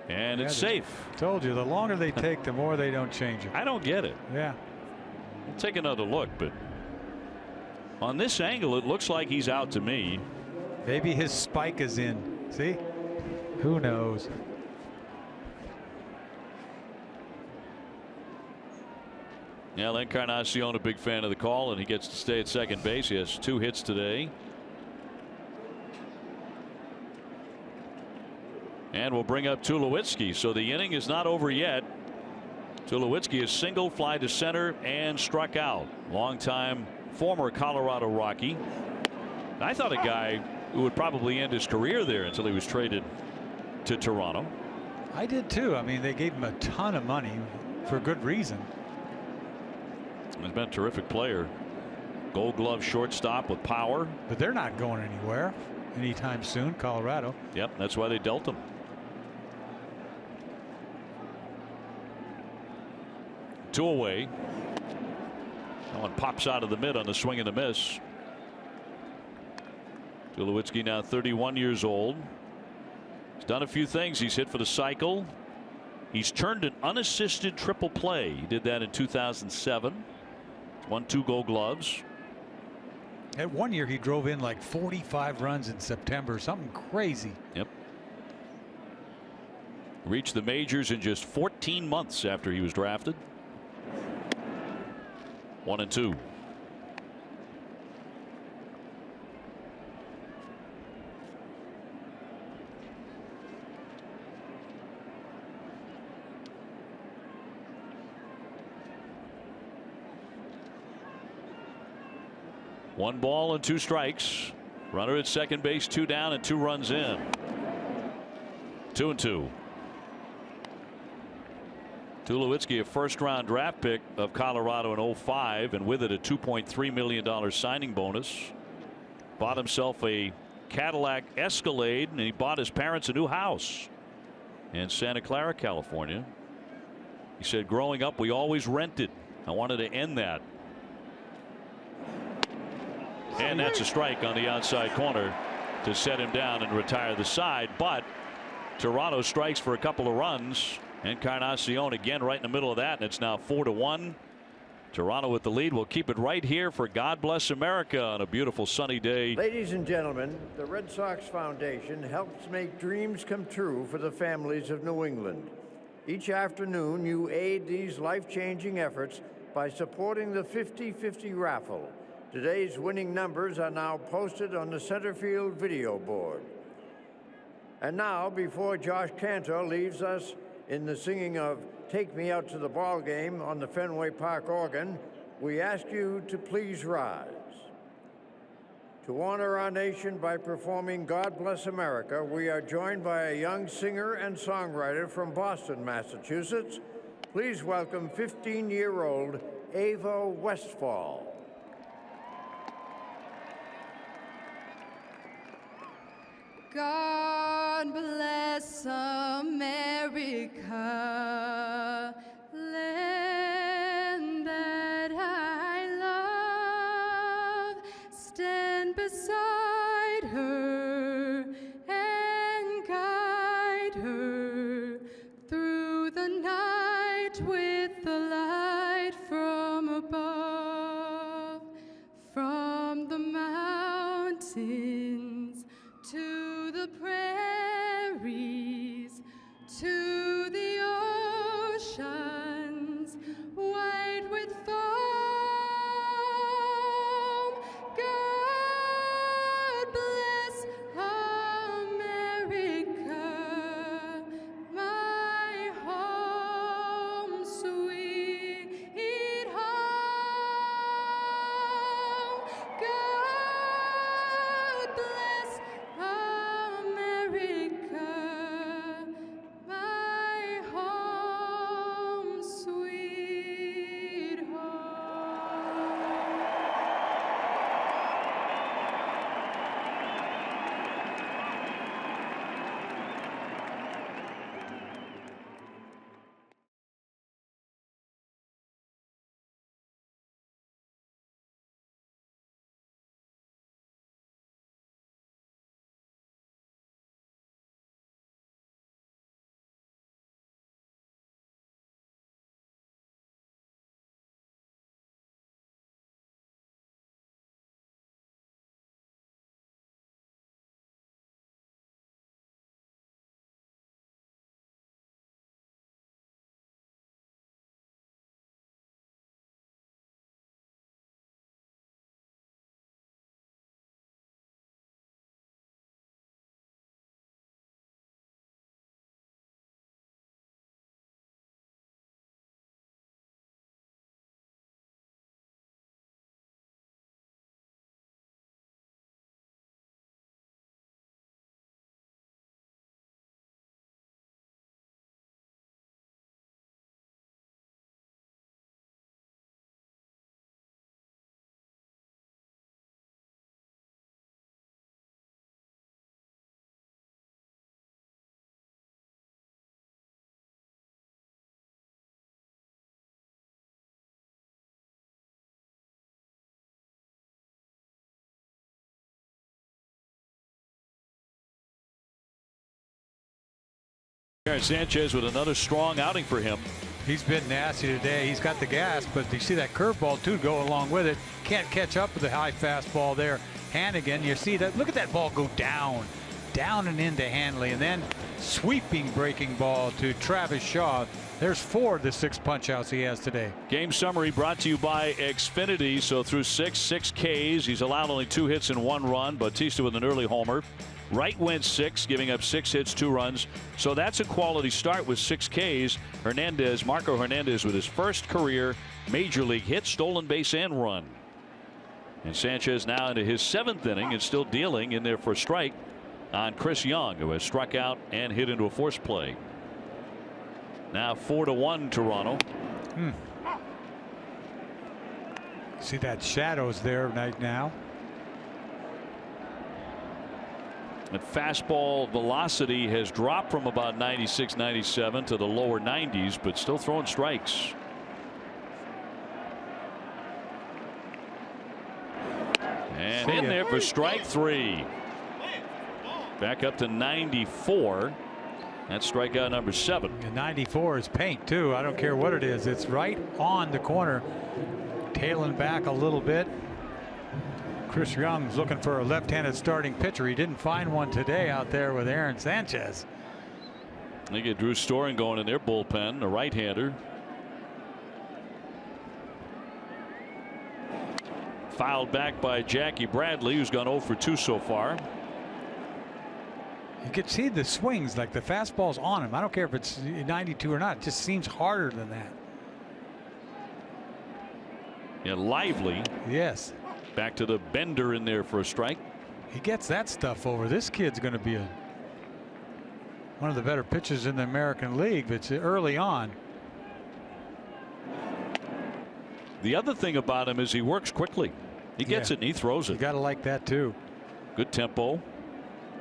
And it's safe. Told you, the longer they take, the more they don't change it. I don't get it. Yeah. We'll take another look, but on this angle, it looks like he's out to me. Maybe his spike is in. See? Who knows? Yeah, Encarnacion, a big fan of the call, and he gets to stay at second base. He has 2 hits today. And we'll bring up Tulowitzki. So the inning is not over yet. Tulowitzki is single, fly to center, and struck out. Longtime former Colorado Rocky. I thought a guy who would probably end his career there until he was traded to Toronto. I did too. I mean, they gave him a ton of money for good reason. He's been a terrific player. Gold Glove shortstop with power. But they're not going anywhere anytime soon, Colorado. Yep, that's why they dealt him. 2 away. That one pops out of the mid on the swing and a miss. Tulowitzki now 31 years old. He's done a few things. He's hit for the cycle. He's turned an unassisted triple play. He did that in 2007. Won 2 Gold Gloves. At one year, he drove in like 45 runs in September. Something crazy. Yep. Reached the majors in just 14 months after he was drafted. 1-2. 1 ball and 2 strikes. Runner at second base, 2 down and 2 runs in. 2-2. Tulowitzki, a first-round draft pick of Colorado in 05, and with it a $2.3 million signing bonus. Bought himself a Cadillac Escalade, and he bought his parents a new house in Santa Clara, California. He said, growing up, we always rented. I wanted to end that. And that's a strike on the outside corner to set him down and retire the side. But Toronto strikes for a couple of runs. Encarnacion again right in the middle of that, and it's now 4-1. Toronto with the lead. We'll keep it right here for God Bless America on a beautiful sunny day. Ladies and gentlemen, the Red Sox Foundation helps make dreams come true for the families of New England. Each afternoon, you aid these life-changing efforts by supporting the 50-50 raffle. Today's winning numbers are now posted on the center field video board. And now, before Josh Cantor leaves us in the singing of Take Me Out to the Ball Game on the Fenway Park organ, we ask you to please rise. To honor our nation by performing God Bless America, we are joined by a young singer and songwriter from Boston, Massachusetts. Please welcome 15-year-old Ava Westfall. God bless America, land that I love. Stand beside her and guide her through the night with the light from above, from the mountains to the prairies, to the oceans, white with foam. God bless America, my home, sweet home. God bless America, my home, sweet home. Sanchez with another strong outing for him. He's been nasty today. He's got the gas, but you see that curveball too go along with it. Can't catch up with the high fastball there. Hannigan, you see that? Look at that ball go down and into Hanley, and then sweeping breaking ball to Travis Shaw. There's 4 of the 6 punch outs he has today. Game summary brought to you by Xfinity. So through 6 Ks, he's allowed only 2 hits and 1 run. Bautista with an early homer. Wright went 6, giving up 6 hits, 2 runs. So that's a quality start with 6 Ks. Marco Hernandez with his first career major league hit, stolen base, and run. And Sanchez now into his 7th inning and still dealing in there for a strike on Chris Young, who has struck out and hit into a force play. Now 4-1 Toronto. See that shadows there right now. And fastball velocity has dropped from about 96, 97 to the lower 90s, but still throwing strikes. And in there for strike 3. Back up to 94. That's strikeout number 7. And 94 is paint too. I don't care what it is. It's right on the corner. Tailing back a little bit. Chris Young's looking for a left-handed starting pitcher. He didn't find one today out there with Aaron Sanchez. They get Drew Storen going in their bullpen, a right-hander. Fouled back by Jackie Bradley, who's gone 0 for 2 so far. You can see the swings, like the fastball's on him. I don't care if it's 92 or not. It just seems harder than that. Yeah, Lively. Yes. Back to the bender in there for a strike. He gets that stuff over. This kid's going to be one of the better pitchers in the American League. But it's early on. The other thing about him is he works quickly. He gets it and he throws it. You got to like that too. Good tempo.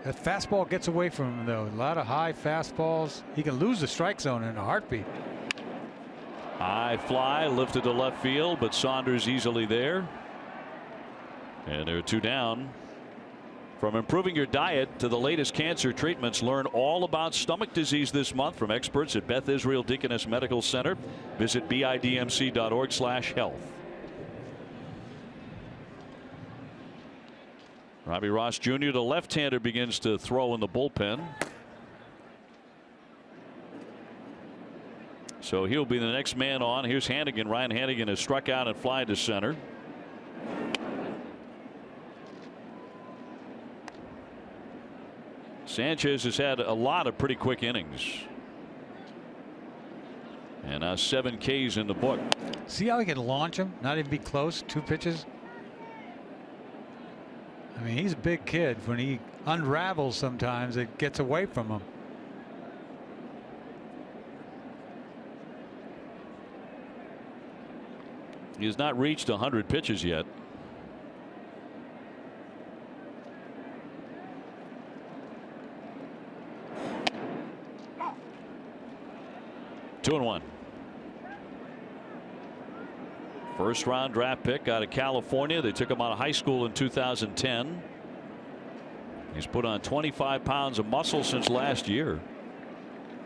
That fastball gets away from him though. A lot of high fastballs. He can lose the strike zone in a heartbeat. High fly lifted to left field, but Saunders easily there. And there are 2 down. From improving your diet to the latest cancer treatments, learn all about stomach disease this month from experts at Beth Israel Deaconess Medical Center. Visit bidmc.org/health. Robbie Ross Jr., the left-hander, begins to throw in the bullpen. So he'll be the next man on. Here's Hannigan. Ryan Hannigan has struck out and fly to center. Sanchez has had a lot of pretty quick innings. And now 7 Ks in the book. See how he can launch him? Not even be close. 2 pitches. I mean, he's a big kid. When he unravels sometimes, it gets away from him. He has not reached 100 pitches yet. Two and 1. First round draft pick out of California. They took him out of high school in 2010. He's put on 25 pounds of muscle since last year.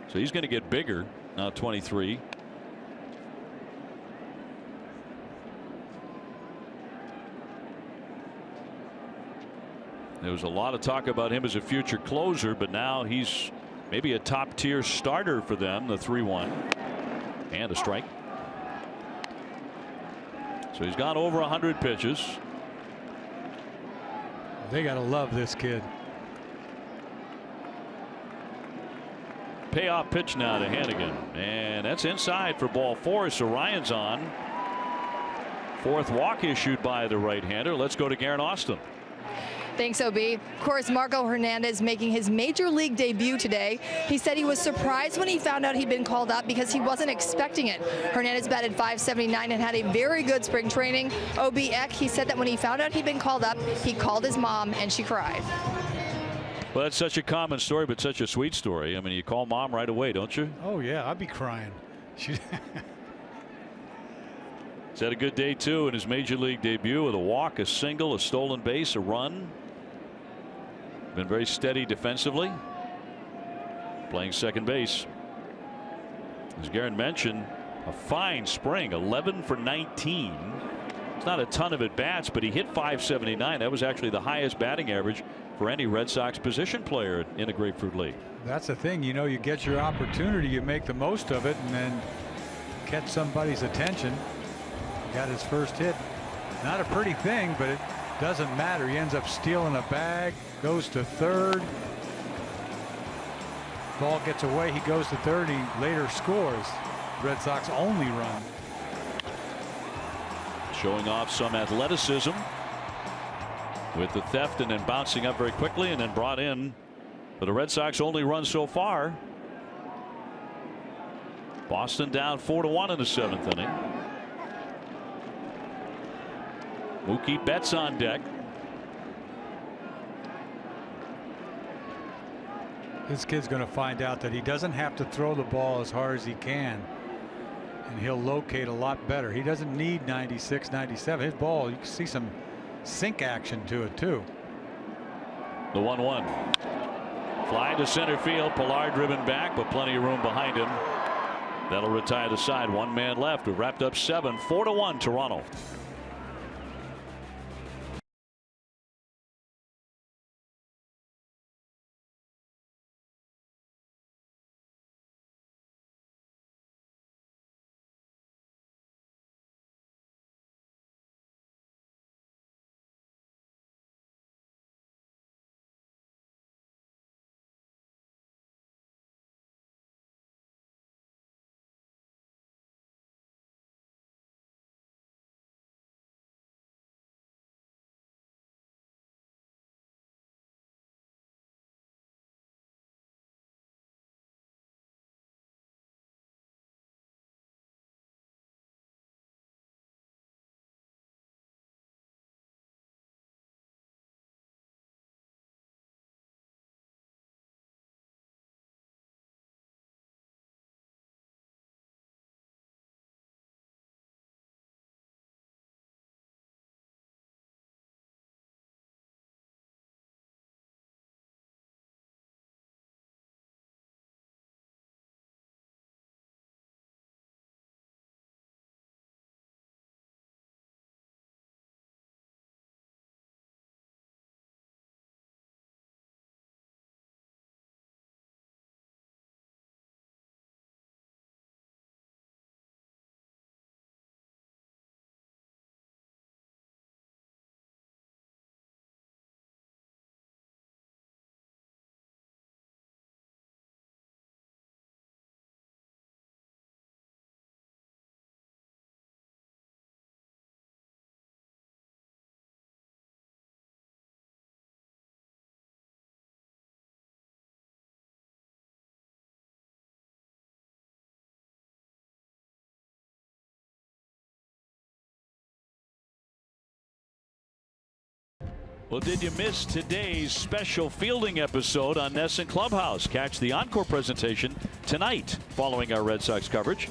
So he's going to get bigger now, 23. There was a lot of talk about him as a future closer, but now he's maybe a top tier starter for them. The 3-1 and a strike. So he's gone over 100 pitches. They got to love this kid. Payoff pitch now to Hannigan, and that's inside for ball 4. So Ryan's on. 4th walk issued by the right-hander. Let's go to Garen Austin. Thanks, OB. Of course, Marco Hernandez making his major league debut today. He said he was surprised when he found out he'd been called up because he wasn't expecting it. Hernandez batted .579 and had a very good spring training. OB Eck, he said that when he found out he'd been called up, he called his mom and she cried. Well, that's such a common story, but such a sweet story. I mean, you call mom right away, don't you? Oh, yeah, I'd be crying. He's had a good day, too, in his major league debut with a walk, a single, a stolen base, a run. Been very steady defensively. Playing second base. As Garen mentioned, a fine spring, 11 for 19. It's not a ton of at-bats, but he hit .579. That was actually the highest batting average for any Red Sox position player in a Grapefruit League. That's the thing, you know, you get your opportunity, you make the most of it, and then catch somebody's attention. Got his first hit. Not a pretty thing, but it doesn't matter. He ends up stealing a bag, goes to third. Ball gets away, he goes to third, he later scores. Red Sox only run. Showing off some athleticism. with the theft and then bouncing up very quickly and then brought in for the Red Sox only run so far. Boston down 4-1 in the 7th inning. Mookie Betts on deck. This kid's going to find out that he doesn't have to throw the ball as hard as he can, and he'll locate a lot better. He doesn't need 96, 97. His ball, you can see some sink action to it too. The 1-1. Fly to center field. Pilar driven back, but plenty of room behind him. That'll retire the side. 1 man left. We've wrapped up 7. 4-1 Toronto. Well, did you miss today's special fielding episode on NESN Clubhouse? Catch the encore presentation tonight following our Red Sox coverage.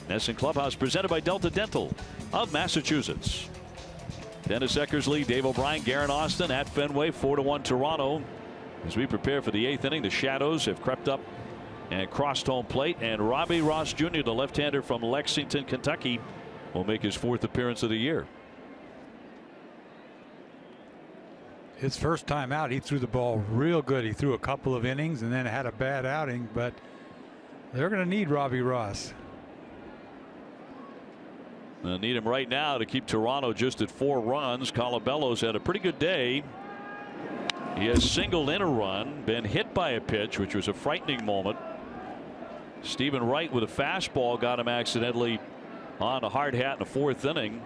NESN Clubhouse presented by Delta Dental of Massachusetts. Dennis Eckersley, Dave O'Brien, Garen Austin at Fenway. 4-1 Toronto. As we prepare for the 8th inning, the shadows have crept up and crossed home plate. And Robbie Ross Jr., the left-hander from Lexington, Kentucky, will make his 4th appearance of the year. His first time out, he threw the ball real good. He threw a couple of innings and then had a bad outing, but they're going to need Robbie Ross. They'll need him right now to keep Toronto just at 4 runs. Colabello's had a pretty good day. He has singled in a run, been hit by a pitch, which was a frightening moment. Stephen Wright with a fastball got him accidentally on a hard hat in the 4th inning.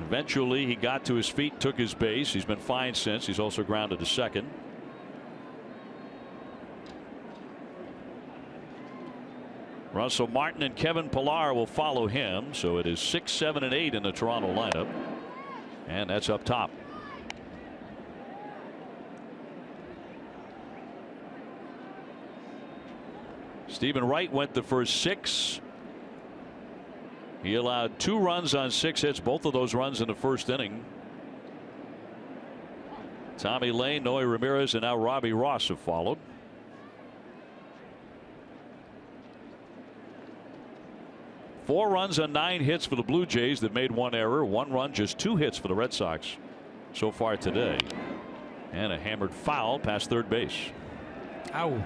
Eventually he got to his feet, took his base. He's been fine since. He's also grounded to second. Russell Martin and Kevin Pillar will follow him. So it is 6, 7, and 8 in the Toronto lineup. And that's up top. Stephen Wright went the first 6. He allowed 2 runs on 6 hits, both of those runs in the 1st inning. Tommy Lane, Noe Ramirez, and now Robbie Ross have followed. Four runs on 9 hits for the Blue Jays that made 1 error. 1 run, just 2 hits for the Red Sox so far today. And a hammered foul past third base. Ow.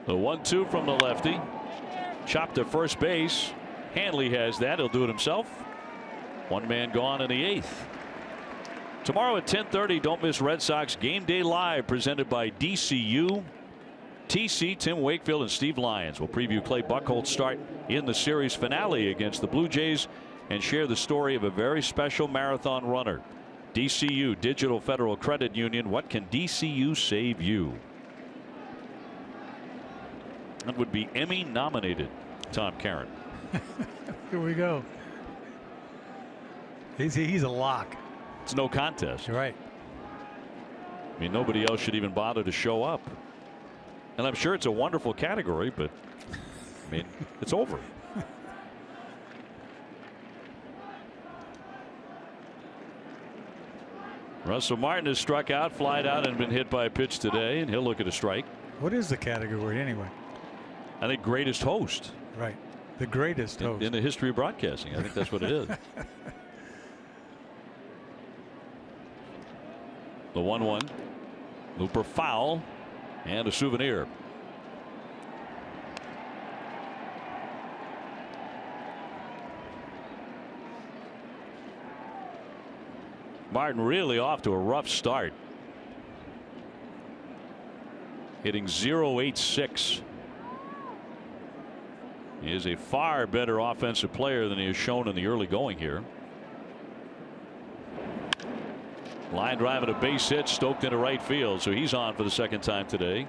The 1-2 from the lefty. Chopped to first base. Hanley has that. He'll do it himself. One man gone in the 8th. Tomorrow at 10:30, don't miss Red Sox Game Day Live, presented by DCU. TC, Tim Wakefield, and Steve Lyons will preview Clay Buchholz's start in the series finale against the Blue Jays and share the story of a very special marathon runner. DCU, Digital Federal Credit Union. What can DCU save you? That would be Emmy nominated Tom Caron. Here we go. He's a lock. It's no contest. You're right. I mean, nobody else should even bother to show up. And I'm sure it's a wonderful category, but I mean, it's over. Russell Martin has struck out, flied out, and been hit by a pitch today, and he'll look at a strike. What is the category anyway? I think greatest host. Right. The greatest host. In the history of broadcasting. I think that's what it is. The 1-1. Looper foul. And a souvenir. Martin really off to a rough start. Hitting .086. He is a far better offensive player than he has shown in the early going here. Line drive and a base hit, stoked into right field, so he's on for the second time today.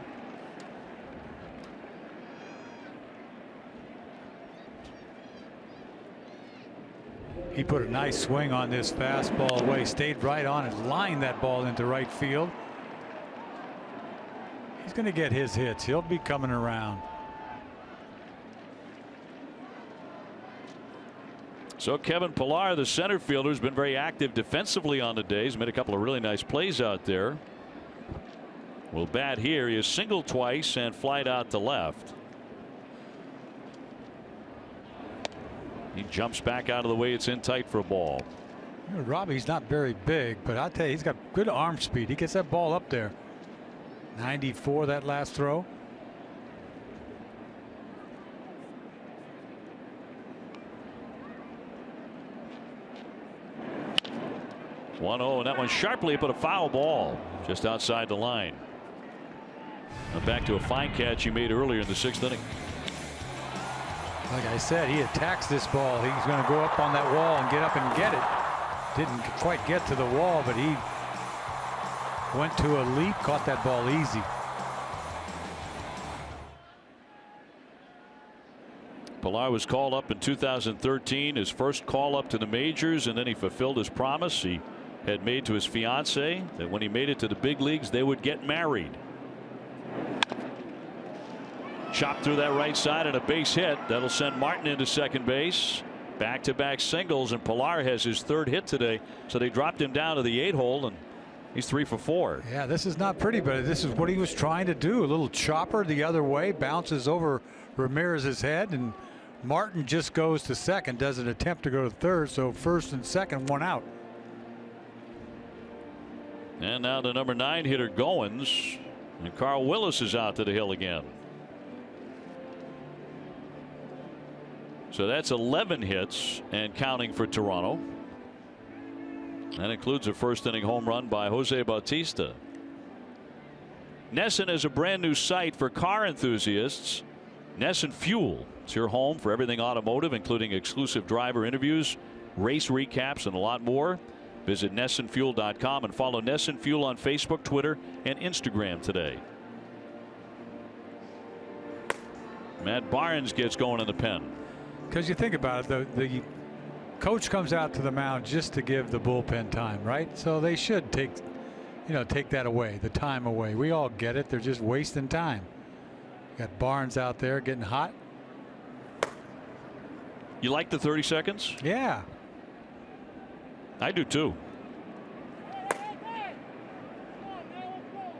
He put a nice swing on this fastball away, stayed right on it, lined that ball into right field. He's going to get his hits. He'll be coming around. So Kevin Pillar, the center fielder, has been very active defensively on the day. He's made a couple of really nice plays out there. Will bat here. He has singled twice and flied out to left. He jumps back out of the way. It's in tight for a ball. You know, Robbie's not very big, but I'll tell you, he's got good arm speed. He gets that ball up there. 94 that last throw. And that one sharply, but a foul ball just outside the line. Now back to a fine catch he made earlier in the 6th inning. Like I said, he attacks this ball. He's going to go up on that wall and get up and get it. Didn't quite get to the wall, but he went to a leap, caught that ball easy. Pillar was called up in 2013, his first call up to the majors, and then he fulfilled his promise he had made to his fiancee that when he made it to the big leagues they would get married. Chopped through that right side and a base hit that'll send Martin into second base. Back-to-back singles, and Pillar has his 3rd hit today, so they dropped him down to the 8-hole, and he's 3 for 4. Yeah, this is not pretty, but this is what he was trying to do. A little chopper the other way, bounces over Ramirez's head, and Martin just goes to second, doesn't attempt to go to third, so first and second, one out. And now the number 9 hitter Goins, and Carl Willis is out to the hill again. So that's 11 hits and counting for Toronto. That includes a 1st inning home run by Jose Bautista. Nesson is a brand new site for car enthusiasts. Nesson Fuel. It's your home for everything automotive, including exclusive driver interviews, race recaps, and a lot more. Visit NessonFuel.com and follow Nesson Fuel on Facebook, Twitter, and Instagram today. Matt Barnes gets going in the pen. Because you think about it, the coach comes out to the mound just to give the bullpen time, right? So they should take that away, the time away. We all get it. They're just wasting time. Got Barnes out there getting hot. You like the 30 seconds? Yeah. I do too.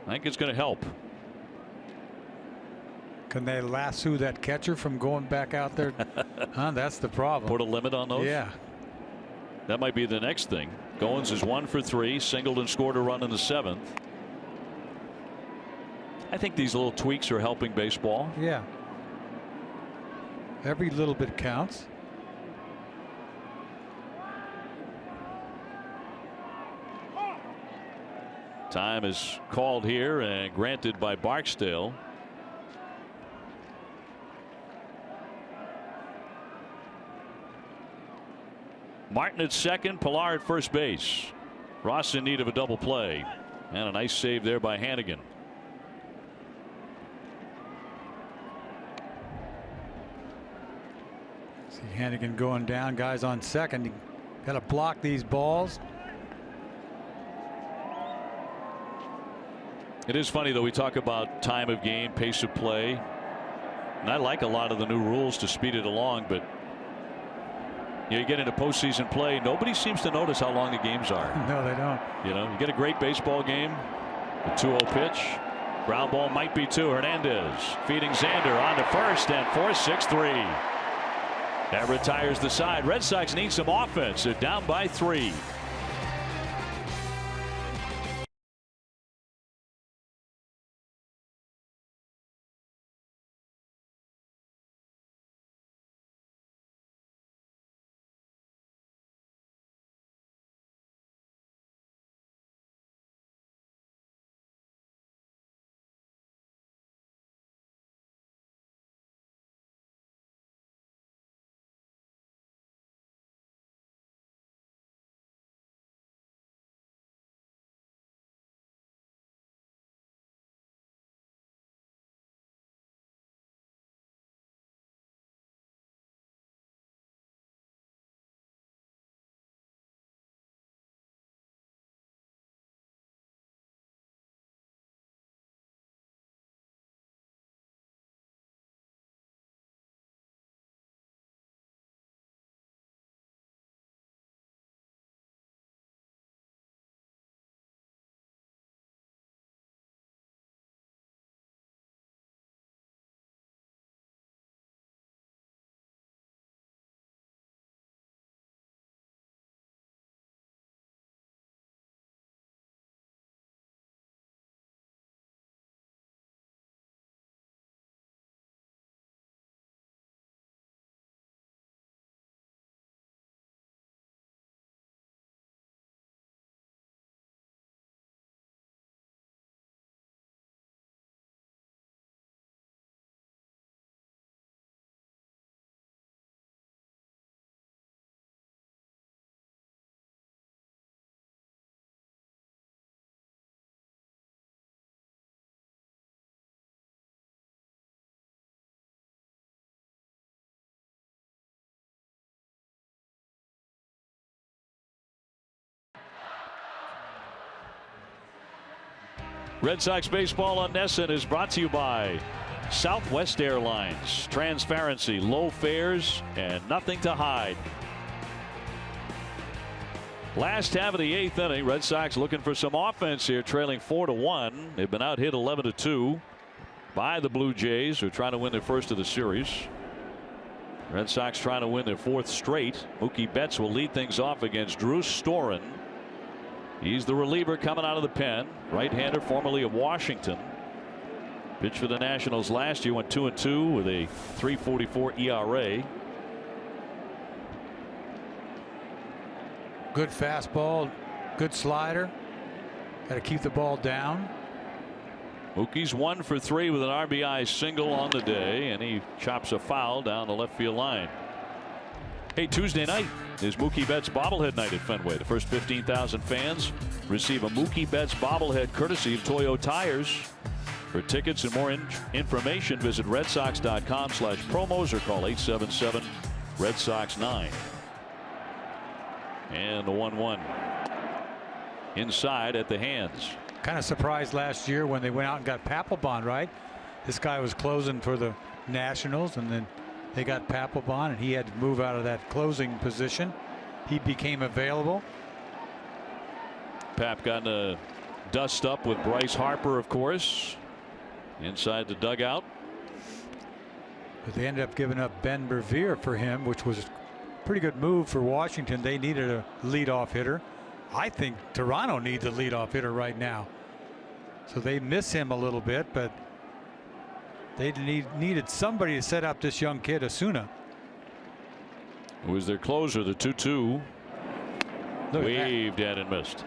I think it's going to help. Can they lasso that catcher from going back out there? Huh? That's the problem. Put a limit on those? Yeah. That might be the next thing. Goins is 1 for 3, singled and scored a run in the 7th. I think these little tweaks are helping baseball. Yeah. Every little bit counts. Time is called here and granted by Barksdale. Martin at second, Pilar at first base. Ross in need of a double play. And a nice save there by Hannigan. See Hannigan going down, guys on second. You got to block these balls. It is funny though, we talk about time of game, pace of play, and I like a lot of the new rules to speed it along, but you get into postseason play, nobody seems to notice how long the games are. No, they don't. You know, you get a great baseball game, a 2-0 pitch, ground ball might be two. Hernandez feeding Xander on to first and 4-6-3. That retires the side. Red Sox need some offense. They're down by 3. Red Sox baseball on NESN is brought to you by Southwest Airlines. Transparency, low fares, and nothing to hide. Last half of the 8th inning, Red Sox looking for some offense here, trailing 4-1. They've been out hit 11-2 by the Blue Jays, who are trying to win their first of the series. Red Sox trying to win their 4th straight. Mookie Betts will lead things off against Drew Storen. He's the reliever coming out of the pen. Right-hander, formerly of Washington. Pitched for the Nationals last year, went 2-2 with a 3.44 ERA. Good fastball, good slider. Got to keep the ball down. Mookie's 1 for 3 with an RBI single on the day, and he chops a foul down the left field line. Hey, Tuesday night is Mookie Betts bobblehead night at Fenway. The first 15,000 fans receive a Mookie Betts bobblehead courtesy of Toyo Tires. For tickets and more information, visit redsox.com/promos or call 877-RED SOX 9. And the 1-1 inside at the hands. Kind of surprised last year when they went out and got Papelbon, right? This guy was closing for the Nationals, and then they got Papelbon, and he had to move out of that closing position. He became available. Pap got a dust up with Bryce Harper, of course, inside the dugout. But they ended up giving up Ben Revere for him, which was a pretty good move for Washington. They needed a leadoff hitter. I think Toronto needs a leadoff hitter right now. So they miss him a little bit, but they needed somebody to set up this young kid, Osuna. Who was their closer, the 2-2. Waved at and missed.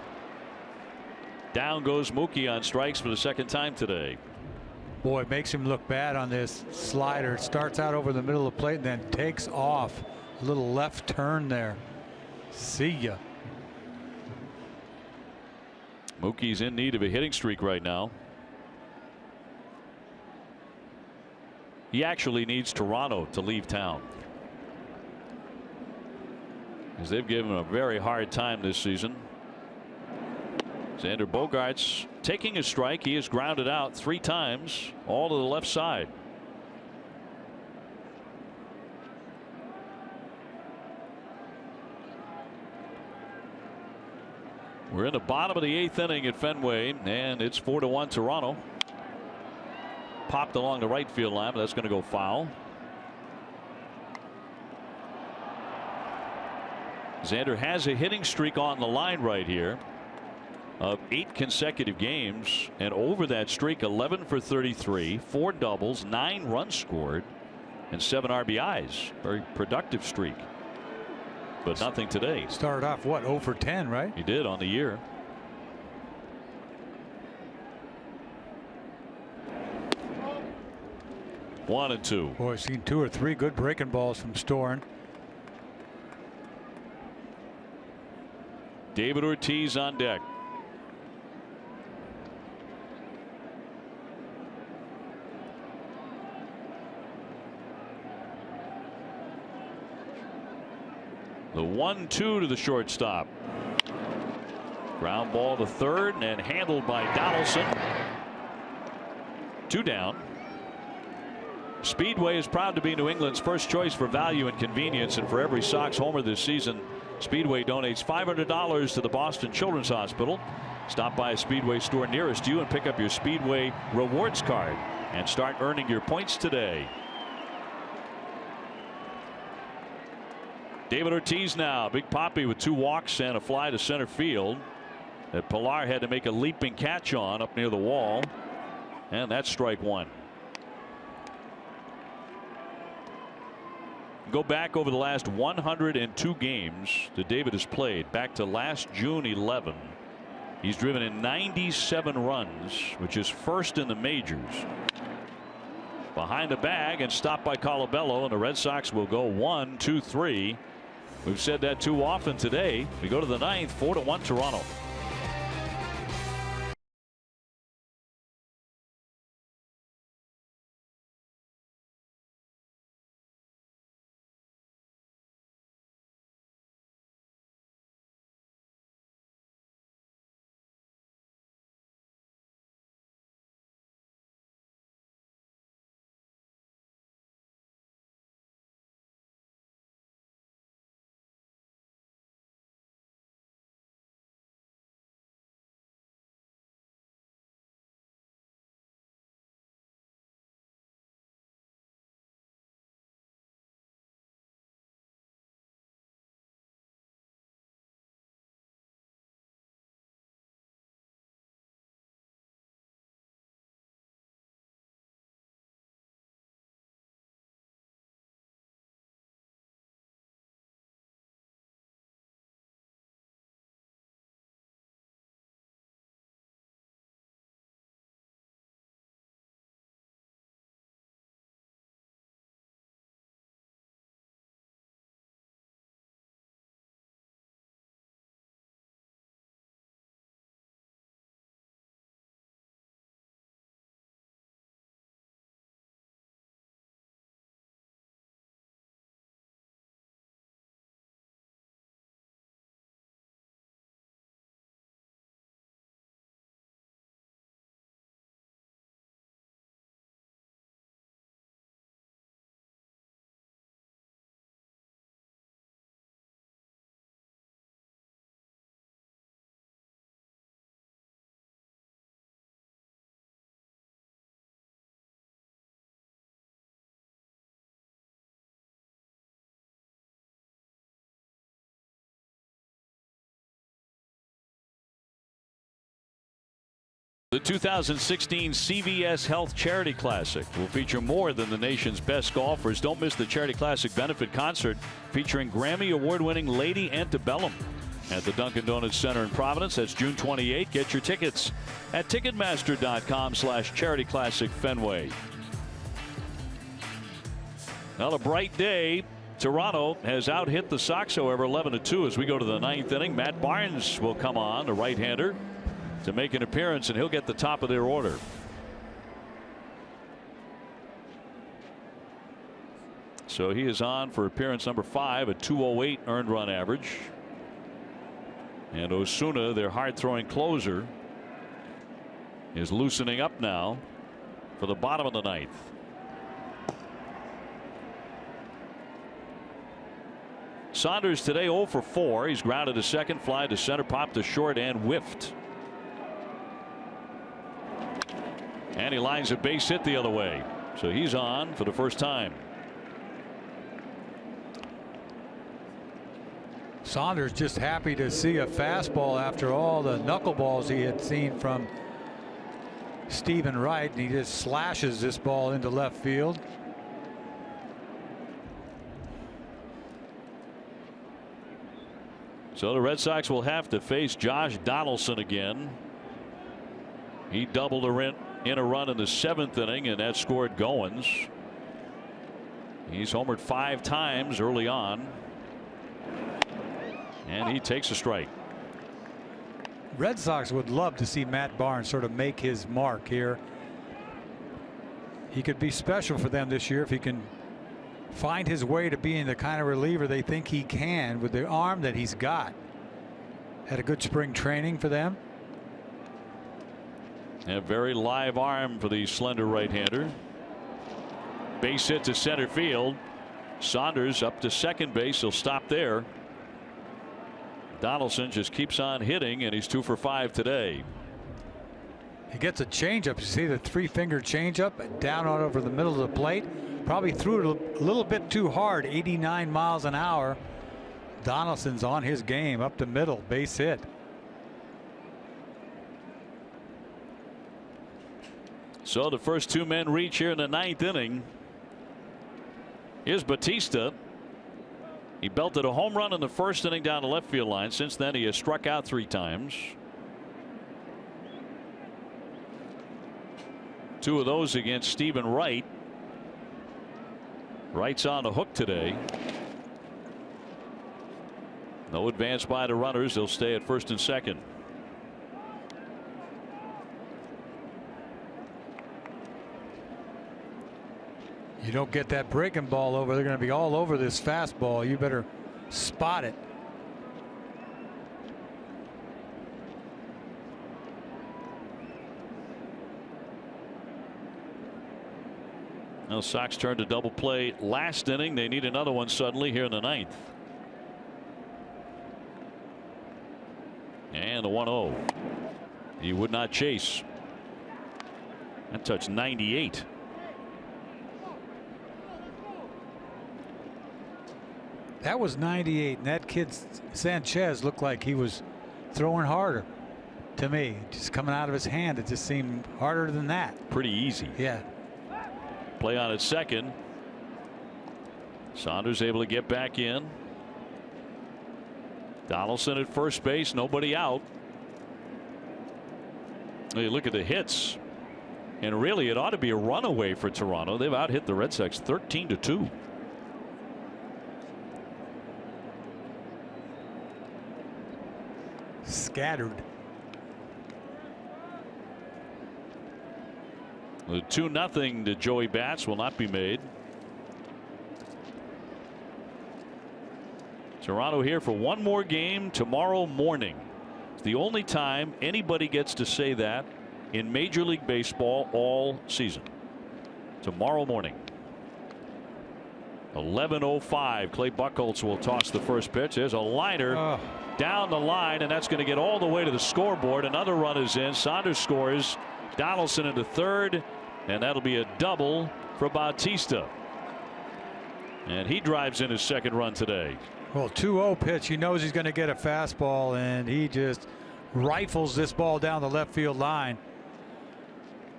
Down goes Mookie on strikes for the second time today. Boy, it makes him look bad on this slider. It starts out over the middle of the plate and then takes off. A little left turn there. See ya. Mookie's in need of a hitting streak right now. He actually needs Toronto to leave town, because they've given him a very hard time this season. Xander Bogaerts taking a strike. He has grounded out 3 times, all to the left side. We're in the bottom of the 8th inning at Fenway, and it's 4-1 Toronto. Popped along the right field line, but that's going to go foul. Xander has a hitting streak on the line right here of 8 consecutive games, and over that streak 11 for 33, 4 doubles, 9 runs scored, and 7 RBIs. Very productive streak, but nothing today. Started off what, 0 for 10, right? He did on the year. One and two. Boy, I've seen 2 or 3 good breaking balls from Storen. David Ortiz on deck. The 1-2 to the shortstop. Ground ball to third and handled by Donaldson. 2 down. Speedway is proud to be New England's first choice for value and convenience, and for every Sox homer this season, Speedway donates $500 to the Boston Children's Hospital. Stop by a Speedway store nearest you and pick up your Speedway rewards card and start earning your points today. David Ortiz now. Big Papi with 2 walks and a fly to center field that Pilar had to make a leaping catch on up near the wall, and that's strike 1. Go back over the last 102 games that David has played, back to last June 11. He's driven in 97 runs, which is first in the majors. Behind the bag and stopped by Colabello, and the Red Sox will go 1-2-3. We've said that too often today. We go to the 9th, 4-1 Toronto. The 2016 CVS Health Charity Classic will feature more than the nation's best golfers. Don't miss the Charity Classic benefit concert featuring Grammy award-winning Lady Antebellum at the Dunkin' Donuts Center in Providence. That's June 28. Get your tickets at Ticketmaster.com/Charity Classic Fenway. Now, a bright day. Toronto has out-hit the Sox, however, 11-2 as we go to the ninth inning. Matt Barnes will come on, a right-hander, to make an appearance, and he'll get the top of their order. So he is on for appearance number 5, a 208 earned run average. And Osuna, their hard-throwing closer, is loosening up now for the bottom of the ninth. Saunders today 0 for 4. He's grounded to second, fly to center, popped to short, and whiffed. And he lines a base hit the other way. So he's on for the first time. Saunders just happy to see a fastball after all the knuckleballs he had seen from Stephen Wright, and he just slashes this ball into left field. So the Red Sox will have to face Josh Donaldson again. He doubled in a run in the 7th inning, and that scored Goins. He's homered 5 times early on, and he takes a strike. Red Sox would love to see Matt Barnes sort of make his mark here. He could be special for them this year if he can find his way to being the kind of reliever they think he can with the arm that he's got. Had a good spring training for them. A very live arm for the slender right-hander. Base hit to center field. Saunders up to second base. He'll stop there. Donaldson just keeps on hitting, and he's 2 for 5 today. He gets a changeup. You see the 3-finger changeup down on over the middle of the plate. Probably threw it a little bit too hard, 89 miles an hour. Donaldson's on his game, up the middle, base hit. So the first 2 men reach here in the 9th inning. Here's Batista. He belted a home run in the 1st inning down the left field line. Since then, he has struck out 3 times. 2 of those against Stephen Wright. Wright's on the hook today. No advance by the runners. They'll stay at first and second. You don't get that breaking ball over, they're going to be all over this fastball. You better spot it. Now Sox turned to double play last inning. They need another one suddenly here in the 9th. And the 1-0. He would not chase. That touched 98. That was 98, and that kid Sanchez looked like he was throwing harder to me. Just coming out of his hand, it just seemed harder than that. Pretty easy. Yeah. Play on at second. Saunders able to get back in. Donaldson at first base, nobody out. You look at the hits, and really it ought to be a runaway for Toronto. They've out hit the Red Sox 13-2. Scattered. The 2-0 to Joey Bats will not be made. Toronto here for one more game tomorrow morning. It's the only time anybody gets to say that in Major League Baseball all season. Tomorrow morning. 11:05. Clay Buchholz will toss the first pitch. There's a liner down the line, and that's going to get all the way to the scoreboard. Another run is in. Saunders scores. Donaldson into third, and that'll be a double for Bautista. And he drives in his second run today. Well, 2-0 pitch. He knows he's going to get a fastball, and he just rifles this ball down the left field line.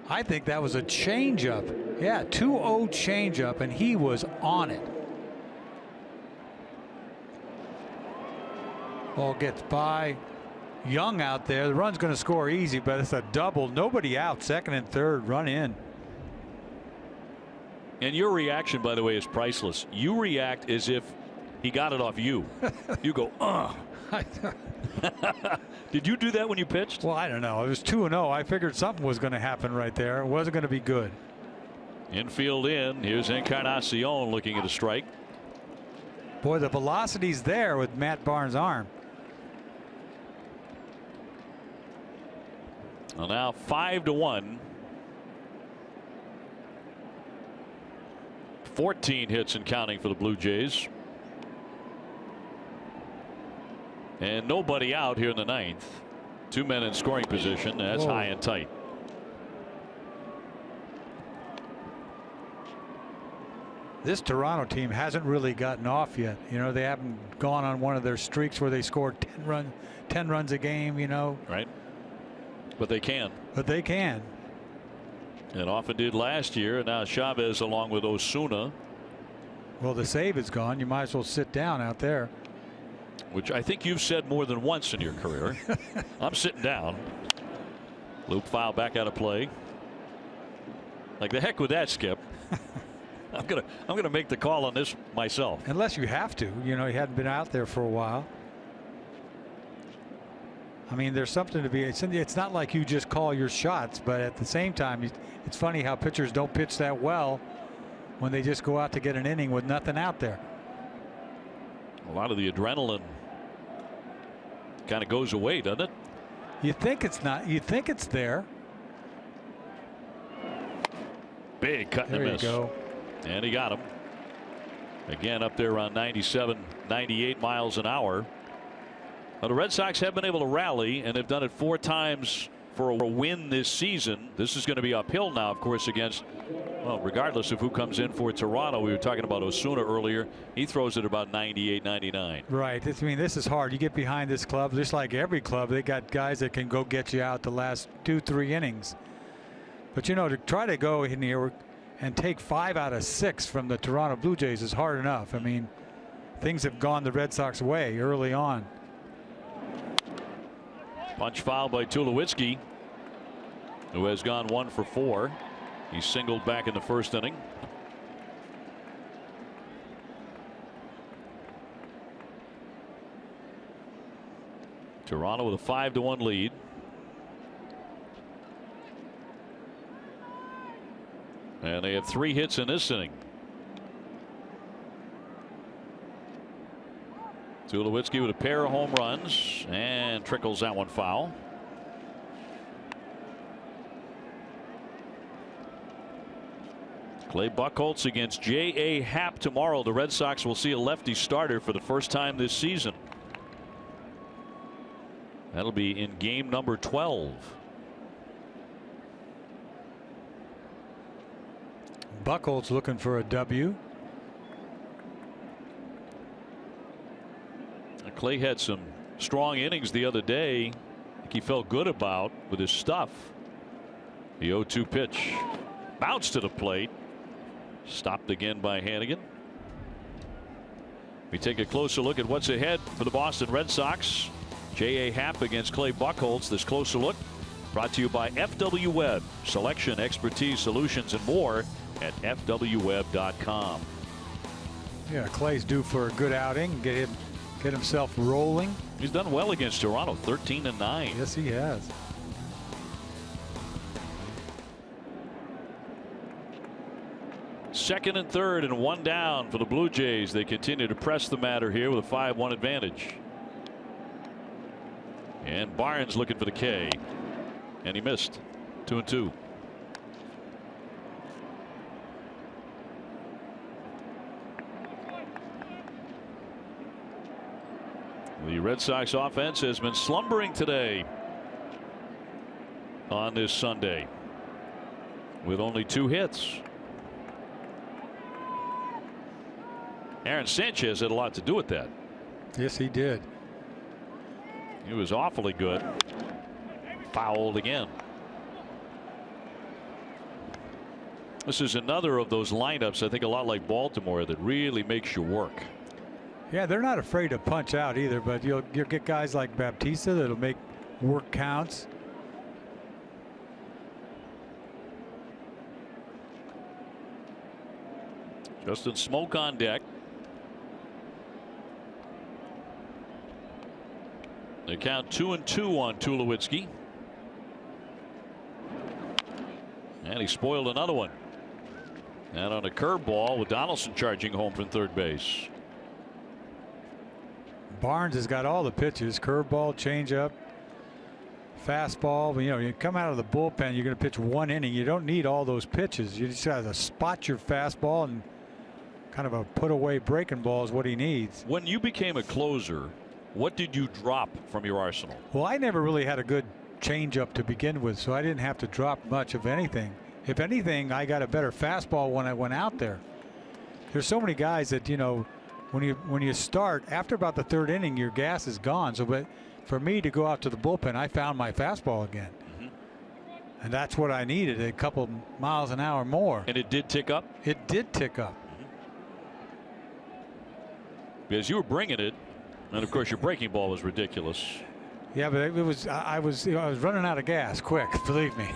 I think that was a changeup. Yeah, 2-0 changeup, and he was on it. Ball gets by. Young out there. The run's going to score easy, but it's a double. Nobody out. Second and third. Run in. And your reaction, by the way, is priceless. You react as if he got it off you. You go, ugh. Did you do that when you pitched? Well, I don't know. It was 2-0. I figured something was going to happen right there. It wasn't going to be good. Infield in. Here's Encarnacion looking at a strike. Boy, the velocity's there with Matt Barnes' arm. Well, now 5-1. 14 hits and counting for the Blue Jays. And nobody out here in the ninth. 2 men in scoring position. That's high and tight. This Toronto team hasn't really gotten off yet. You know, they haven't gone on one of their streaks where they scored 10 runs a game, you know. Right. But they can. But they can. And often did last year. And now Chavez along with Osuna. Well, the save is gone. You might as well sit down out there. Which I think you've said more than once in your career. I'm sitting down. Loop foul back out of play. Like the heck with that, Skip. I'm gonna make the call on this myself. Unless you have to. You know, he hadn't been out there for a while. I mean, there's something to be. It's not like you just call your shots, but at the same time, it's funny how pitchers don't pitch that well when they just go out to get an inning with nothing out there. A lot of the adrenaline kind of goes away, doesn't it? You think it's not. You think it's there. Big cut and a miss. There you go. And he got him. Again up there around 97, 98 miles an hour. Now, the Red Sox have been able to rally, and they've done it 4 times for a win this season. This is going to be uphill now, of course, against, well, regardless of who comes in for Toronto. We were talking about Osuna earlier. He throws it about 98, 99. Right. I mean, this is hard. You get behind this club, just like every club, they got guys that can go get you out the last 2-3 innings. But, you know, to try to go in here and take 5 out of 6 from the Toronto Blue Jays is hard enough. I mean, things have gone the Red Sox way early on. Punch foul by Tulowitzki, who has gone 1 for 4. He singled back in the first inning. Toronto with a 5-1 lead. And they have 3 hits in this inning. Tulowitzki with a pair of home runs and trickles that one foul. Clay Buchholz against J.A. Happ tomorrow. The Red Sox will see a lefty starter for the first time this season. That'll be in game number 12. Buchholz looking for a W. Clay had some strong innings the other day. I think he felt good about with his stuff. The 0-2 pitch bounced to the plate. Stopped again by Hannigan. We take a closer look at what's ahead for the Boston Red Sox. J.A. Happ against Clay Buchholz. This closer look brought to you by FW Web. Selection, expertise, solutions, and more at fwweb.com. Yeah, Clay's due for a good outing. Get himself rolling. He's done well against Toronto, 13-9. Yes, he has. Second and third and 1 down for the Blue Jays. They continue to press the matter here with a 5-1 advantage. And Barnes looking for the K. And he missed. 2-2. The Red Sox offense has been slumbering today on this Sunday with only 2 hits. Aaron Sanchez had a lot to do with that. Yes, he did. He was awfully good. Fouled again. This is another of those lineups, I think, a lot like Baltimore, that really makes you work. Yeah, they're not afraid to punch out either, but you'll get guys like Baptista that'll make work counts. Justin Smoke on deck. They count 2-2 on Tulowitzki. And he spoiled another one. And on a curveball with Donaldson charging home from third base. Barnes has got all the pitches: curveball, changeup, fastball. You know, you come out of the bullpen, you're going to pitch 1 inning. You don't need all those pitches. You just got to spot your fastball, and kind of a put away breaking ball is what he needs. When you became a closer, what did you drop from your arsenal? Well, I never really had a good changeup to begin with, so I didn't have to drop much of anything. If anything, I got a better fastball when I went out there. There's so many guys that, you know, when you start after about the third inning, your gas is gone. So, but for me to go out to the bullpen, I found my fastball again, and that's what I needed, a couple miles an hour more. And it did tick up. It did tick up. Because you were bringing it, and of course your breaking ball was ridiculous. Yeah, but it was I was running out of gas quick, believe me.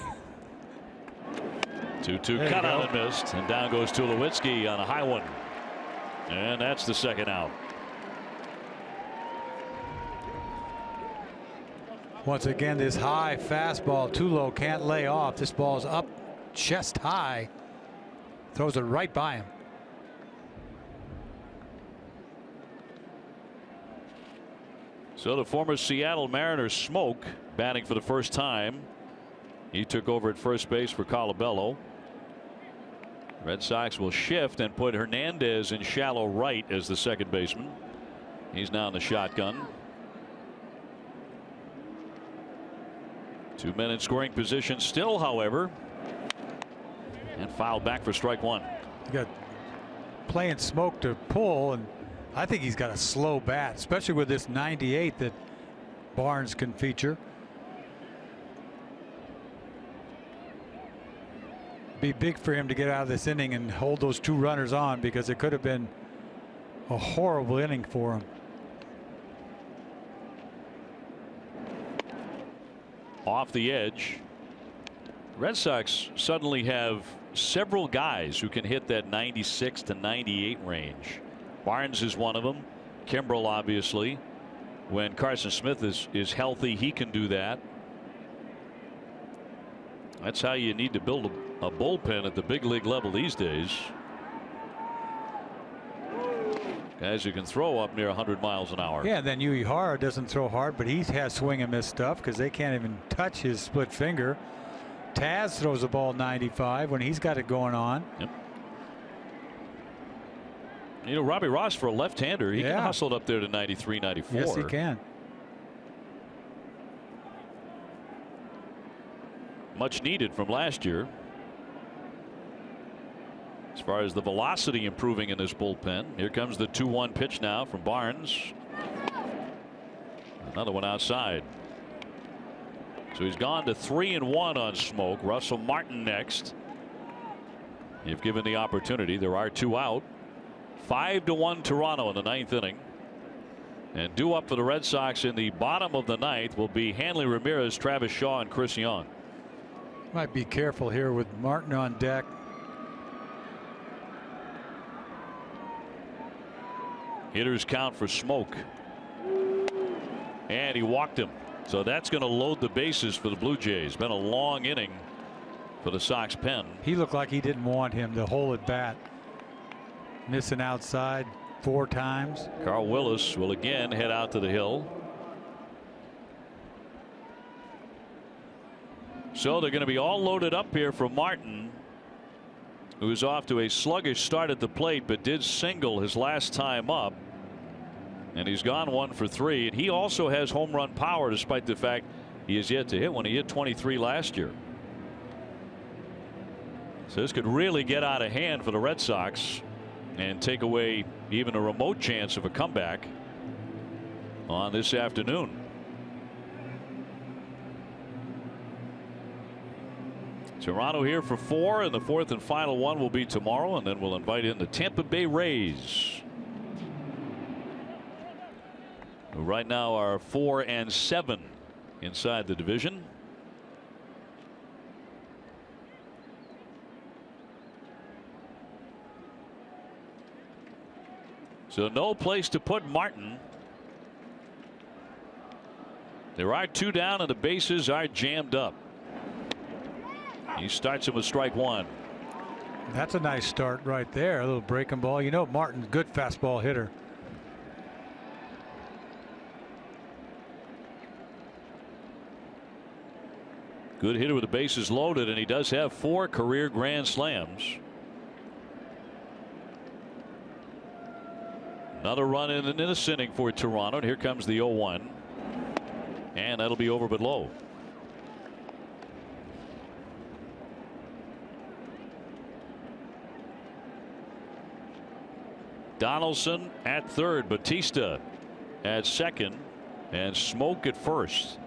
2-2 cut out and missed, and down goes Tulowitzki on a high one, and that's the second out. Once again, this high fastball, Tulo can't lay off. This ball's up chest high, throws it right by him. So the former Seattle Mariners Smoke batting for the first time. He took over at first base for Colabello. Red Sox will shift and put Hernandez in shallow right as the second baseman. He's now in the shotgun. 2 men in scoring position still, however, and fouled back for strike one. You got playing Smoke to pull, and I think he's got a slow bat, especially with this 98 that Barnes can feature. Be big for him to get out of this inning and hold those 2 runners on, because it could have been a horrible inning for him. Off the edge. Red Sox suddenly have several guys who can hit that 96 to 98 range. Barnes is one of them. Kimbrel, obviously. When Carson Smith is healthy, he can do that. That's how you need to build a bullpen at the big league level these days. Guys who can throw up near 100 miles an hour. Yeah, then Uehara doesn't throw hard, but he has swing and miss stuff because they can't even touch his split finger. Taz throws the ball 95 when he's got it going on. Yep. You know, Robbie Ross, for a left-hander, he can hustle it up there to 93, 94. Yes, he can. Much needed from last year. As far as the velocity improving in this bullpen. Here comes the 2-1 pitch now from Barnes. Another one outside. So he's gone to 3-1 on Smoke. Russell Martin next. If given the opportunity, there are 2 out. 5-1 Toronto in the 9th inning. And due up for the Red Sox in the bottom of the 9th will be Hanley Ramirez, Travis Shaw, and Chris Young. Might be careful here with Martin on deck. Hitters count for Smoke. And he walked him. So that's going to load the bases for the Blue Jays. Been a long inning for the Sox pen. He looked like he didn't want him to hold at bat. Missing outside 4 times. Carl Willis will again head out to the hill. So they're going to be all loaded up here for Martin, who is off to a sluggish start at the plate, but did single his last time up. And he's gone 1 for 3. And he also has home run power, despite the fact he has yet to hit one. He hit 23 last year. So this could really get out of hand for the Red Sox and take away even a remote chance of a comeback on this afternoon. Toronto here for 4, and the 4th and final one will be tomorrow, and then we'll invite in the Tampa Bay Rays, who right now are 4-7 inside the division. So no place to put Martin. There are 2 down and the bases are jammed up. He starts him with strike 1. That's a nice start right there. A little breaking ball. You know, Martin's a good fastball hitter. Good hitter with the bases loaded, and he does have 4 career grand slams. Another run in this inning for Toronto. And here comes the 0-1. And that'll be over but low. Donaldson at third, Batista at second, and Smoke at first.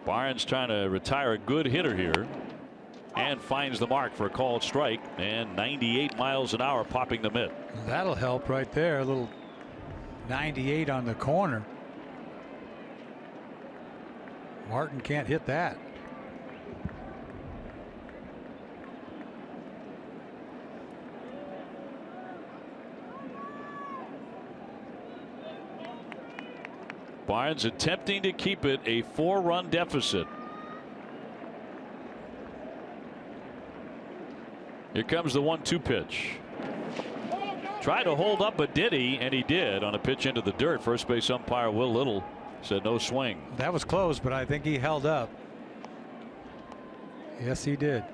Barnes trying to retire a good hitter here, and finds the mark for a called strike, and 98 miles an hour popping the mitt. That'll help right there. A little 98 on the corner. Martin can't hit that. Barnes attempting to keep it a 4-run deficit. Here comes the 1-2 pitch. Tried to hold up, but did he? And he did on a pitch into the dirt. First base umpire Will Little said no swing. That was close, but I think he held up. Yes, he did.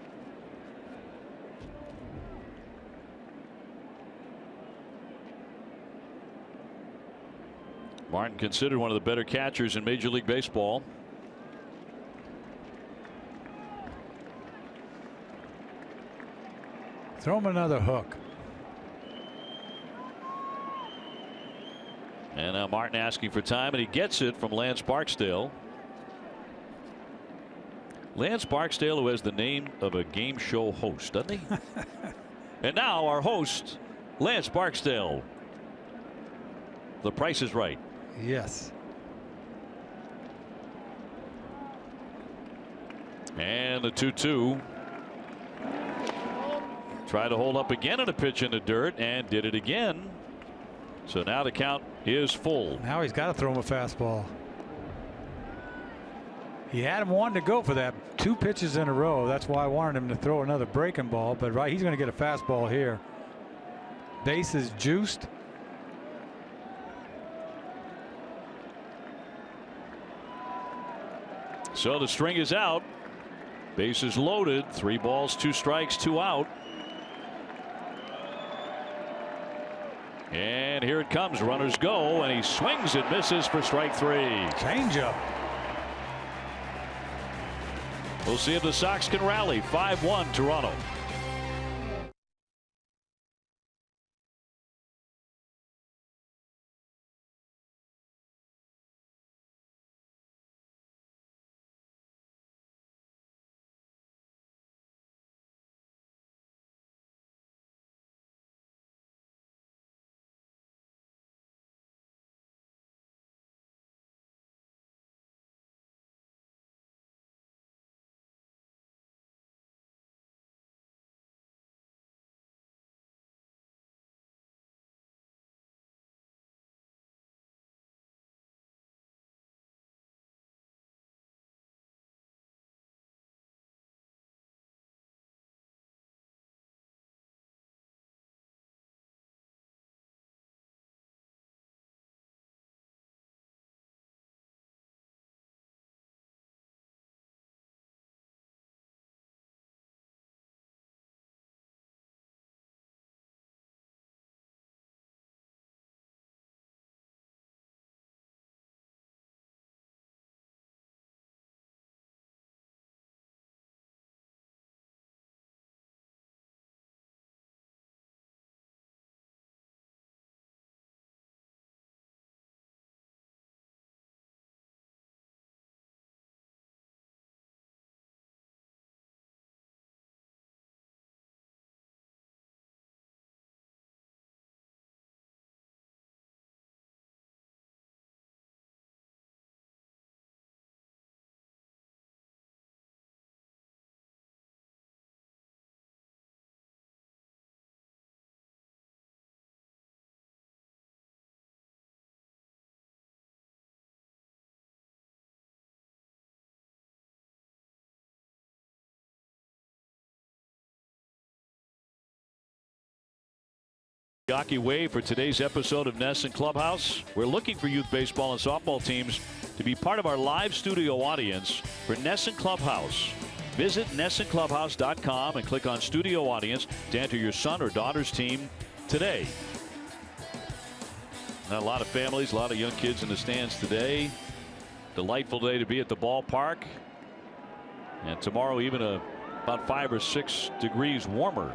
Martin considered one of the better catchers in Major League Baseball. Throw him another hook. And now Martin asking for time, and he gets it from Lance Barksdale. Lance Barksdale, who has the name of a game show host, doesn't he? And now our host, Lance Barksdale. The Price is Right. Yes. And the 2-2. Tried to hold up again on a pitch in the dirt and did it again. So now the count is full. Now he's got to throw him a fastball. He had him wanting to go for that 2 pitches in a row. That's why I wanted him to throw another breaking ball. But right, he's going to get a fastball here. Base is juiced. So the string is out. Bases loaded. 3 balls, 2 strikes, 2 out. And here it comes. Runners go, and he swings and misses for strike 3. Changeup. We'll see if the Sox can rally. 5-1 Toronto. Milwaukee Way for today's episode of NESN Clubhouse. We're looking for youth baseball and softball teams to be part of our live studio audience for NESN Clubhouse. Visit NESNClubhouse.com and click on Studio Audience to enter your son or daughter's team today. Now, a lot of families, a lot of young kids in the stands today. Delightful day to be at the ballpark. And tomorrow even about 5 or 6 degrees warmer.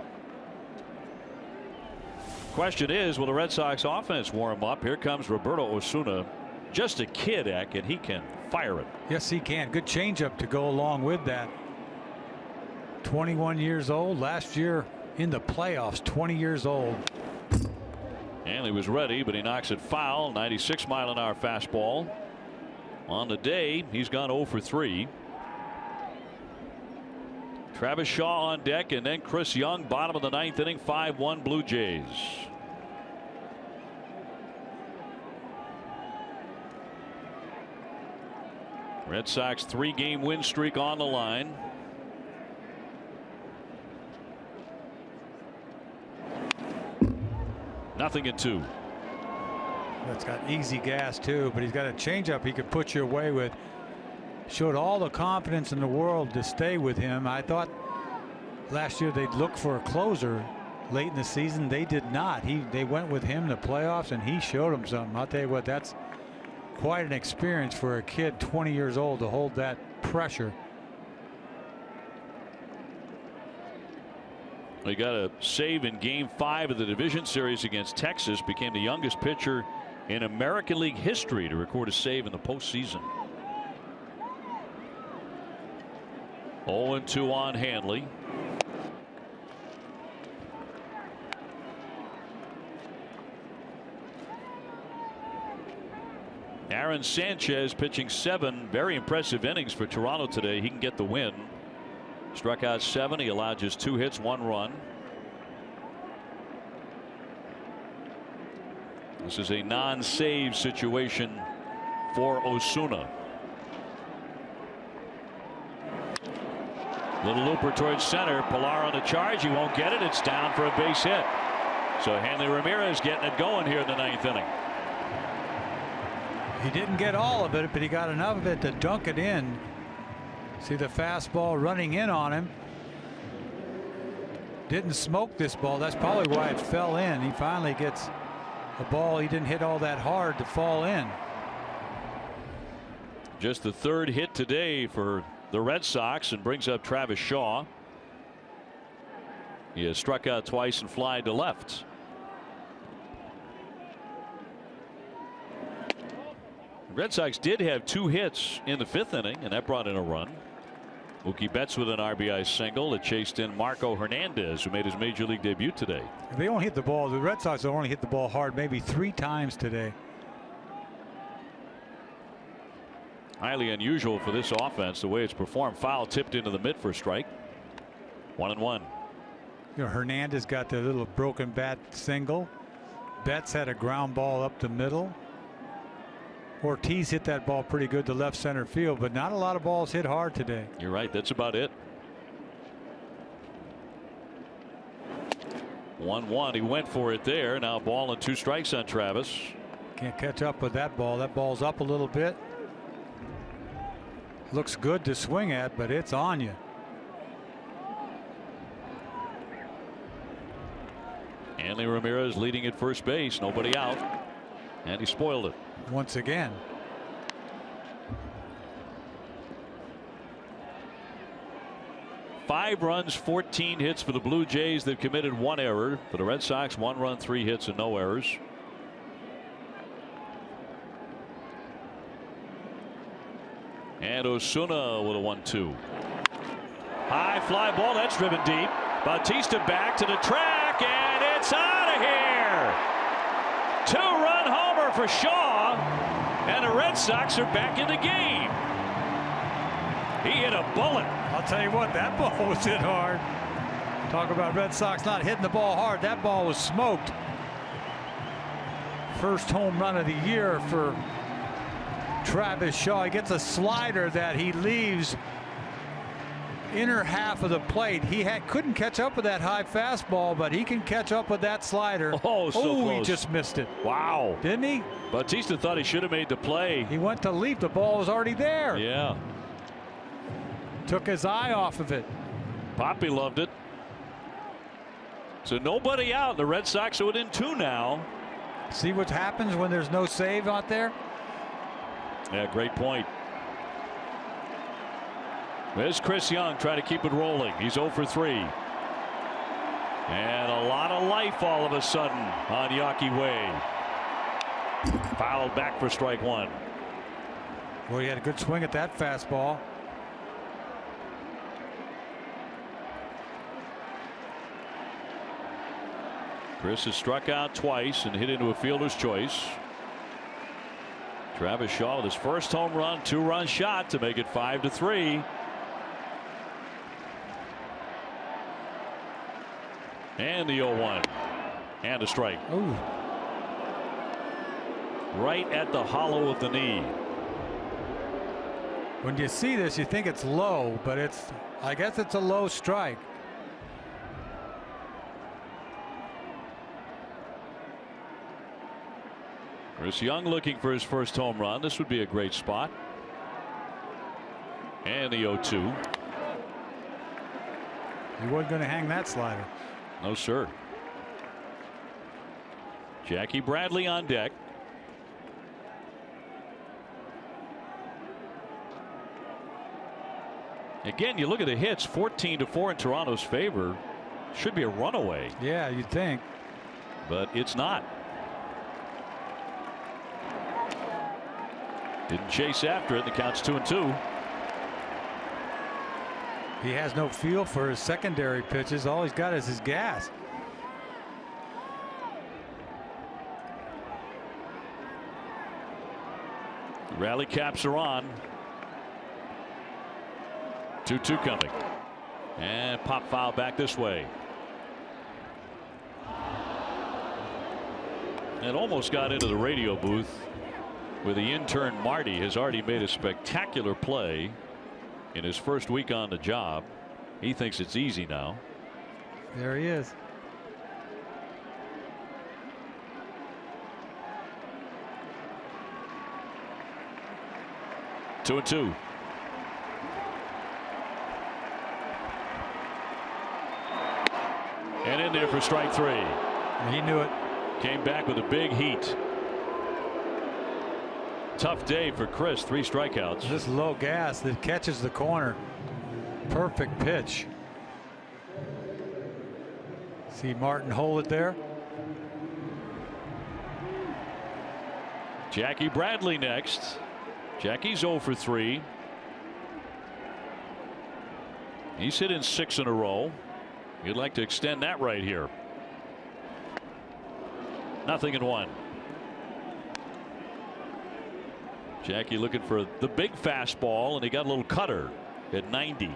Question is, will the Red Sox offense warm up? Here comes Roberto Osuna. Just a kid, Eck, and he can fire it. Yes, he can. Good changeup to go along with that. 21 years old. Last year in the playoffs, 20 years old. And he was ready, but he knocks it foul. 96-mile-an-hour fastball. On the day, he's gone 0 for 3. Travis Shaw on deck, and then Chris Young, bottom of the 9th inning, 5-1 Blue Jays. Red Sox 3-game win streak on the line. Nothing in 2. That's got easy gas too, but he's got a changeup he could put you away with. Showed all the confidence in the world to stay with him. I thought last year they'd look for a closer late in the season. They did not. They went with him in the playoffs, and he showed them something. I'll tell you what, that's quite an experience for a kid 20 years old to hold that pressure. He got a save in Game 5 of the division series against Texas. Became the youngest pitcher in American League history to record a save in the postseason. 0-2 on Hanley. Aaron Sanchez pitching 7 very impressive innings for Toronto today. He can get the win. Struck out 7. He allowed just 2 hits, 1 run. This is a non-save situation for Osuna. Little looper towards center. Pilar on the charge. He won't get it. It's down for a base hit. So Hanley Ramirez getting it going here in the 9th inning. He didn't get all of it, but he got enough of it to dunk it in. See the fastball running in on him. Didn't smoke this ball. That's probably why it fell in. He finally gets a ball he didn't hit all that hard to fall in. Just the 3rd hit today for the Red Sox, and brings up Travis Shaw. He has struck out twice and flied to left. The Red Sox did have 2 hits in the 5th inning, and that brought in a run. Mookie Betts with an RBI single that chased in Marco Hernandez, who made his major league debut today. They only hit the ball. The Red Sox only hit the ball hard maybe 3 times today. Highly unusual for this offense, the way it's performed. Foul tipped into the mid for a strike. 1-1. You know, Hernandez got the little broken bat single. Betts had a ground ball up the middle. Ortiz hit that ball pretty good to left center field, but not a lot of balls hit hard today. You're right. That's about it. 1-1. He went for it there. Now ball and 2 strikes on Travis. Can't catch up with that ball. That ball's up a little bit. Looks good to swing at, but it's on you. Hanley Ramirez leading at first base. Nobody out. And he spoiled it. Once again. Five runs, 14 hits for the Blue Jays. They've committed 1 error. For the Red Sox, 1 run, 3 hits, and no errors. And Osuna with a 1-2. High fly ball. That's driven deep. Bautista back to the track, and it's out of here. 2-run homer for Shaw, and the Red Sox are back in the game. He hit a bullet. I'll tell you what, that ball was hit hard. Talk about Red Sox not hitting the ball hard. That ball was smoked. First home run of the year for Travis Shaw. He gets a slider that he leaves inner half of the plate. He couldn't catch up with that high fastball, but he can catch up with that slider. Oh, so close. He just missed it. Wow. Didn't he? Bautista thought he should have made the play. He went to leap. The ball was already there. Yeah. Took his eye off of it. Poppy loved it. So nobody out. The Red Sox are within 2 now. See what happens when there's no save out there? Yeah, great point. There's Chris Young trying to keep it rolling. He's 0 for 3. And a lot of life all of a sudden on Yawkey Way. Fouled back for strike 1. Well, he had a good swing at that fastball. Chris has struck out twice and hit into a fielder's choice. Travis Shaw with his first home run, 2-run shot to make it 5-3. And the 0-1 and a strike. Ooh. Right at the hollow of the knee. When you see this, you think it's low, but I guess it's a low strike. Chris Young looking for his first home run. This would be a great spot. And the 0-2. He wasn't going to hang that slider. No, sir. Jackie Bradley on deck. Again, you look at the hits, 14-4 in Toronto's favor. Should be a runaway. Yeah, you'd think. But it's not. Didn't chase after it. The count's 2-2. He has no feel for his secondary pitches. All he's got is his gas. The rally caps are on. 2-2 coming. And pop foul back this way. And almost got into the radio booth where the intern Marty has already made a spectacular play in his first week on the job. He thinks it's easy now. There he is. Two and two. And in there for strike 3. He knew it. Came back with a big heat. Tough day for Chris. 3 strikeouts. This low gas that catches the corner. Perfect pitch. See Martin hold it there. Jackie Bradley next. Jackie's 0 for 3. He's hit in 6 in a row. You'd like to extend that right here. 0-1. Jackie looking for the big fastball, and he got a little cutter at 90.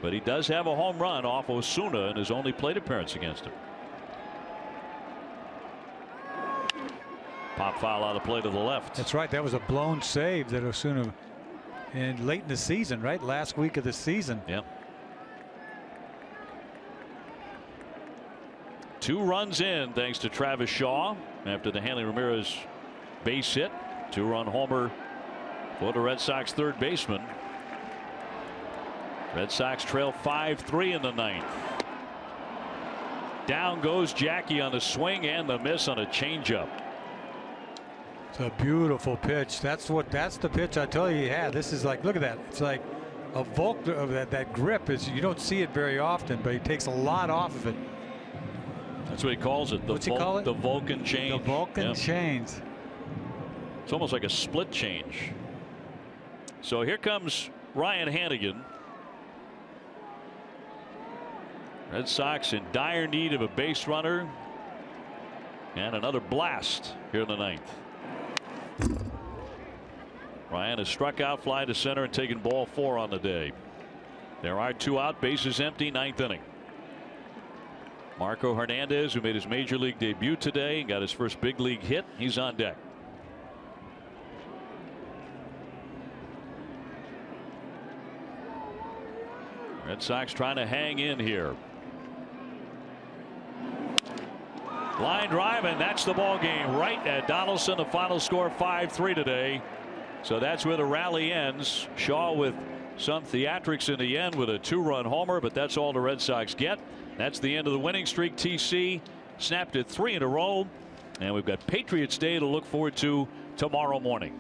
But he does have a home run off Osuna in his only plate appearance against him. Pop foul out of play to the left. That's right. That was a blown save that Osuna in late in the season, right? Last week of the season. Yeah. 2 runs in thanks to Travis Shaw after the Hanley Ramirez base hit. 2-run homer for the Red Sox third baseman. Red Sox trail 5-3 in the 9th. Down goes Jackie on the swing and the miss on a changeup. It's a beautiful pitch. That's the pitch I tell you he had. This is like, look at that. It's like a Volk of that grip is, you don't see it very often, but he takes a lot off of it. That's what he calls it. What's he call it? The Vulcan change. The Vulcan Yep. change. It's almost like a split change. So here comes Ryan Hannigan. Red Sox in dire need of a base runner and another blast here in the 9th. Ryan has struck out, fly to center, and taken ball 4 on the day. There are 2 out, bases empty, 9th inning. Marco Hernandez, who made his major league debut today and got his first big league hit, he's on deck. Red Sox trying to hang in here. Line drive, and that's the ball game right at Donaldson. The final score 5-3 today. So that's where the rally ends. Shaw with some theatrics in the end with a 2-run homer, but that's all the Red Sox get. That's the end of the winning streak. TC snapped it 3 in a row, and we've got Patriots Day to look forward to tomorrow morning.